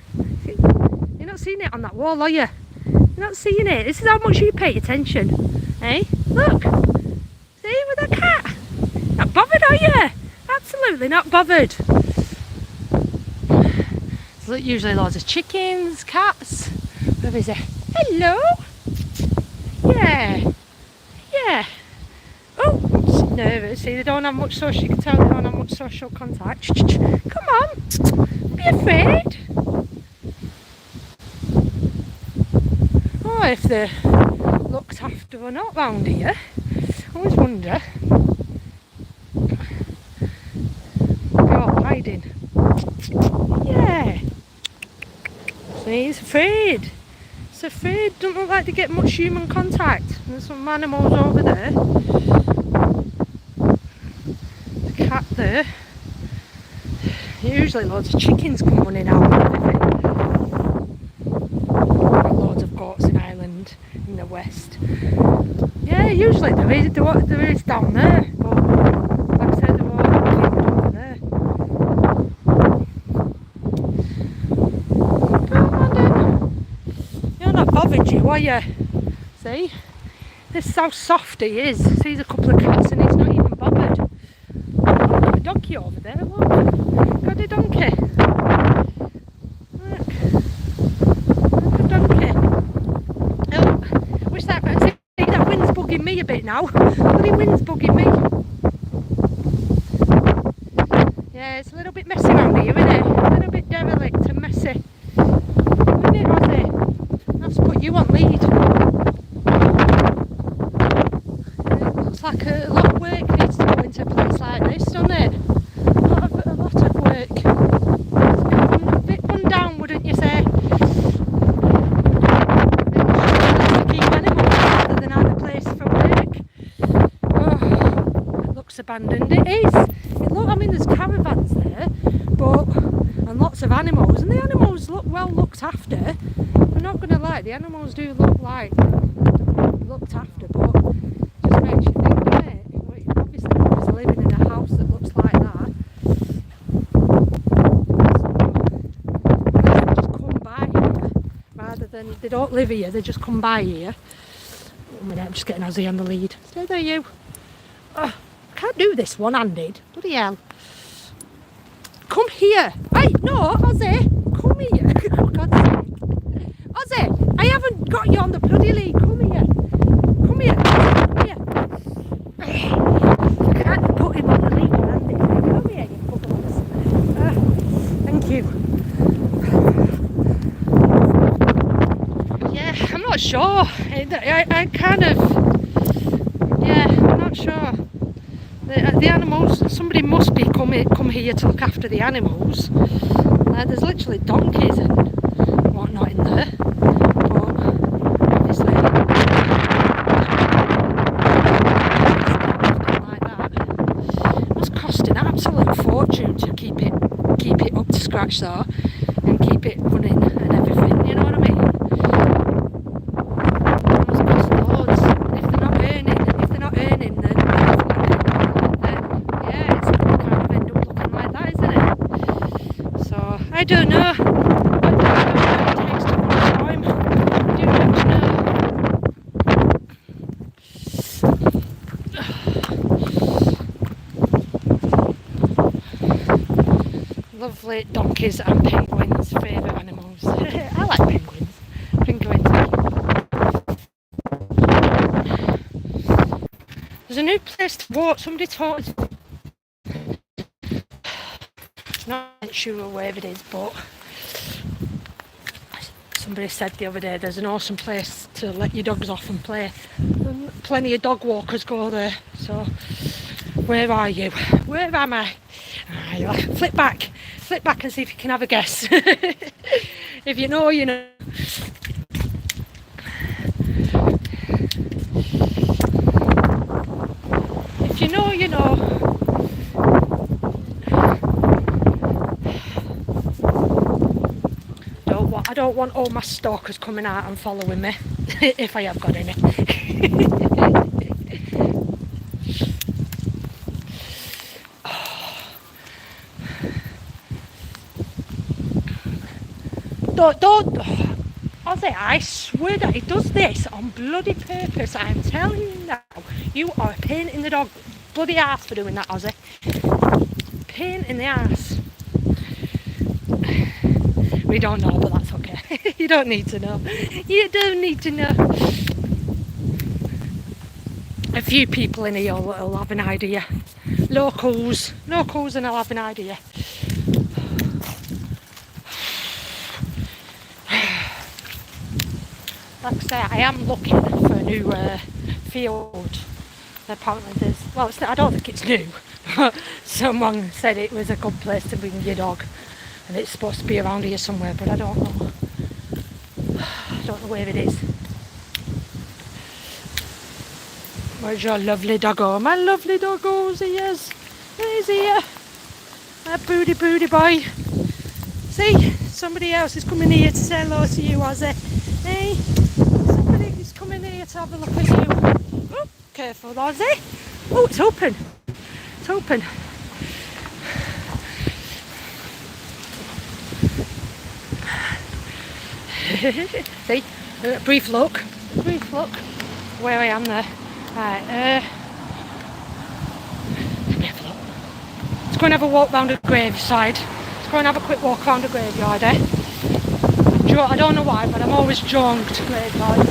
You're not seeing it on that wall, are you? You're not seeing it. This is how much you pay attention. Hey, look. See, with a cat. Not bothered, are you? Absolutely not bothered. So usually loads of chickens, cats. Where is it? Hello. Yeah. Yeah. Oh, she's nervous. See, they don't have much social. You can tell they don't have much social contact. Come on. Don't be afraid. Oh, if they're looked after or not round here. I always wonder. They're all hiding. Yeah. See, it's afraid. It's afraid. Don't look like they get much human contact. There's some animals over there. The cat there. Usually loads of chickens come running out and everything. Loads of goats in Ireland, in the west. Yeah, usually there is down there, but like I said, there were over there. Come on then. You're not bothered, you, are you? See? This is how soft he is. Sees a couple of cats and he's not even bothered. Got a donkey over there, look. Got a donkey. Look. Look a donkey. Oh, wish that wind's bugging me a bit now. Bloody wind's bugging me. Yeah, it's a little bit messy around here, isn't it? A little bit derelict and messy. Isn't it, Ozzy? I'll have to put you on lead. It looks like a lot of work needs to go into a place like this, doesn't it? A lot of work. It's a bit run down, wouldn't you say? Abandoned. It is. I mean, there's caravans there, and lots of animals, and the animals look well looked after. I'm not going to lie, the animals do look like looked after, but it just makes you think, doesn't it? Obviously, nobody's living in a house that looks like that. So, they just come by here, rather than they don't live here. They just come by here. Oh, minute, I'm just getting Ozzy on the lead. Stay there, you. Can't do this one-handed. Bloody hell. Come here. Hey, no, Ozzy. Come here. Oh, God's sake. Ozzy, I haven't got you on the bloody lead. Come here. Come here. Come here. I can't put him on the lead. Come here, you buggers. Thank you. Yeah, I'm not sure. I kind of... Yeah, I'm not sure. The animals, somebody must be come here to look after the animals. There's literally donkeys and whatnot in there, but obviously like that. It must cost an absolute fortune to keep it up to scratch though, and keep it running and everything. You know what I mean? It must cost loads. If they're not earning, then yeah, it's going to kind of end up looking like that, isn't it? So I don't know. Lovely donkeys and penguins, favourite animals. I like penguins. Penguins are cute. There's a new place to walk. Somebody taught us. Not sure where it is, but somebody said the other day there's an awesome place to let your dogs off and play. And plenty of dog walkers go there. So where are you? Where am I? Flip back and see if you can have a guess. If you know, you know. If you know, you know. I don't want all my stalkers coming out and following me, if I have got any. Don't, Ozzy, I swear that he does this on bloody purpose. I'm telling you now, you are a pain in the dog bloody arse for doing that, Ozzy. Pain in the arse. We don't know, but that's okay. You don't need to know. You don't need to know. A few people in here will have an idea. Locals and I'll have an idea. Like I say, I am looking for a new field. Apparently there's, well, I don't think it's new, but someone said it was a good place to bring your dog. And it's supposed to be around here somewhere, but I don't know. I don't know where it is. Where's your lovely doggo? My lovely doggo, he is. He's here. A booty boy. See, somebody else is coming here to say hello to you, Ozzy. Hey, somebody is coming here to have a look at you. Oh, careful, Ozzy. Oh, it's open. It's open. See, brief look where I am there. Right, let me have a look. Let's go and have a walk round the graveside. Let's go and have a quick walk around the graveyard, eh? I don't know why, but I'm always drawn to graveyards.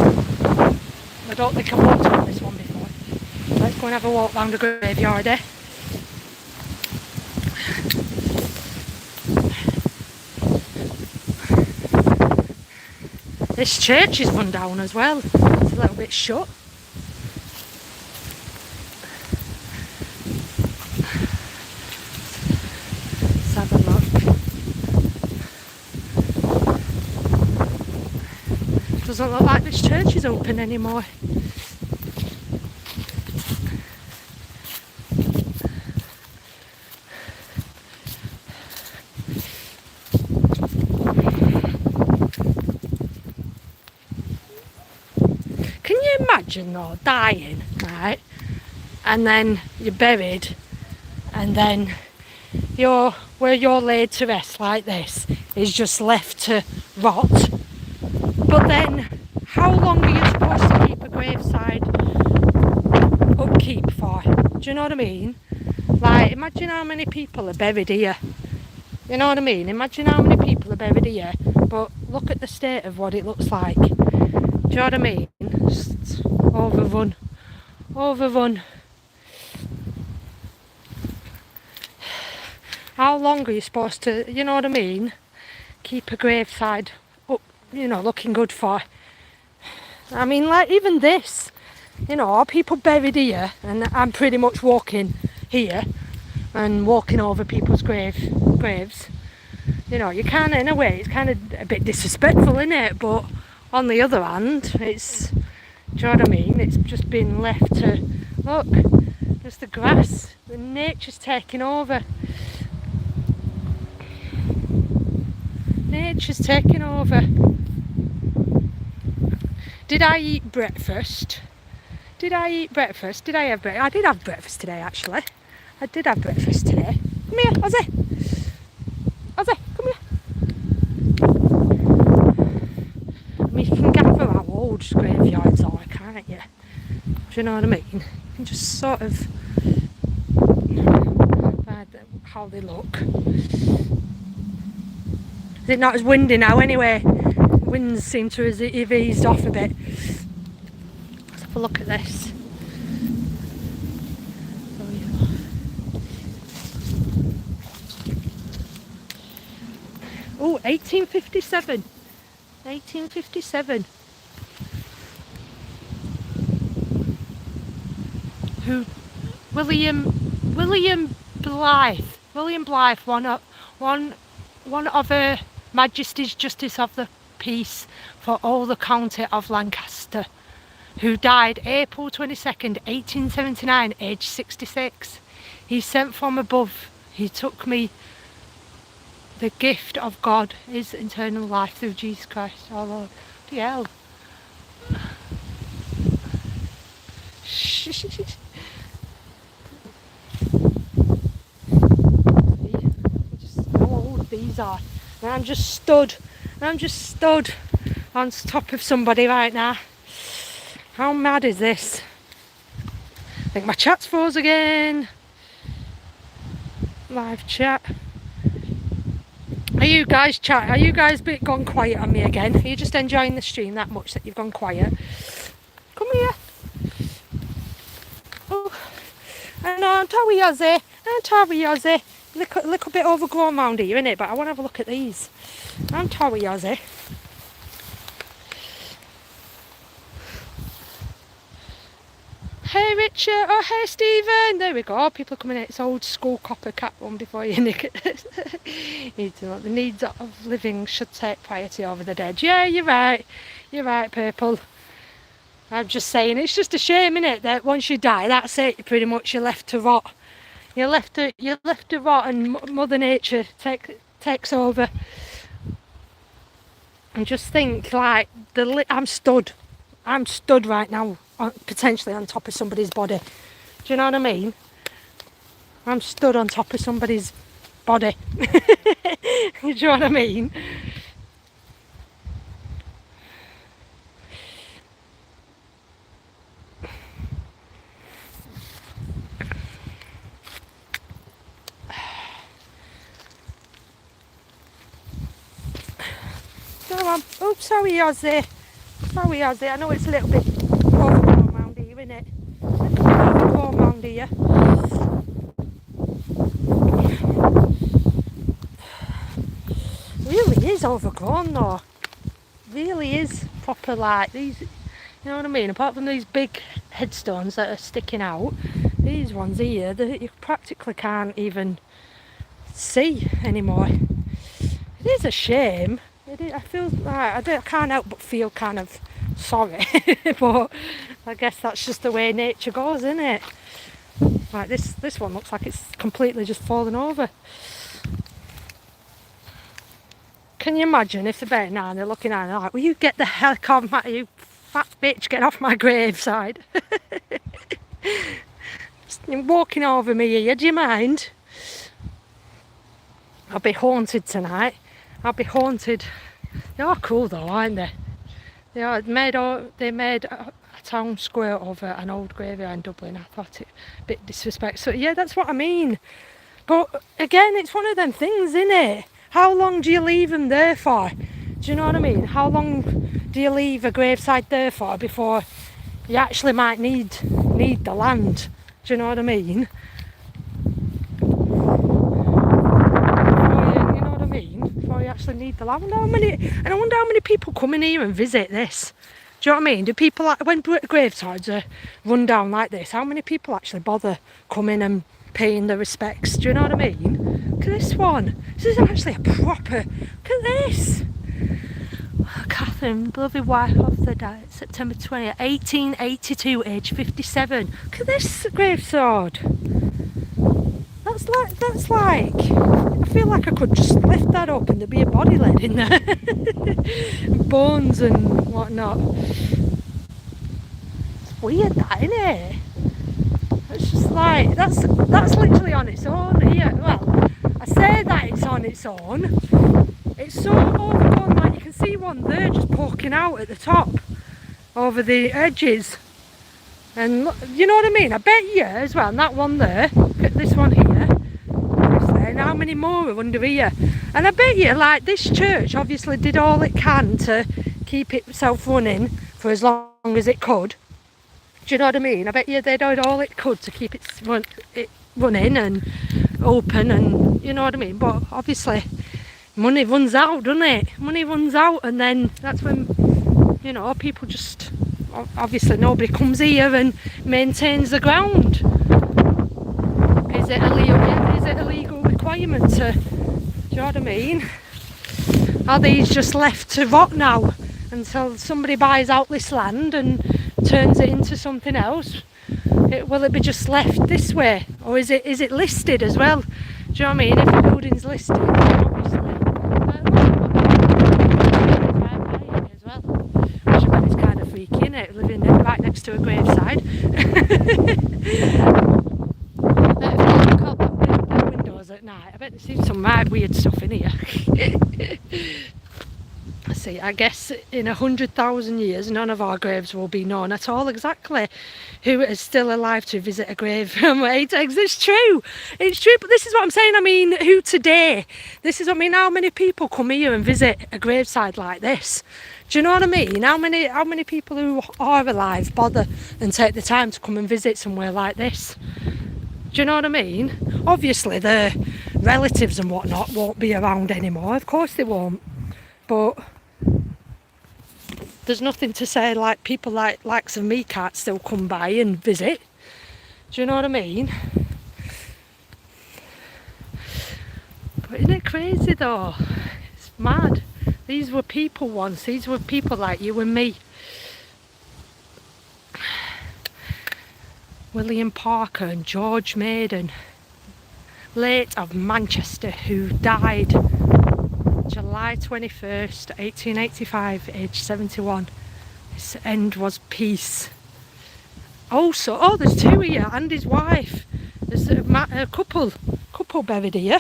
I don't think I've walked on this one before. Let's go and have a walk round the graveyard, eh? This church is run down as well. It's a little bit shut. Let's have a look. Doesn't look like this church is open anymore. Imagine though, dying, right, and then you're buried, and then where you're laid to rest like this is just left to rot. But then how long are you supposed to keep a graveside upkeep for? Do you know what I mean? Like, imagine how many people are buried here. You know what I mean? Imagine how many people are buried here, but look at the state of what it looks like. Do you know what I mean? Just overrun. How long are you supposed to, you know what I mean, keep a graveside up, you know, looking good for? I mean, like, even this, you know, people buried here, and I'm pretty much walking here and walking over people's graves. You know, you kind of, in a way, it's kind of a bit disrespectful, isn't it? But on the other hand, it's, do you know what I mean? It's just been left to, look, just the grass, the nature's taking over. Nature's taking over. Did I eat breakfast? Did I have breakfast? I did have breakfast today, actually. I did have breakfast today. Come here, Ozzy. Ozzy, come here. I mean, you can gather our old graveyards all, can't you? Do you know what I mean? You can just sort of how they look. Is it not as windy now anyway? The winds seem to have eased off a bit. Let's have a look at this. Oh, 1857. 1857. Who? William Blythe. William Blythe, one of Her Majesty's Justice of the Peace for all the County of Lancaster, who died April 22nd, 1879, aged 66. He sent from above. He took me. The gift of God is eternal life through Jesus Christ our Lord. Bloody hell. How old these are. And I'm just stood on top of somebody right now. How mad is this? I think my chat's froze again. Live chat. Are you guys gone quiet on me again? Are you just enjoying the stream that much that you've gone quiet? Come here. Oh, and I'm Towie Ozzy. A little bit overgrown round here, innit? But I want to have a look at these. I'm Towie Ozzy. Hey Richard, oh hey Stephen, there we go, people coming in, it's old school coppercat one before you nick it. The needs of living should take priority over the dead. Yeah, you're right people. I'm just saying, it's just a shame, innit, that once you die, that's it, pretty much you're left to rot. You're left to rot and Mother Nature takes over. And just think, like, I'm stood right now, potentially on top of somebody's body. Do you know what I mean? I'm stood on top of somebody's body. Do you know what I mean? Go on. Oh, sorry Ozzy. I know it's a little bit overgrown round here, isn't it? A little bit overgrown round here. Really is overgrown though. Really is proper, like these, you know what I mean? Apart from these big headstones that are sticking out, these ones here, you practically can't even see anymore. It is a shame. I feel like I can't help but feel kind of sorry, but I guess that's just the way nature goes, isn't it? Like this one looks like it's completely just fallen over. Can you imagine if the bear now and they're looking at it like, will you get the heck off my, you fat bitch, get off my graveside. You're walking over me here, do you mind? I'll be haunted tonight. I'll be haunted. They are cool though, aren't they? They made a town square over an old graveyard in Dublin. I thought it a bit disrespectful. So yeah, that's what I mean. But again, it's one of them things, isn't it? How long do you leave them there for? Do you know what I mean? How long do you leave a graveside there for before you actually might need the land? Do you know what I mean? You know what I mean? Before you actually need the land. I wonder how many people come in here and visit this. Do you know what I mean? Do people, when gravesides are run down like this, how many people actually bother coming and paying their respects? Do you know what I mean? Look at this one. This is actually a proper, look at this. Catherine, beloved wife of the dead, September 20th, 1882, age 57. Look at this gravesword. That's like, I feel like I could just lift that up and there'd be a body laid in there. Bones and whatnot. It's weird that, isn't it? It's just like, that's literally on its own here. Well, I say that it's on its own. It's so overgrown, like you can see one there just poking out at the top over the edges. And look, you know what I mean? I bet you as well, and that one there, look at this one here, and how many more are under here. And I bet you, like, this church obviously did all it can to keep itself running for as long as it could. Do you know what I mean? I bet you they did all it could to keep it running and open, and you know what I mean? But obviously money runs out, doesn't it? Money runs out, and then that's when, you know, people just, obviously nobody comes here and maintains the ground. Is it a legal requirement to, do you know what I mean? Are these just left to rot now until somebody buys out this land and turns it into something else? Will it be just left this way, or is it listed as well? Do you know what I mean? If the building's listed, obviously. As well, which I bet is kind of freaky, isn't it? Living right next to a graveside. Windows at night. I bet there's some right weird stuff in here. See, I guess in 100,000 years none of our graves will be known at all exactly who is still alive to visit a grave. It's true, but this is what I'm saying. I mean, who today? This is what I mean. How many people come here and visit a graveside like this? Do you know what I mean? How many people who are alive bother and take the time to come and visit somewhere like this? Do you know what I mean? Obviously the relatives and whatnot won't be around anymore, of course they won't, but there's nothing to say like people likes of me can't still come by and visit. Do you know what I mean? But isn't it crazy though? It's mad. These were people once. These were people like you and me. William Parker and George Maiden, late of Manchester, who died July 21st, 1885, aged 71. His end was peace. Also, oh, there's two here, and his wife. There's a couple buried here.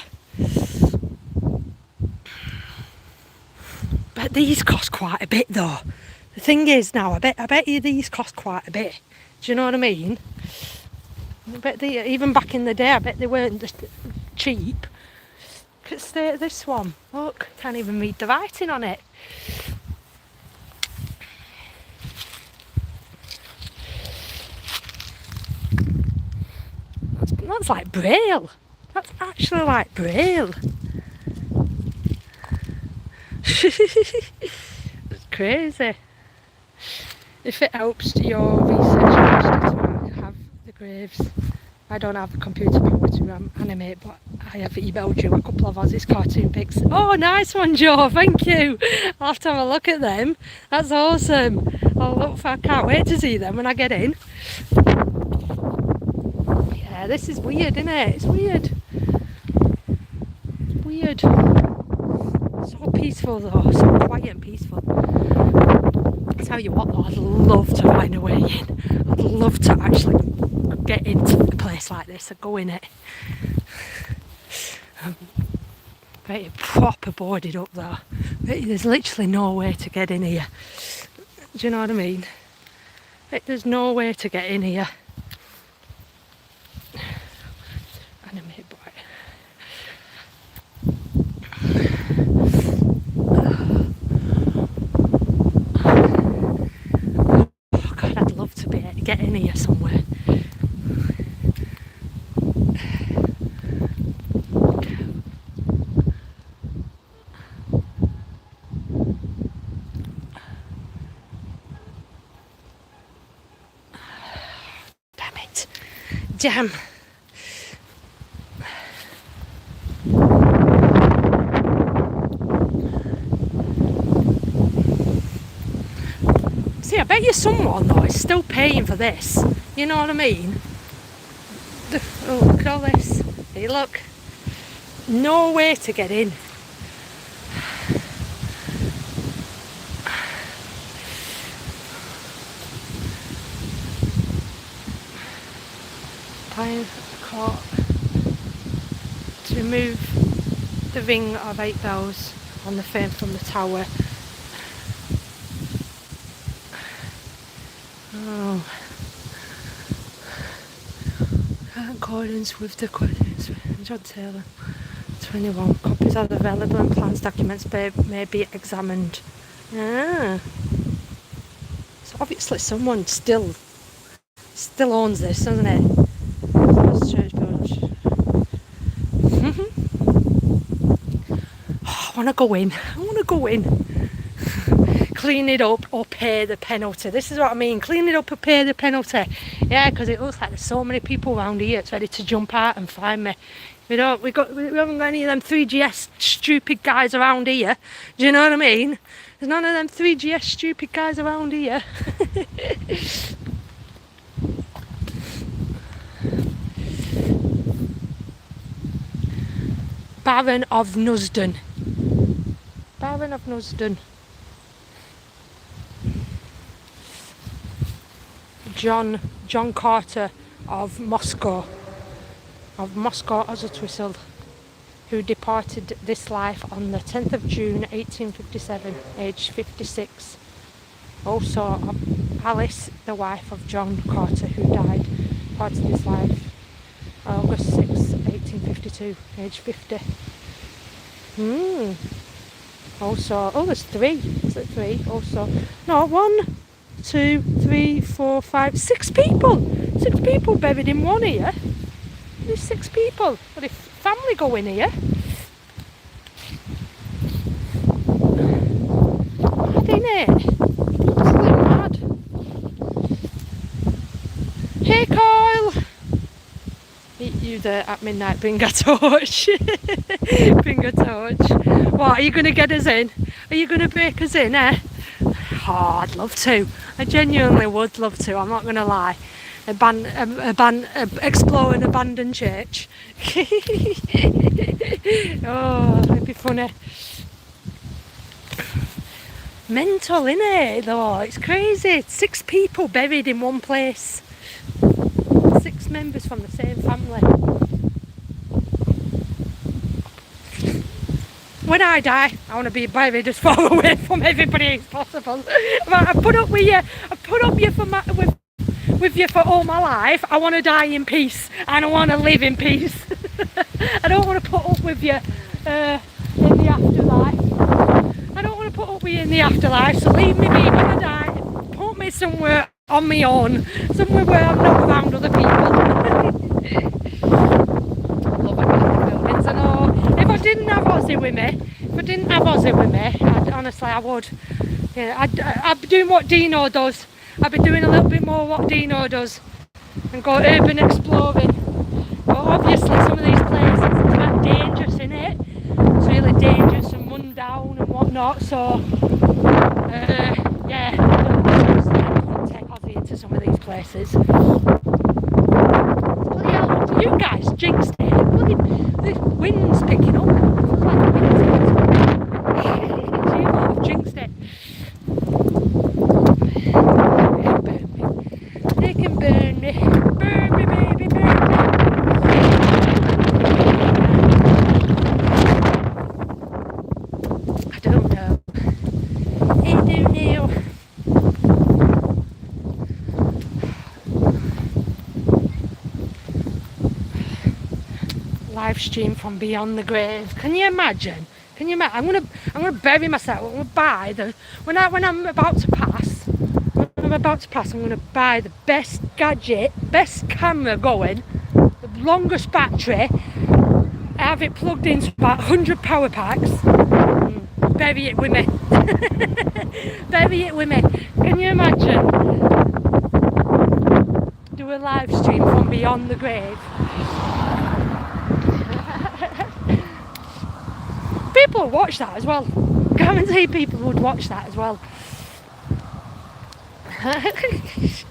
But these cost quite a bit, though. The thing is, now I bet you these cost quite a bit. Do you know what I mean? I bet even back in the day, I bet they weren't cheap. Look at the state of this one. Look, can't even read the writing on it. That's like Braille. That's actually like Braille. It's crazy. If it helps your research to have the graves. I don't have the computer power to animate, but I have emailed you a couple of Aussie's cartoon pics. Oh, nice one, Joe, thank you. I'll have to have a look at them. That's awesome. I can't wait to see them when I get in. Yeah, this is weird, isn't it? It's weird. Weird. So peaceful though, so quiet and peaceful. I'll tell you what though, I'd love to find a way in. I'd love to actually get into a place like this and go in it. Very proper boarded up though. There's literally no way to get in here. Do you know what I mean? There's no way to get in here. Animate boy. in here somewhere. Damn it. Damn. See, I bet you someone though is still paying for this. You know what I mean? Oh, look at all this. Hey, look. No way to get in. Pine Court to remove the ring of 8 bells on the frame from the tower. Oh. In accordance with the coordinates, John Taylor. 21 copies are available and plans documents may be examined. Ah. So obviously someone still owns this, doesn't it? Oh, I want to go in. Clean it up or pay the penalty. This is what I mean. Clean it up or pay the penalty. Yeah, because it looks like there's so many people around here. It's ready to jump out and find me. We haven't got any of them 3GS stupid guys around here. Do you know what I mean? There's none of them 3GS stupid guys around here. Baron of Nusden. John Carter of Moscow Osotwisl, who departed this life on the 10th of June 1857, aged 56. Also Alice, the wife of John Carter, who departed this life August 6, 1852, aged 50. Also, there's 3. Is it 3? Also, no, 1, 2, 3, 4, 5, 6 people. 6 people buried in one here. There's 6 people. What if family go in here? Mad, innit? Absolutely mad. Hey, Kyle. Meet you there at midnight. Bring a torch. Bring a torch. What, are you going to get us in? Are you going to break us in, eh? Oh, I'd love to. I genuinely would love to. I'm not going to lie. Explore an abandoned church. Oh, it'd be funny. Mental, innit, though? It's crazy. 6 people buried in one place. 6 members from the same family. When I die, I want to be buried as far away from everybody as possible. I've put up with you. I've put up with you for all my life. I want to die in peace, and I want to live in peace. I don't want to put up with you in the afterlife. I don't want to put up with you in the afterlife. So leave me be when I die. Put me somewhere on my own, somewhere where I'm not around other people. Love abandoned buildings. I know. If I didn't have Ozzy with me, honestly, I would. Yeah, I'd be doing what Dino does. I'd be doing a little bit more what Dino does and go urban exploring. But obviously, some of these places are quite dangerous, innit? It's really dangerous and run down and whatnot. So, yeah, I don't take Ozzy into some of these places. Bloody hell, you guys jinxed it. Bloody, the wind's picking up. Feels like the wind's picking up. You lot have jinxed it. They can burn me. Burn me, baby, burn me. I don't know. I don't know. Live stream from beyond the grave. Can you imagine? I'm gonna bury myself. I'm gonna when I'm about to pass. When I'm I'm about to pass, I'm going to buy the best gadget, best camera going, the longest battery, have it plugged into about 100 power packs, bury it with me. Bury it with me. Can you imagine? Do a live stream from beyond the grave. People would watch that as well. Guarantee people would watch that as well. If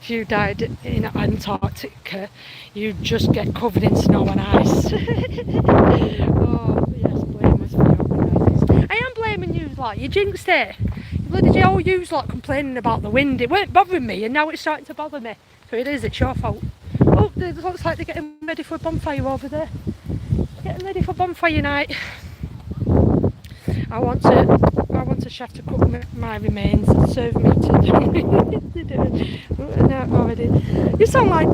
you died in Antarctica, you'd just get covered in snow and ice. Oh, yes, blame us for your crisis. I am blaming you lot, you jinxed it. Bloody all you lot complaining about the wind. It weren't bothering me, and now it's starting to bother me. So it is, it's your fault. Oh, it looks like they're getting ready for a bonfire over there. Getting ready for bonfire night. I want a chef to cook my remains and serve me to no, already. You sound like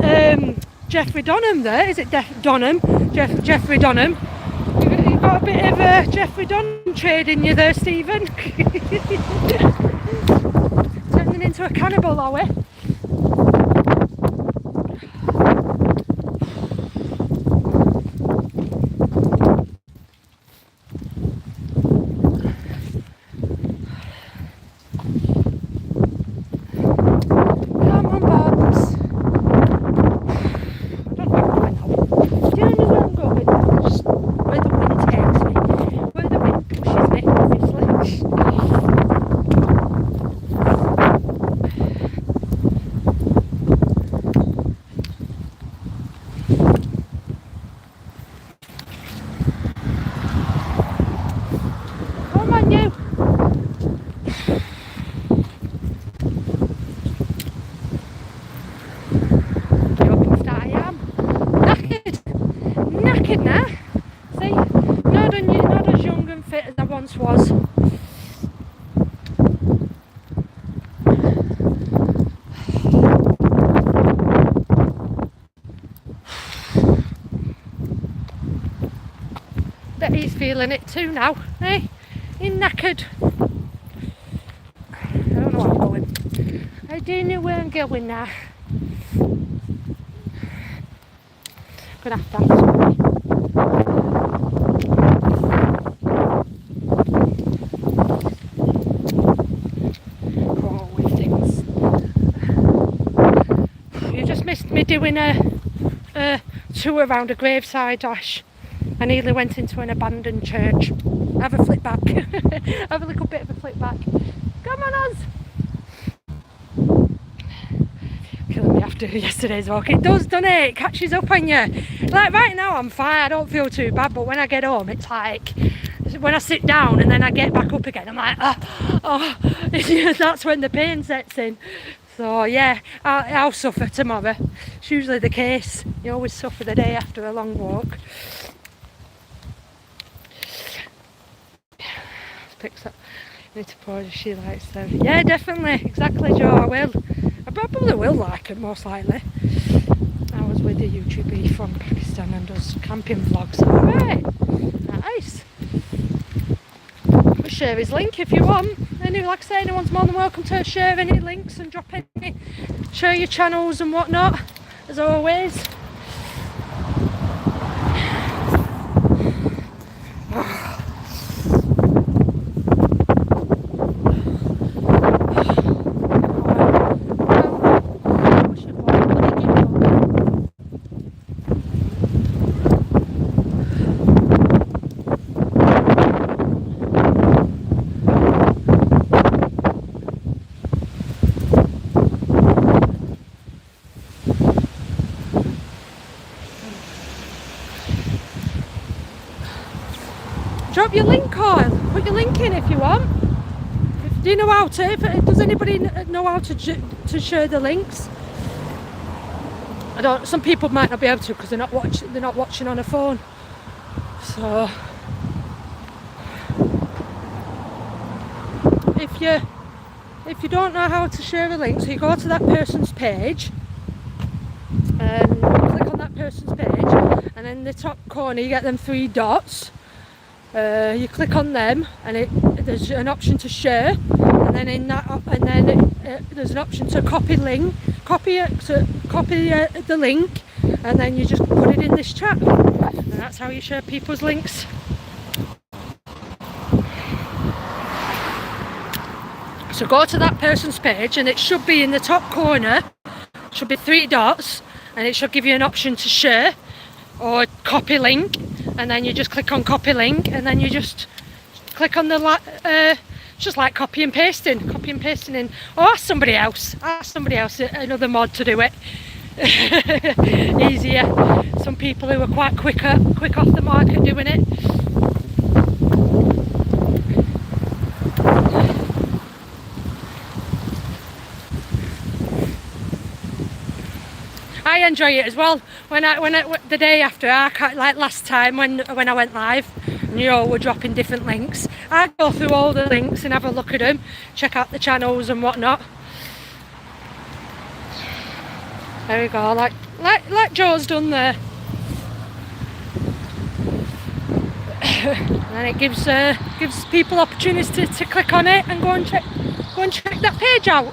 Jeffrey Donham there. Is it Donham? Jeffrey Donham. You've got a bit of Jeffrey Donham trade in you there, Stephen. Turning into a cannibal, are we? Was. Bet he's feeling it too now, eh? He's knackered. I don't know where I'm going. I do know where I'm going now. Gonna have to have something. Doing a tour around a graveside, Ash. I nearly went into an abandoned church. Have a flip back. Have a little bit of a flip back. Come on, us. Killing me after yesterday's walk. It does, doesn't it? It catches up on you. Like right now I'm fine, I don't feel too bad, but when I get home it's like when I sit down and then I get back up again, I'm like, oh. That's when the pain sets in. So yeah, I'll suffer tomorrow. It's usually the case. You always suffer the day after a long walk. Picks up. Need to pause if she likes them. Yeah, definitely. Exactly, Joe. I will. I probably will like it, most likely. I was with a YouTuber from Pakistan and does camping vlogs. Alright. Nice. I'll share his link if you want. Like I say, anyone's more than welcome to share any links and drop any, share your channels and whatnot, as always. Drop your link on. Put your link in if you want. Do you know how to? Does anybody know how to share the links? I don't. Some people might not be able to because they're not watching on a phone. So if you don't know how to share a link, so you go to that person's page and click on that person's page, and in the top corner you get them three dots. You click on them and there's an option to share, and and then in that, and then there's an option to copy link, copy the link, and then you just put it in this chat, and that's how you share people's links. So go to that person's page, and it should be in the top corner, should be 3 dots, and it should give you an option to share or copy link, and then you just click on copy link, and then you just click on the just like copy and pasting in, or ask somebody else, another mod to do it. Easier. Some people who are quite quick off the mark at doing it. I enjoy it as well. When the day after, like last time when I went live, and you all were dropping different links, I go through all the links and have a look at them, check out the channels and whatnot. There we go, like Joe's done there. And it gives people opportunities to click on it and go and check that page out.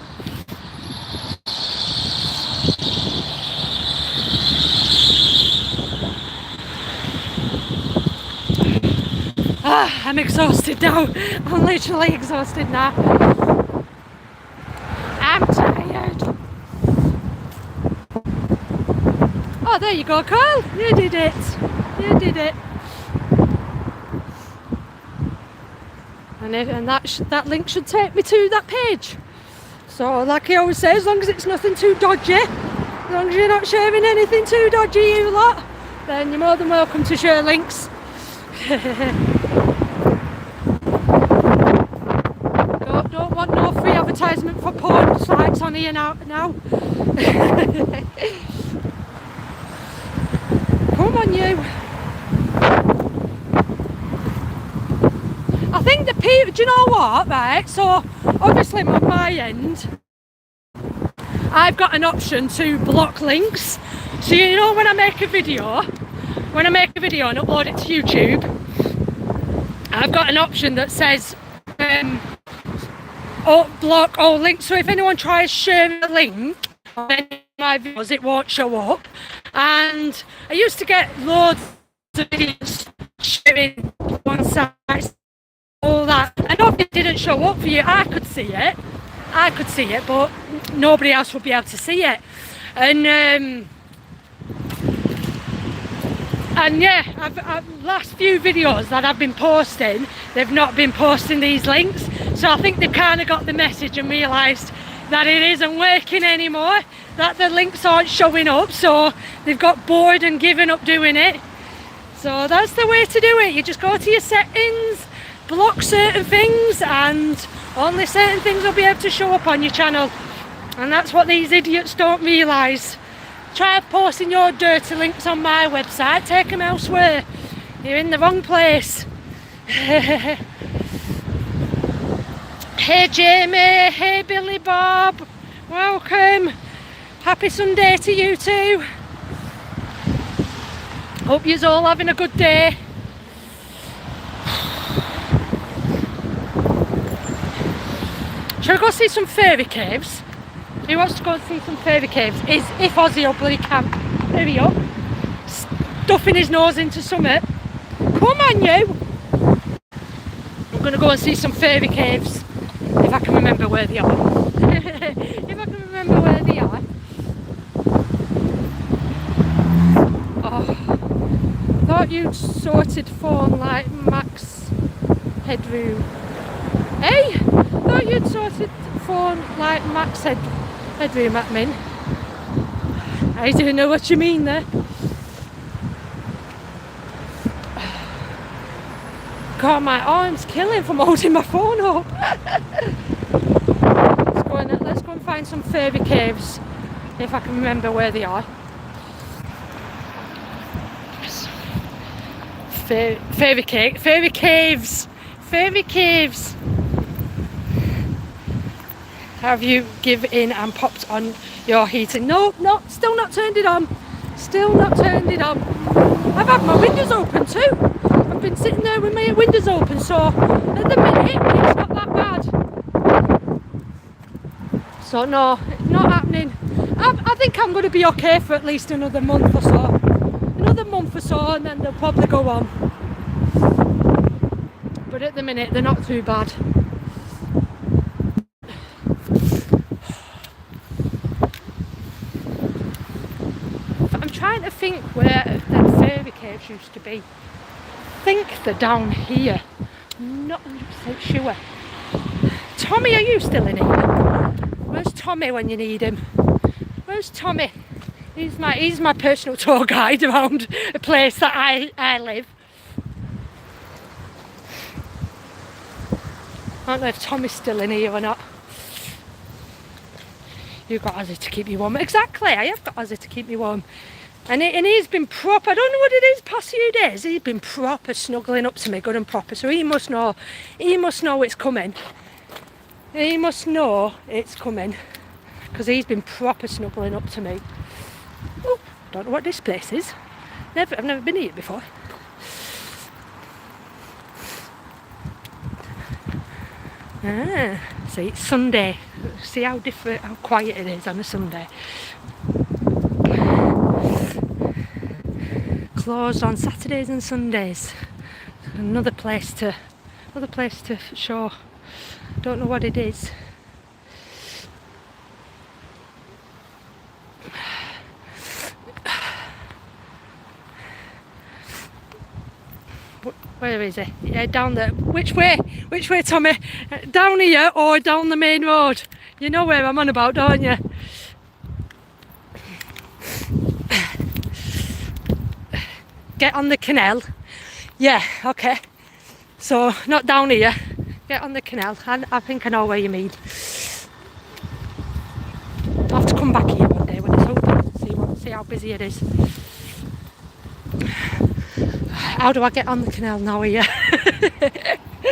I'm exhausted now. I'm literally exhausted now. I'm tired. Oh, there you go, Carl. You did it. You did it. And that link should take me to that page. So, like I always say, as long as it's nothing too dodgy, as long as you're not sharing anything too dodgy, you lot, then you're more than welcome to share links. Don't want no free advertisement for porn sites on here now. Come on, you. I think the people, do you know what, right? So obviously on my end, I've got an option to block links. So you know when I make a video and upload it to YouTube, I've got an option that says block all links. So if anyone tries sharing a link on any of my videos, it won't show up. And I used to get loads of videos sharing one side, all that, and obviously it didn't show up for you. I could see it, but nobody else would be able to see it. And yeah, I've last few videos that I've been posting, they've not been posting these links. So I think they've kind of got the message and realised that it isn't working anymore, that the links aren't showing up, so they've got bored and given up doing it. So that's the way to do it. You just go to your settings, block certain things, and only certain things will be able to show up on your channel. And that's what these idiots don't realise. Try posting your dirty links on my website, take them elsewhere. You're in the wrong place. Hey Jamie, hey Billy Bob, welcome. Happy Sunday to you too. Hope you're all having a good day. Shall we go see some fairy caves? Who wants to go and see some fairy caves? Is if Ozzy or bloody can. Hurry up. Stuffing his nose into summit. Come on, you. I'm going to go and see some fairy caves. If I can remember where they are. If I can remember where they are. Oh. Thought you'd sorted phone like Max Headroom. Hey? Thought you'd sorted phone like Max Headroom admin. I don't know what you mean there. God, my arm's killing from holding my phone up. Let's go and find some fairy caves, if I can remember where they are. Fairy caves. Have you given in and popped on your heating? No, still not turned it on. I've had my windows open too. I've been sitting there with my windows open, so at the minute it's not that bad. So no, it's not happening. I think I'm going to be okay for at least another month or so. Another month or so, and then they'll probably go on. But at the minute, they're not too bad. I'm trying to think where the fairy caves used to be. I think they're down here. I'm not 100% sure. Tommy, are you still in here? Where's Tommy when you need him? Where's Tommy? He's my personal tour guide around a place that I live. I don't know if Tommy's still in here or not. You've got Ozzy to keep you warm. Exactly, I have got Ozzy to keep me warm. And he's been proper, I don't know what it is, past few days, he's been proper snuggling up to me, good and proper. So he must know it's coming. He must know it's coming. Because he's been proper snuggling up to me. Oh, don't know what this place is. I've never been here before. See, it's Sunday. See how quiet it is on a Sunday. Closed on Saturdays and Sundays. Another place to show. Don't know what it is. Where is it? Yeah, down there. Which way? Which way, Tommy? Down here or down the main road? You know where I'm on about, don't you? Get on the canal. Yeah, okay. So, not down here. Get on the canal. I think I know where you mean. I'll have to come back here one day when it's open. See how busy it is. How do I get on the canal now here?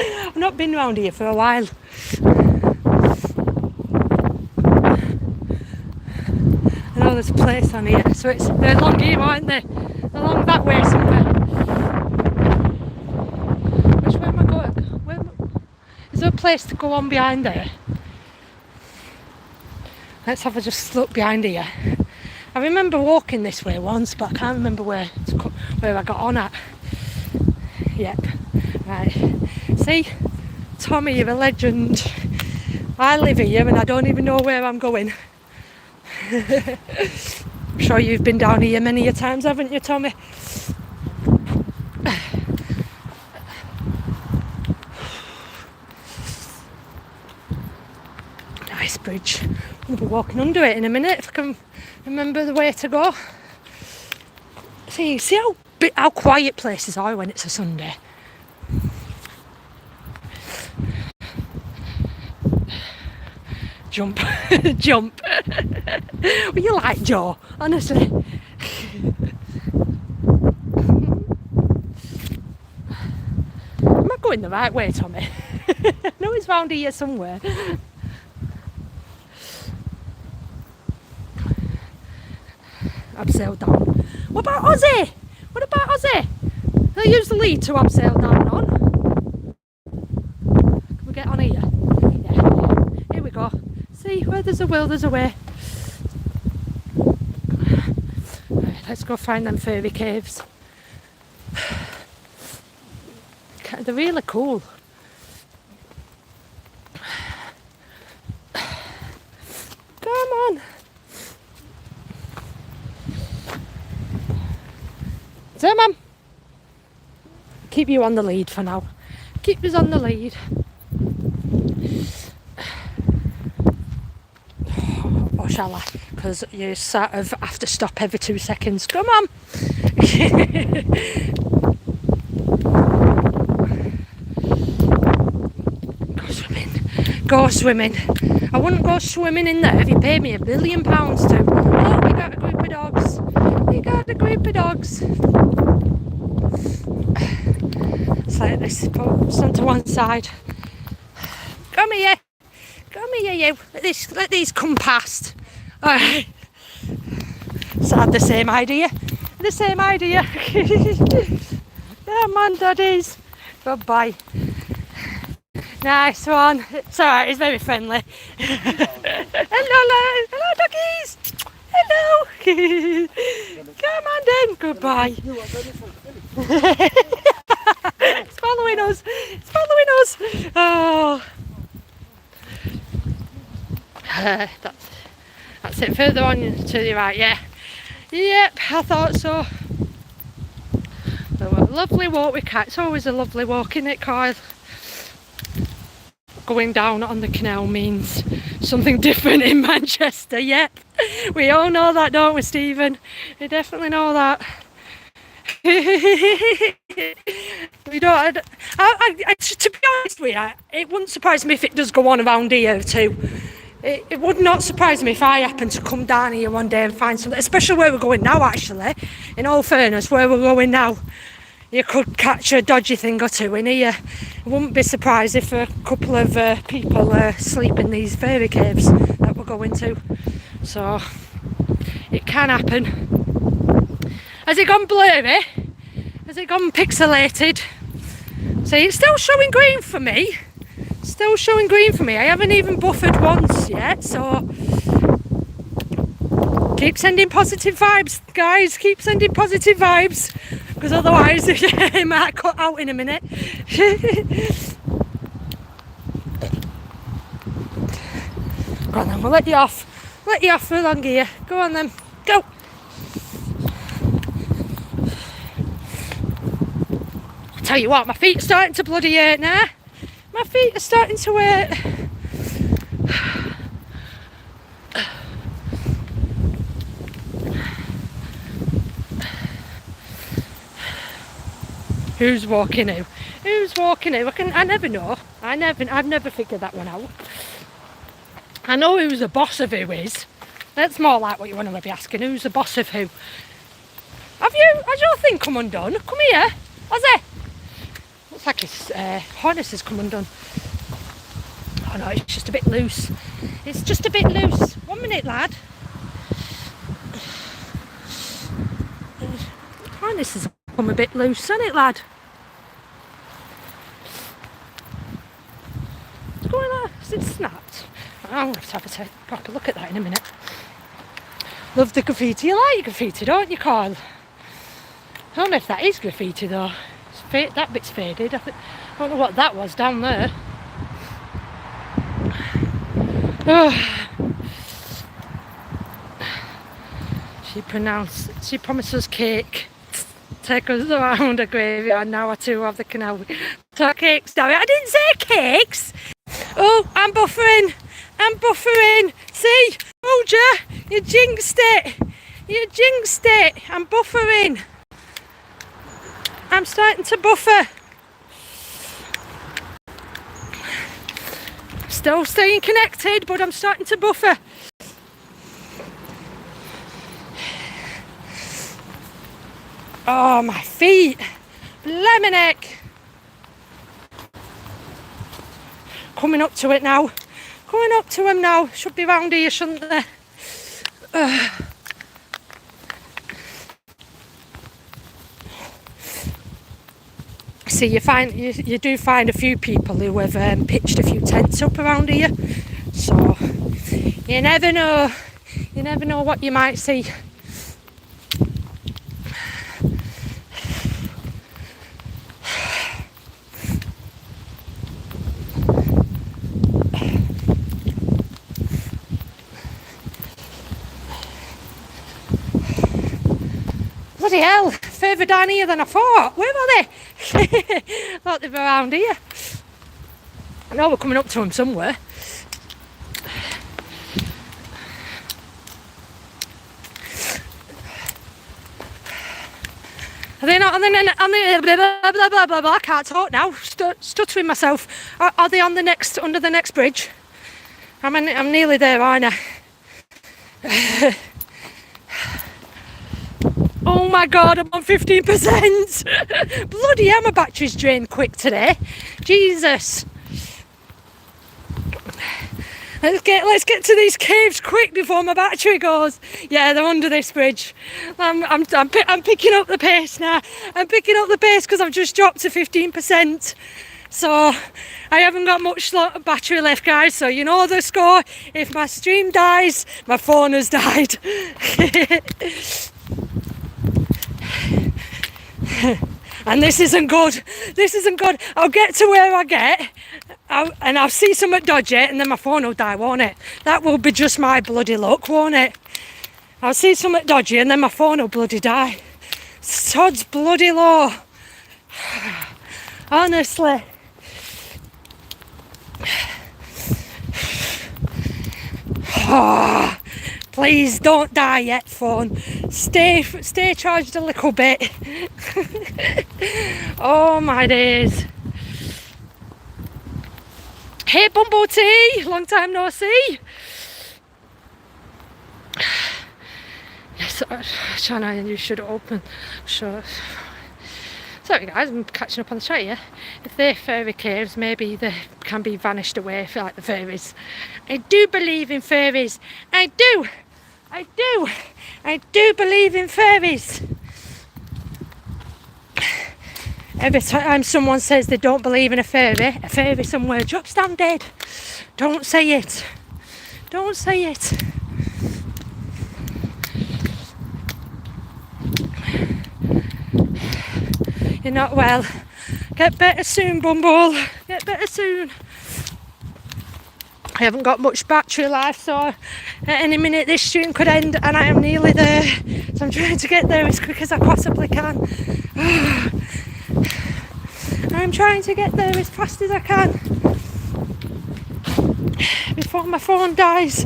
I've not been round here for a while. I know there's a place on here, so they're along here, aren't they? Along that way somewhere. Which way am I going? Is there a place to go on behind there? Let's have a just look behind here. I remember walking this way once, but I can't remember where I got on at. Yep. Right. See? Tommy, you're a legend. I live here and I don't even know where I'm going. I'm sure you've been down here many a times, haven't you, Tommy? Nice bridge. I'll be walking under it in a minute if I can remember the way to go. See how quiet places are when it's a Sunday. Jump. Jump. Well, you like Joe, honestly. Am I going the right way, Tommy? No, it's round here somewhere. Abseil down. What about Ozzy? What about Ozzy? He'll use the lead to abseil down on. Can we get on here? Yeah. Here we go. See, where there's a will, there's a way. Right, let's go find them fairy caves. They're really cool. Come on. So, Mum, keep you on the lead for now. Keep us on the lead. Or shall I? Because you sort of have to stop every 2 seconds. Come on. Go swimming. Go swimming. I wouldn't go swimming in there if you paid me £1 billion to. Oh, we got a group of dogs. We got a group of dogs. It's like this, put some to one side. Come here. Come here, you. Let these come past. Alright. So I had the same idea. The same idea. Yeah, man, daddies. Goodbye. Nice one. It's alright, he's very friendly. Hello doggies. Hello. Come on then. Goodbye. It's following us. It's following us. Oh. That's it. Further on to the right, yeah. Yep, I thought so. So a lovely walk with Kat. It's always a lovely walk, isn't it, Kyle? Going down on the canal means something different in Manchester. Yep, we all know that, don't we, Stephen? We definitely know that. We don't. To be honest with you, it wouldn't surprise me if it does go on around here too. It would not surprise me if I happen to come down here one day and find something, especially where we're going now, actually. In all fairness, where we're going now, you could catch a dodgy thing or two in here. I wouldn't be surprised if a couple of people sleep in these fairy caves that we're going to. So, it can happen. Has it gone blurry? Has it gone pixelated? See, it's still showing green for me. Still showing green for me. I haven't even buffered once yet, so keep sending positive vibes, guys. Keep sending positive vibes, because otherwise it might cut out in a minute. Go on then, we'll let you off. Let you off for long here. Go on then. Go. I tell you what, my feet are starting to bloody hurt now. My feet are starting to hurt. Who's walking who? Who's walking who? I never know. I've never figured that one out. I know who's the boss of who is. That's more like what you want to be asking. Who's the boss of who? Has your thing come undone? Come here. Has it? Looks like his harness has come undone. Oh no, it's just a bit loose. It's just a bit loose. 1 minute, lad. Harness has come a bit loose, hasn't it, lad? What's going on? Is it snapped? I'm going to have a proper look at that in a minute. Love the graffiti. You like graffiti, don't you, Carl? I don't know if that is graffiti though. That bit's faded. I don't know what that was down there. Oh. She promised us cake. Take us around a graveyard now or two of the canal. Talk cakes, damn it. I didn't say cakes. Oh, I'm buffering. I'm buffering. See? Told you. You jinxed it. You jinxed it. I'm buffering. I'm starting to buffer. Still staying connected, but I'm starting to buffer. Oh, my feet. Bleminick. Coming up to it now. Coming up to him now. Should be round here, shouldn't they? See, you do find a few people who have pitched a few tents up around here. So, you never know. You never know what you might see. Bloody hell, further down here than I thought. Where are they? I thought they were around here. I know we're coming up to them somewhere. Are they not on the blah, blah, blah, blah, blah. I can't talk now. Stuttering myself. Are they on the next, under the next bridge? I'm nearly there, aren't I? Oh my god, I'm on 15%. Bloody hell, my battery's drained quick today. Jesus. Let's get to these caves quick before my battery goes. Yeah, they're under this bridge. I'm picking up the pace now. I'm picking up the pace because I've just dropped to 15%. So I haven't got much battery left, guys, so you know the score. If my stream dies, my phone has died. And this isn't good. This isn't good. I'll get to where I get, and I'll see something dodgy, and then my phone will die, won't it? That will be just my bloody luck, won't it? I'll see something dodgy, and then my phone will bloody die. Sod's bloody law. Honestly. Oh, please don't die yet, phone. Stay charged a little bit. Oh my days. Hey Bumble Tea, long time no see. Yes, China, you should open. Sure. Sorry guys, I'm catching up on the chat here. If they're fairy caves, maybe they can be vanished away for like the fairies. I do believe in fairies. I do believe in fairies. Every time someone says they don't believe in a fairy somewhere drops down dead. Don't say it. Don't say it. You're not well. Get better soon, Bumble. Get better soon. I haven't got much battery life, so at any minute this stream could end, and I am nearly there. So I'm trying to get there as quick as I possibly can. I'm trying to get there as fast as I can before my phone dies.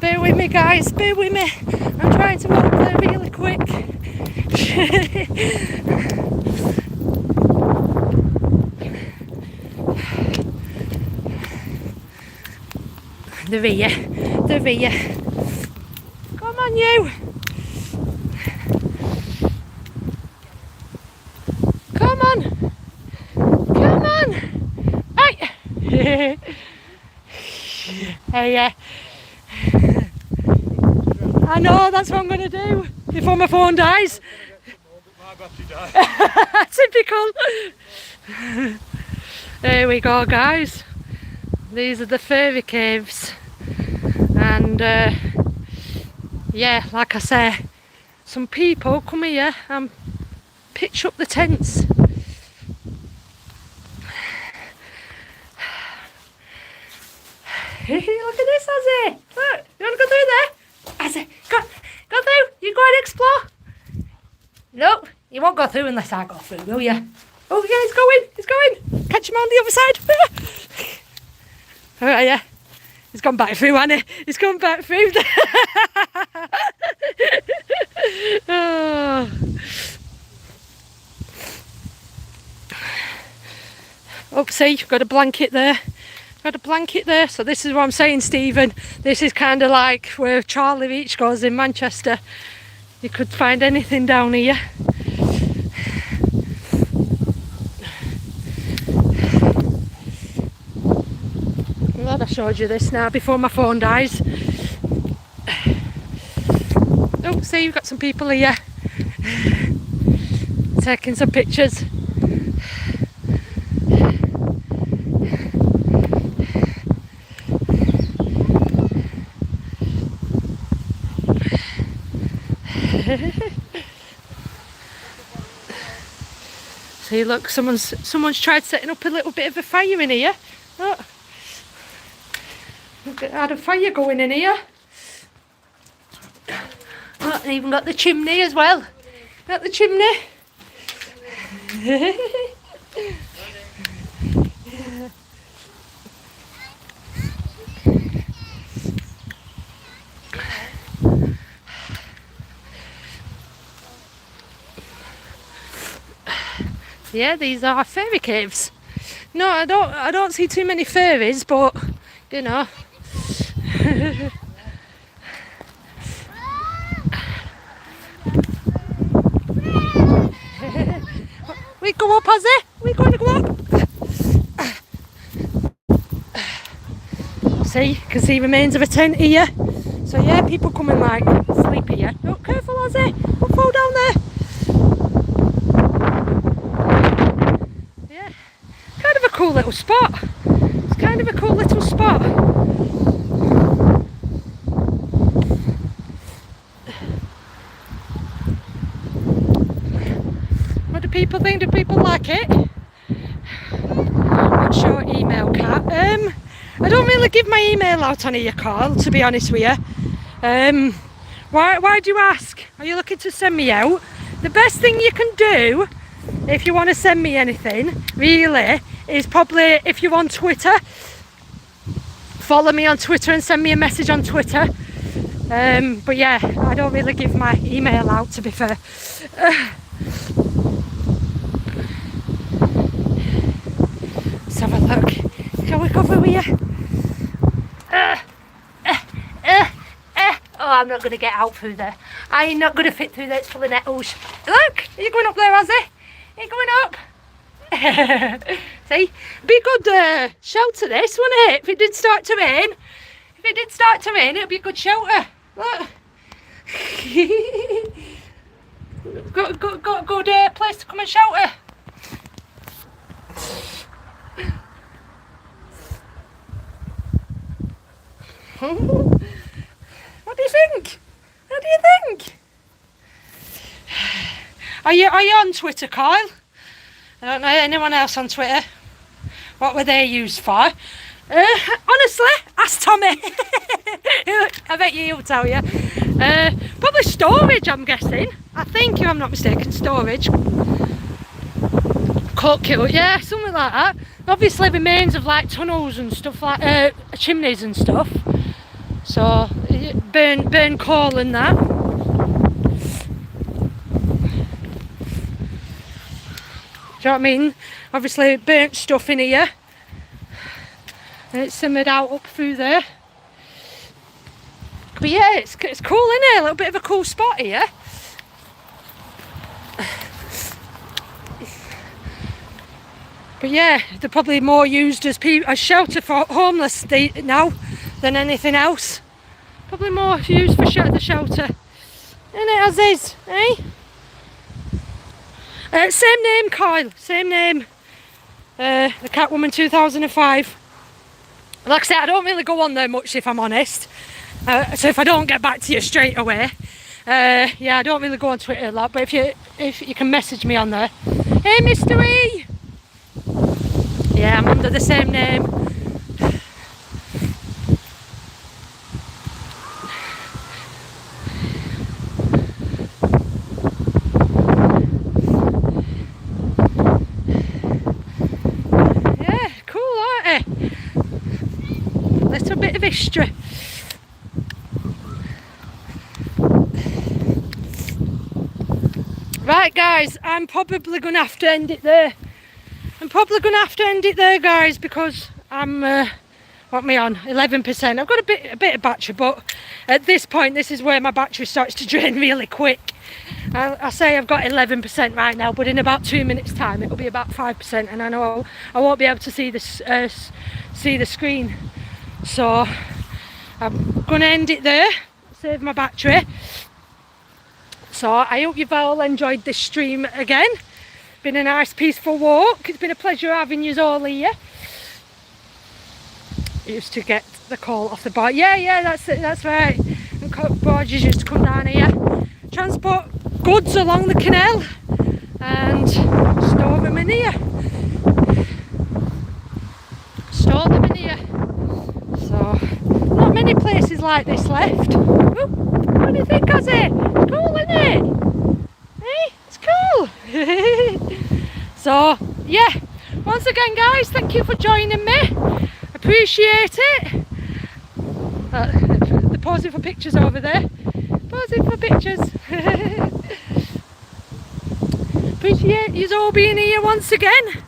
Bear with me, guys, bear with me. I'm trying to walk there really quick. They're here. Come on, you. Come on. Hey. Hey, yeah. I know, that's what I'm going to do before my phone dies. Typical. There we go, guys. These are the fairy caves. And yeah, like I say, some people come here and pitch up the tents. Look at this, Ozzy. Look, you want to go through there? Ozzy, go through. You go and explore. No, you won't go through unless I go through, will you? Oh yeah, he's going. Catch him on the other side. Alright, yeah. He's gone back through, hasn't he? He's gone back through. Oh. Oh, see, you've got a blanket there. So this is what I'm saying, Stephen. This is kind of like where Charlie Beach goes in Manchester. You could find anything down here. I'm glad I showed you this now before my phone dies. Oh, see, you've got some people here taking some pictures. See, look, someone's tried setting up a little bit of a fire in here. Look, I had a fire going in here. Look, and even got the chimney as well. Got the chimney. Yeah, these are fairy caves. No, I don't see too many fairies, but you know. We go up, Ozzy. We're going to go up. See, you can see remains of a tent here. So yeah, people come and like sleep here. Oh, careful, Ozzy, don't fall down there. Yeah, kind of a cool little spot. It's kind of a cool little spot. What do people think? Do people like it? What's your email, Kat? I don't really give my email out on here, Carl, to be honest with you. Why do you ask? Are you looking to send me out? The best thing you can do if you want to send me anything, really, is probably if you're on Twitter, follow me on Twitter and send me a message on Twitter. But yeah, I don't really give my email out, to be fair. Let's have a look. Can we cover here? Oh, I'm not going to get out through there. I'm not going to fit through there. It's full of nettles. Look, are you going up there, Ozzy? Are you going up? See? Be good shelter this, wouldn't it? If it did start to rain. If it did start to rain, it'd be a good shelter. Look. Good place to come and shelter. What do you think? What do you think? Are you on Twitter, Kyle? I don't know anyone else on Twitter. What were they used for? Honestly, ask Tommy. I bet he'll tell you. Probably storage, I'm guessing. I think, if I'm not mistaken, storage. Coke kit, yeah, something like that. Obviously remains of like tunnels and stuff like chimneys and stuff. So burn coal and that. Do you know what I mean? Obviously burnt stuff in here. And it's simmered out up through there. But yeah, it's cool, isn't it? A little bit of a cool spot here. But yeah, they're probably more used as shelter for homeless now than anything else. Probably more used for the shelter. Isn't it, Aziz? Eh? Same name, Kyle. Same name. The Catwoman 2005. Like I said, I don't really go on there much, if I'm honest. So if I don't get back to you straight away, yeah, I don't really go on Twitter a lot. But if you can message me on there. Hey, Mr. E. Yeah, I'm under the same name. Yeah, cool, aren't they? Little bit of history. Right, guys, I'm probably going to have to end it there. Guys, because I'm what am I on? 11%. I've got a bit of battery, but at this point, this is where my battery starts to drain really quick. I say I've got 11% right now, but in about 2 minutes' time, it'll be about 5%, and I know I won't be able to see this see the screen. So I'm going to end it there. Save my battery. So I hope you've all enjoyed this stream again. Been a nice peaceful walk. It's been a pleasure having you all here. Used to get the call off the board. Yeah, that's right. And barges used to come down here, transport goods along the canal and store them in here. So not many places like this left. Ooh, what do you think, Ozzy? Cool, isn't it? Hey, it's cool. So yeah, once again, guys, thank you for joining me. Appreciate it. They're posing for pictures over there. Posing for pictures. Appreciate you all being here once again,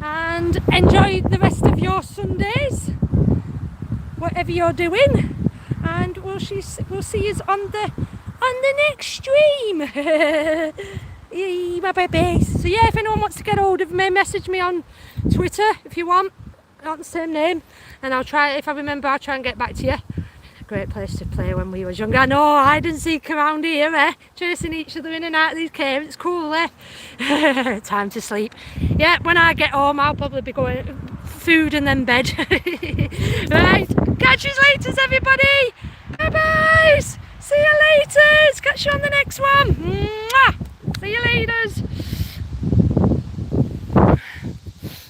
and enjoy the rest of your Sundays, whatever you're doing. And we'll see you on the next stream. My baby. So yeah, if anyone wants to get hold of me, message me on Twitter if you want. Not the same name, and I'll try, if I remember, I'll try and get back to you. Great place to play when we was younger. I know, hide and seek around here, eh? Chasing each other in and out of these caves. It's cool, eh? Time to sleep. Yeah, when I get home, I'll probably be going food and then bed. Right, catch you later, everybody.